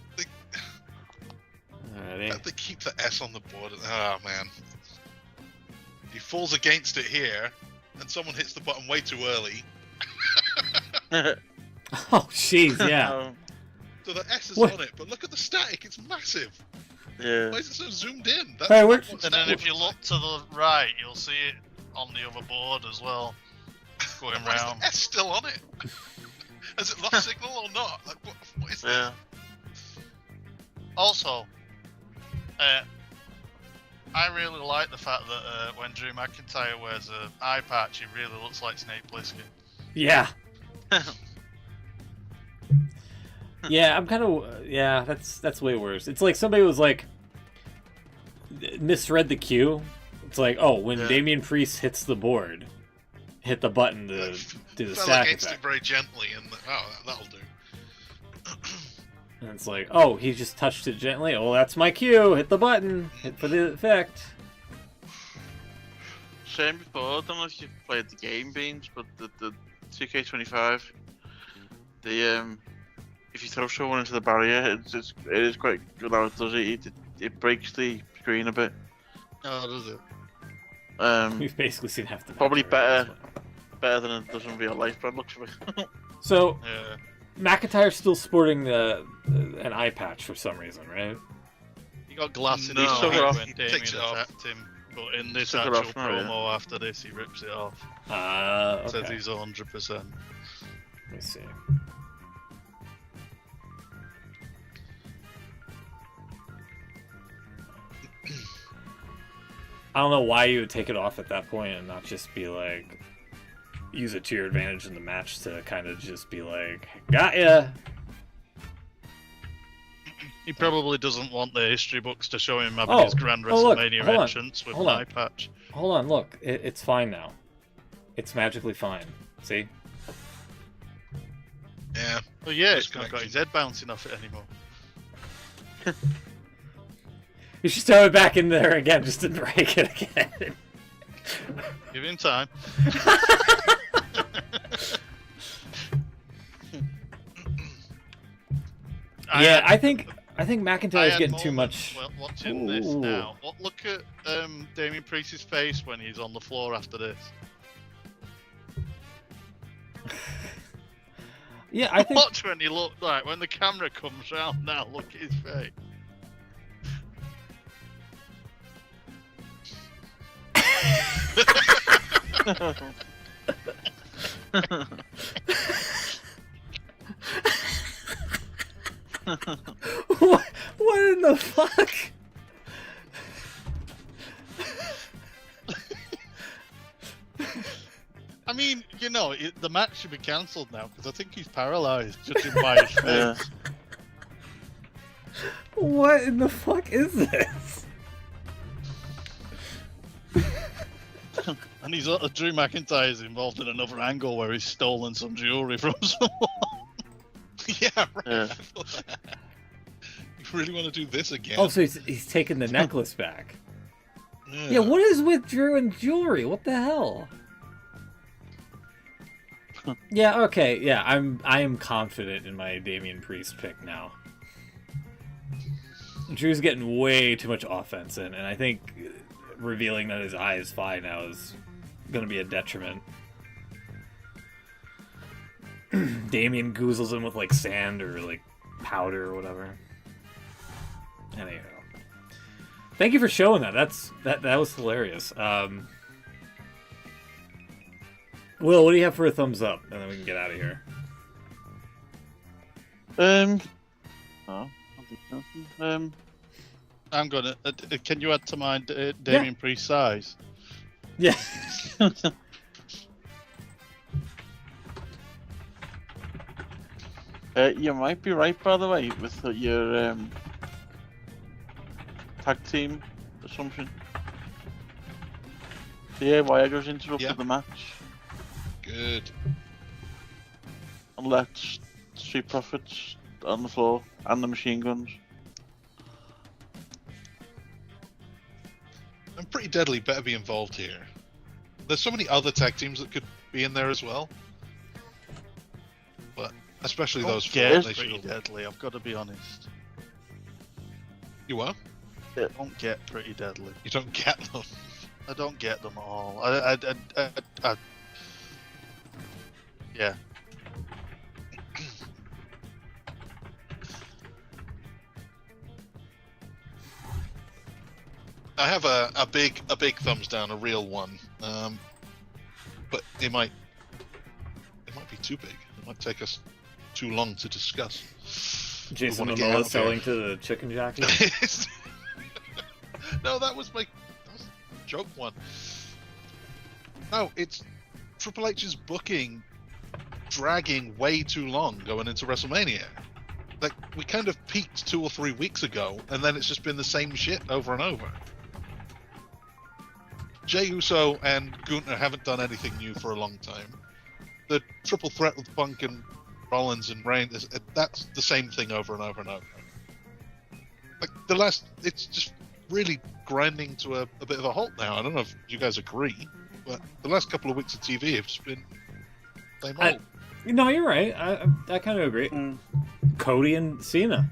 Alrighty. They keep the S on the board. Oh man. He falls against it here, and someone hits the button way too early. Oh, jeez, yeah. So the S is What? on it, but look at the static, it's massive. Yeah. Why is it so zoomed in? That's Hey, what's And then if you look to the right, you'll see it on the other board as well, going Why is round. the S still on it? Has it lost signal or not? Like, what is Yeah. Also, I really like the fact that when Drew McIntyre wears an eye patch, he really looks like Snake Plissken. Yeah. Yeah, I'm kind of... Yeah, that's way worse. It's like somebody was like... misread the cue. It's like, oh, when Damian Priest hits the board, hit the button to do the fell stack against effect. it very gently, and that'll do. And it's like, oh, he just touched it gently. Oh, that's my cue. Hit the button. Hit for the effect. Same before. I don't know if you've played the game, Beans, but the 2K25, if you throw someone into the barrier, it is quite good how it does it. It breaks the screen a bit. Oh, does it? We've basically seen half the match Probably already, better than it does in real life, but looks for it. So, Yeah. McIntyre's still sporting an eye patch for some reason, right? He got glass in No. his He took it eye off. when He Damien takes it off. attacked him, but in this Took it actual off now, promo after this, he rips it off. Says Okay. he's 100%. Let me see. I don't know why you would take it off at that point and not just be like, use it to your advantage in the match to kind of just be like, got ya. He probably doesn't want the history books to show him having his Grand look, WrestleMania hold on, entrance with hold an on. eye patch. Hold on, look, it's fine now. It's magically fine. See? Yeah. Oh yeah, Just he's not got connection. his head bouncing off it anymore. You should throw it back in there again just to break it again. Give him time. Yeah, I think I McIntyre's had getting too moments much. while watching this Ooh. now. Look at Damien Priest's face when he's on the floor after this. Yeah, I think Watch when he looked like when the camera comes round now. Look at his face. what in the fuck? I mean, the match should be cancelled now because I think he's paralyzed, judging by his face. What in the fuck is this? And Drew McIntyre's involved in another angle where he's stolen some jewelry from someone. Yeah, right. Yeah. You really want to do this again? Oh, so he's taking the necklace back. Yeah, what is with Drew and jewelry? What the hell? Yeah, okay, yeah, I am confident in my Damian Priest pick now. Drew's getting way too much offense in, and I think revealing that his eye is fine now is going to be a detriment. Damian goozles him with like sand or like powder or whatever. Anyhow, thank you for showing that. That was hilarious. Will, what do you have for a thumbs up, and then we can get out of here? I'm gonna. Can you add to mine Damian Priest size? Yeah. You might be right, by the way, with your tag team assumption. Yeah, Wire goes interrupted the match. Good. And lets Street Profits on the floor and the machine guns. And Pretty Deadly better be involved here. There's so many other tag teams that could be in there as well. But especially those four. Pretty Deadly, I've got to be honest. You what? I don't get Pretty Deadly. You don't get them? I don't get them all. Yeah. I have a big thumbs down, a real one. But it might be too big. It might take us too long to discuss. Jason Momoa selling to the chicken jockey? No, that was a joke one. No, it's Triple H's booking dragging way too long going into WrestleMania. Like, we kind of peaked 2 or 3 weeks ago, and then it's just been the same shit over and over. Jey Uso and Gunther haven't done anything new for a long time. The triple threat with Punk and Rollins and Reigns, that's the same thing over and over and over. Like, it's just really grinding to a bit of a halt now. I don't know if you guys agree, but the last couple of weeks of TV have just been same old. No, you're right. I kind of agree. Cody and Cena.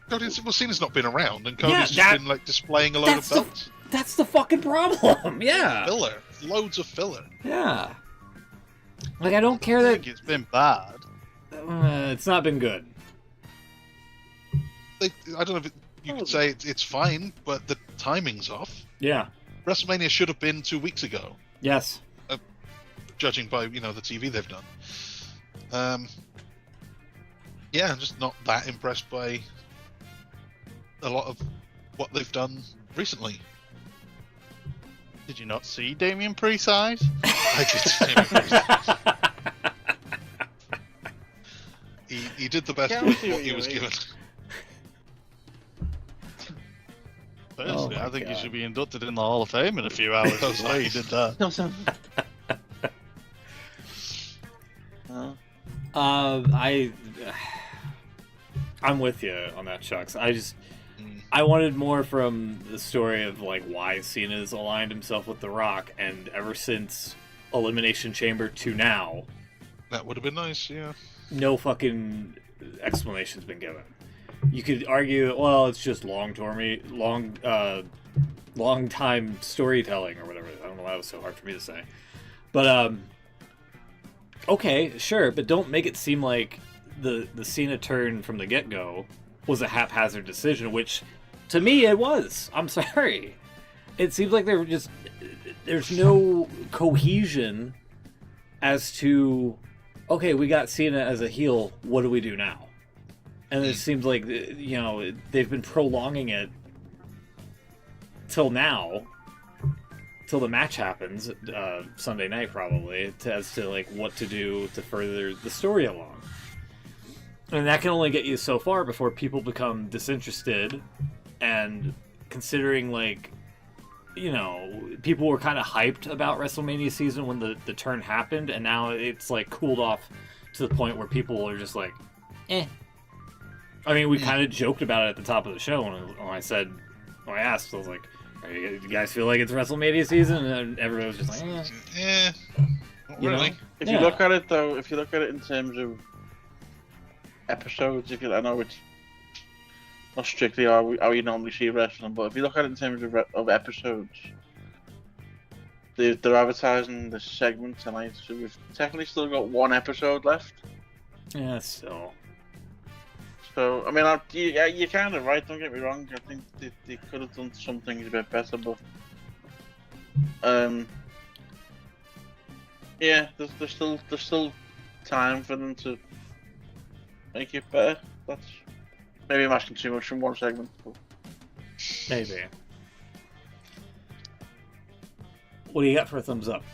Cena's not been around, and Cody's just been like displaying a load of belts. That's the fucking problem. Yeah. Filler. Loads of filler. Yeah. Like, I don't care that... I think it's been bad. It's not been good. I don't know if you could say it's fine, but the timing's off. Yeah. WrestleMania should have been 2 weeks ago. Yes. Judging by, the TV they've done. I'm just not that impressed by a lot of what they've done recently. Did you not see Damian Priest's eyes? I did see Damian Priest. He did the best with what he was given. Personally, I think he should be inducted in the Hall of Fame in a few hours. That's why he did that. I'm with you on that, Chucks. I wanted more from the story of like why Cena's aligned himself with The Rock, and ever since Elimination Chamber to now, that would have been nice. Yeah. No fucking explanation's been given. You could argue, well, it's just long time storytelling or whatever. I don't know why that was so hard for me to say. But okay, sure, but don't make it seem like the Cena turn from the get-go was a haphazard decision, which to me it was. I'm sorry. It seems like there's no cohesion as to, okay, we got Cena as a heel, what do we do now? And it seems like, they've been prolonging it till now till the match happens Sunday night probably as to like what to do to further the story along. And that can only get you so far before people become disinterested. And considering, like, you know, people were kind of hyped about WrestleMania season when the turn happened, and now it's, like, cooled off to the point where people are just like, eh. I mean, we kind of joked about it at the top of the show when I asked, I was like, you guys feel like it's WrestleMania season? And everyone was just like, Yeah. Not you really. know? If you look at it, though, in terms of episodes, I know it's not strictly how you normally see wrestling, but if you look at it in terms of episodes, they're advertising the segment tonight, so we've technically still got one episode left. Yeah, still. So, I mean, you're kind of right, don't get me wrong. I think they could have done some things a bit better, but yeah, there's still time for them to make it better. That's maybe I'm asking too much from one segment. But... Maybe. What do you got for a thumbs up?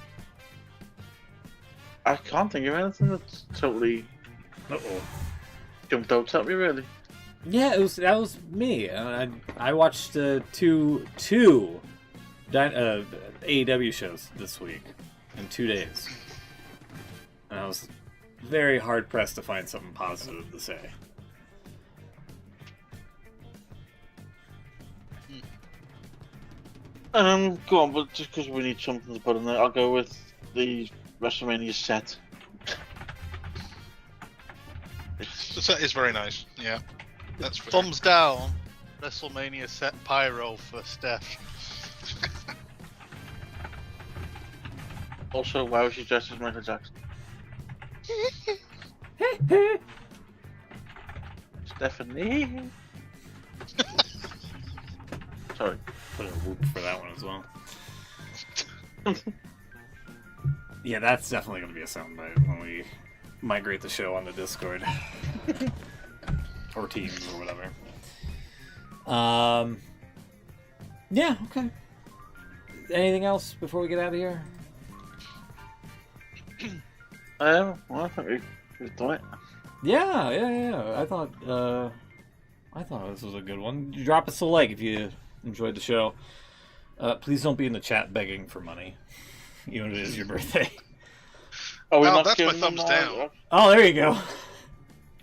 I can't think of anything that's totally jumped out at me, really. Yeah, that was me. I watched two AEW shows this week in 2 days, and I was very hard pressed to find something positive to say. Go on, but just because we need something to put in there, I'll go with the WrestleMania set. The set is very nice. Yeah, that's fair. Thumbs down. WrestleMania set pyro for Steph. Also, why was she dressed as Michael Jackson? Stephanie. Sorry. Put a whoop for that one as well. Yeah, that's definitely going to be a soundbite when we migrate the show onto Discord. Or Teams or whatever. Yeah, okay. Anything else before we get out of here? Well, I think we've done it. Yeah. I thought this was a good one. Drop us a like if you enjoyed the show. Please don't be in the chat begging for money, even if it is your birthday. Oh, that's my thumbs down. Oh, there you go.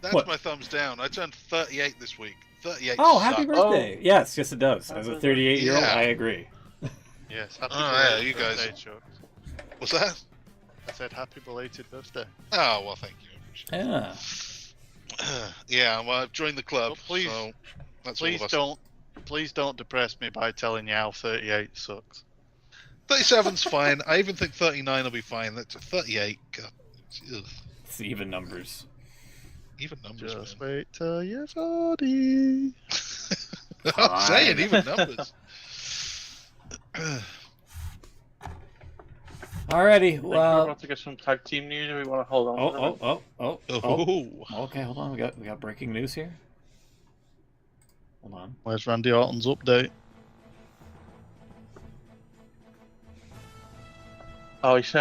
That's my thumbs down. I turned 38 this week. 38. Oh, happy sucks. birthday! Yes, it does. As a 38-year-old, I agree. Yes, happy yeah, belated you guys. birthday, Chuck. What's that? I said happy belated birthday. Oh, well, thank you. Yeah. Yeah, well, I've joined the club, Well, please- so that's all of us. Please don't depress me by telling you how 38 sucks. 37's fine. I even think 39 will be fine. That's 38. God, ugh. It's even numbers. Even numbers, Just man. wait till you're 40. I'm saying even numbers. Alrighty, We're well. about to get some tag team news, and we want to hold on. to them. Oh. Okay, hold on. We got breaking news here. Hold on. Where's Randy Orton's update? Oh, he's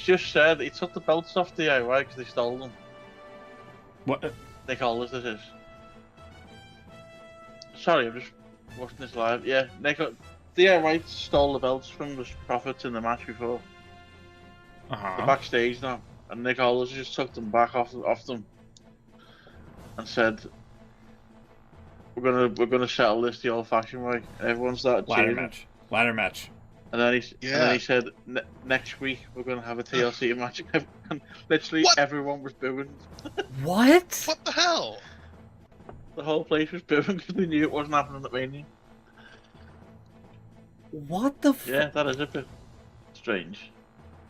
just said he took the belts off DIY because they stole them. What? Nick Aldis, this is. Sorry, I'm just watching this live. Yeah, DIY stole the belts from the Profits in the match before. They're backstage now, and Nick Aldis just took them back off them, and said, "We're gonna settle this the old-fashioned way." Everyone started cheering. Ladder match. And then he said, next week we're going to have a TLC match. And literally everyone was booing. What? What the hell? The whole place was booing because they knew it wasn't happening at Mania. What the f... Yeah, that is a bit strange.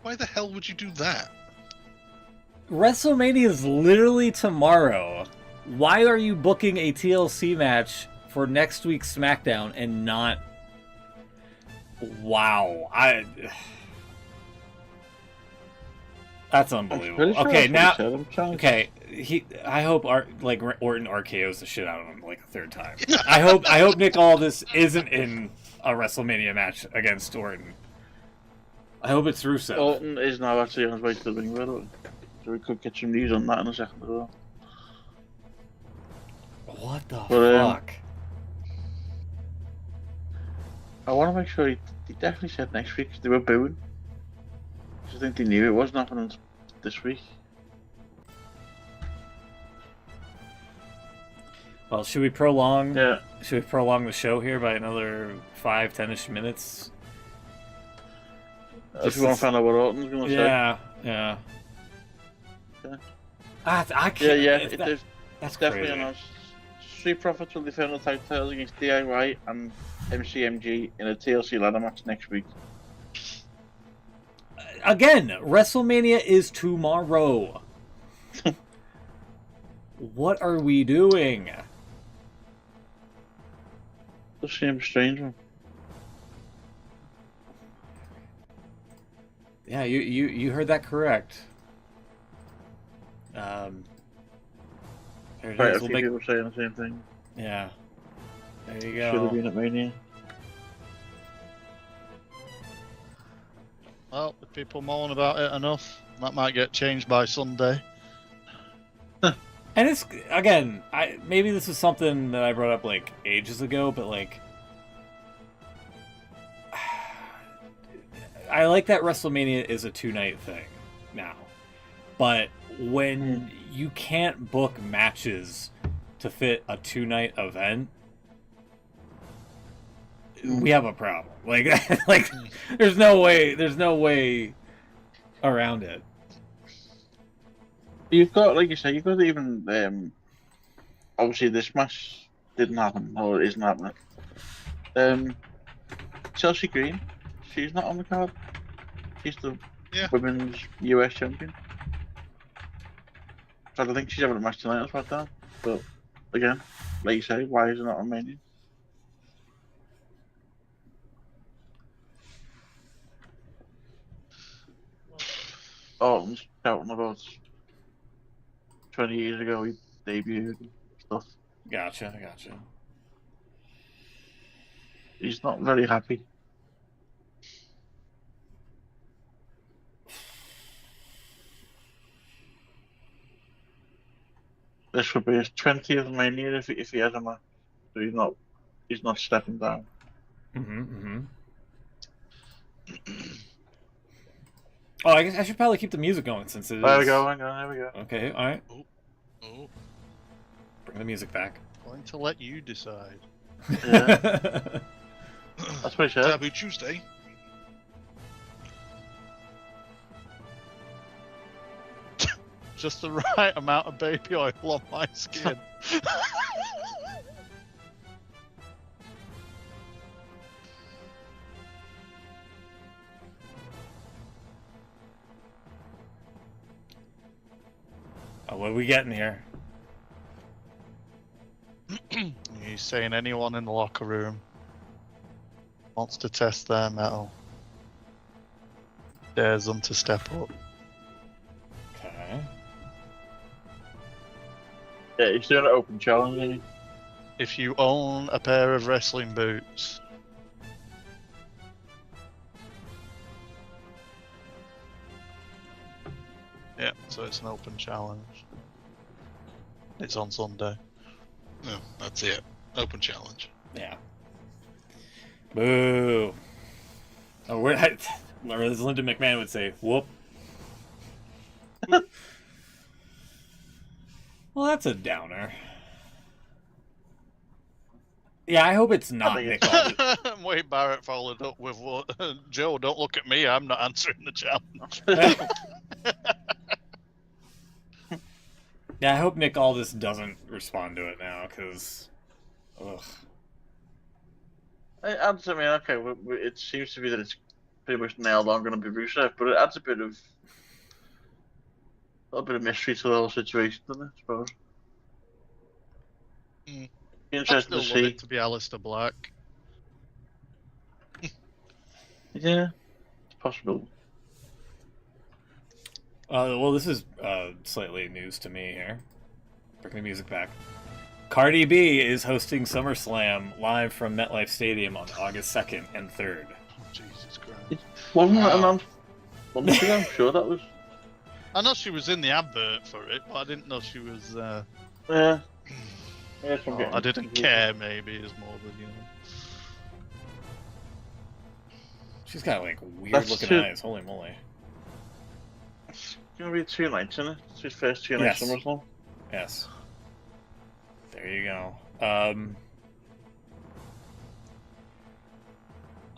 Why the hell would you do that? WrestleMania is literally tomorrow. Why are you booking a TLC match for next week's SmackDown and not... Wow, that's unbelievable. Sure okay, now, okay, I hope Orton RKO's the shit out of him like a third time. I hope Nick Aldis isn't in a WrestleMania match against Orton. I hope it's Rusev. Orton is now actually on his way to the ring, by the way. So we could get some news on that in a second as well. What the fuck? I want to make sure he definitely said next week because they were booing. I think they knew it wasn't happening this week. Well, should we prolong? Yeah. Should we prolong the show here by another 5-10ish minutes? If you want to find out what Orton's going to say. Yeah. Okay. I can't. Yeah. That's definitely crazy. announced. Street Profits will defend the titles against DIY and MCMG in a TLC ladder match next week. Again, WrestleMania is tomorrow. What are we doing? Does seem strange one. Yeah, you heard that correct. There it Quite is. a few people saying the same thing. Yeah. There you Should have go. been at Mania. Well, if people moan about it enough, that might get changed by Sunday. And it's again, maybe this is something that I brought up like ages ago, but like I like that WrestleMania is a 2-night thing now. But when you can't book matches to fit a 2-night event, we have a problem. Like there's no way around it. You've got, like you said, you've got even obviously this match didn't happen, or it isn't happening. Chelsea Green, she's not on the card. She's the women's US champion. So I don't think she's having a match tonight or SmackDown. But again, like you say, why is it not on Mania? Orton's shouting about 20 years ago he debuted and stuff. Gotcha. He's not very happy. This would be his 20th Mania if he has a match. So he's not stepping down. Oh, I guess I should probably keep the music going since it is. There we go, hang on, there we go. Okay, alright. Oh. Bring the music back. Going to let you decide. Yeah. That's what he said. Taboo Tuesday. Just the right amount of baby oil on my skin. Oh, what are we getting here? He's saying anyone in the locker room wants to test their metal, dares them to step up. Okay. Yeah, he's doing an open challenge, isn't he? If you own a pair of wrestling boots, yeah, so it's an open challenge. It's on Sunday. No, that's it. Open challenge. Yeah. Boo. Oh, as Linda McMahon would say, whoop. Well, that's a downer. Yeah, I hope it's not Nick Aldis. Wade Barrett followed up with, Joe, don't look at me, I'm not answering the challenge. Yeah, I hope Nick Aldis doesn't respond to it now, because... Ugh. It adds, I mean, okay, it seems to be that it's pretty much nailed on going to be Rusev, but it adds a little bit of mystery to the whole situation, doesn't it, I suppose? Interesting to see. I'd still love it to be Aleister Black. Yeah, it's possible. Well, this is slightly news to me here. Bring the music back. Cardi B is hosting SummerSlam live from MetLife Stadium on August 2nd and 3rd. Oh, Jesus Christ. Wasn't that announced months ago? I'm sure that was. I know she was in the advert for it, but I didn't know she was. Yeah. I didn't care. Maybe is more than She's got like weird looking eyes. Holy moly! It's gonna be 2 nights, isn't it? It's his first 2 nights SummerSlam. Yes. There you go.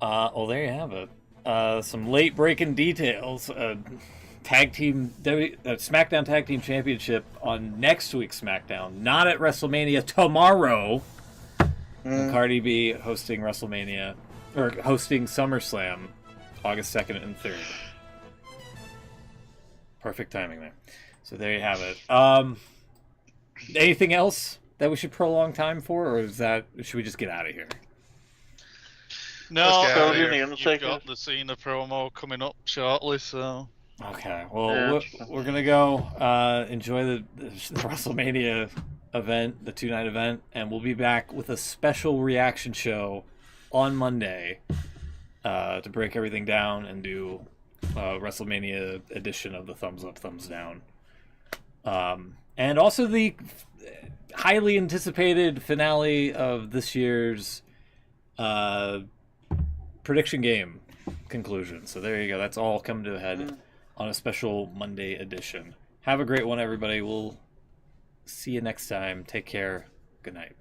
Well, there you have it. Some late breaking details. Tag team SmackDown Tag Team Championship on next week's SmackDown, not at WrestleMania tomorrow. Cardi B hosting WrestleMania or hosting SummerSlam August 2nd and 3rd. Perfect timing there. So there you have it. Anything else that we should prolong time for, or should we just get out of here? no. You've got the Cena promo coming up shortly, so. Okay, well, we're going to go enjoy the WrestleMania event, the 2-night event, and we'll be back with a special reaction show on Monday to break everything down and do WrestleMania edition of the Thumbs Up, Thumbs Down. And also the highly anticipated finale of this year's prediction game conclusion. So there you go. That's all coming to a head on a special Monday edition. Have a great one, everybody. We'll see you next time. Take care. Good night.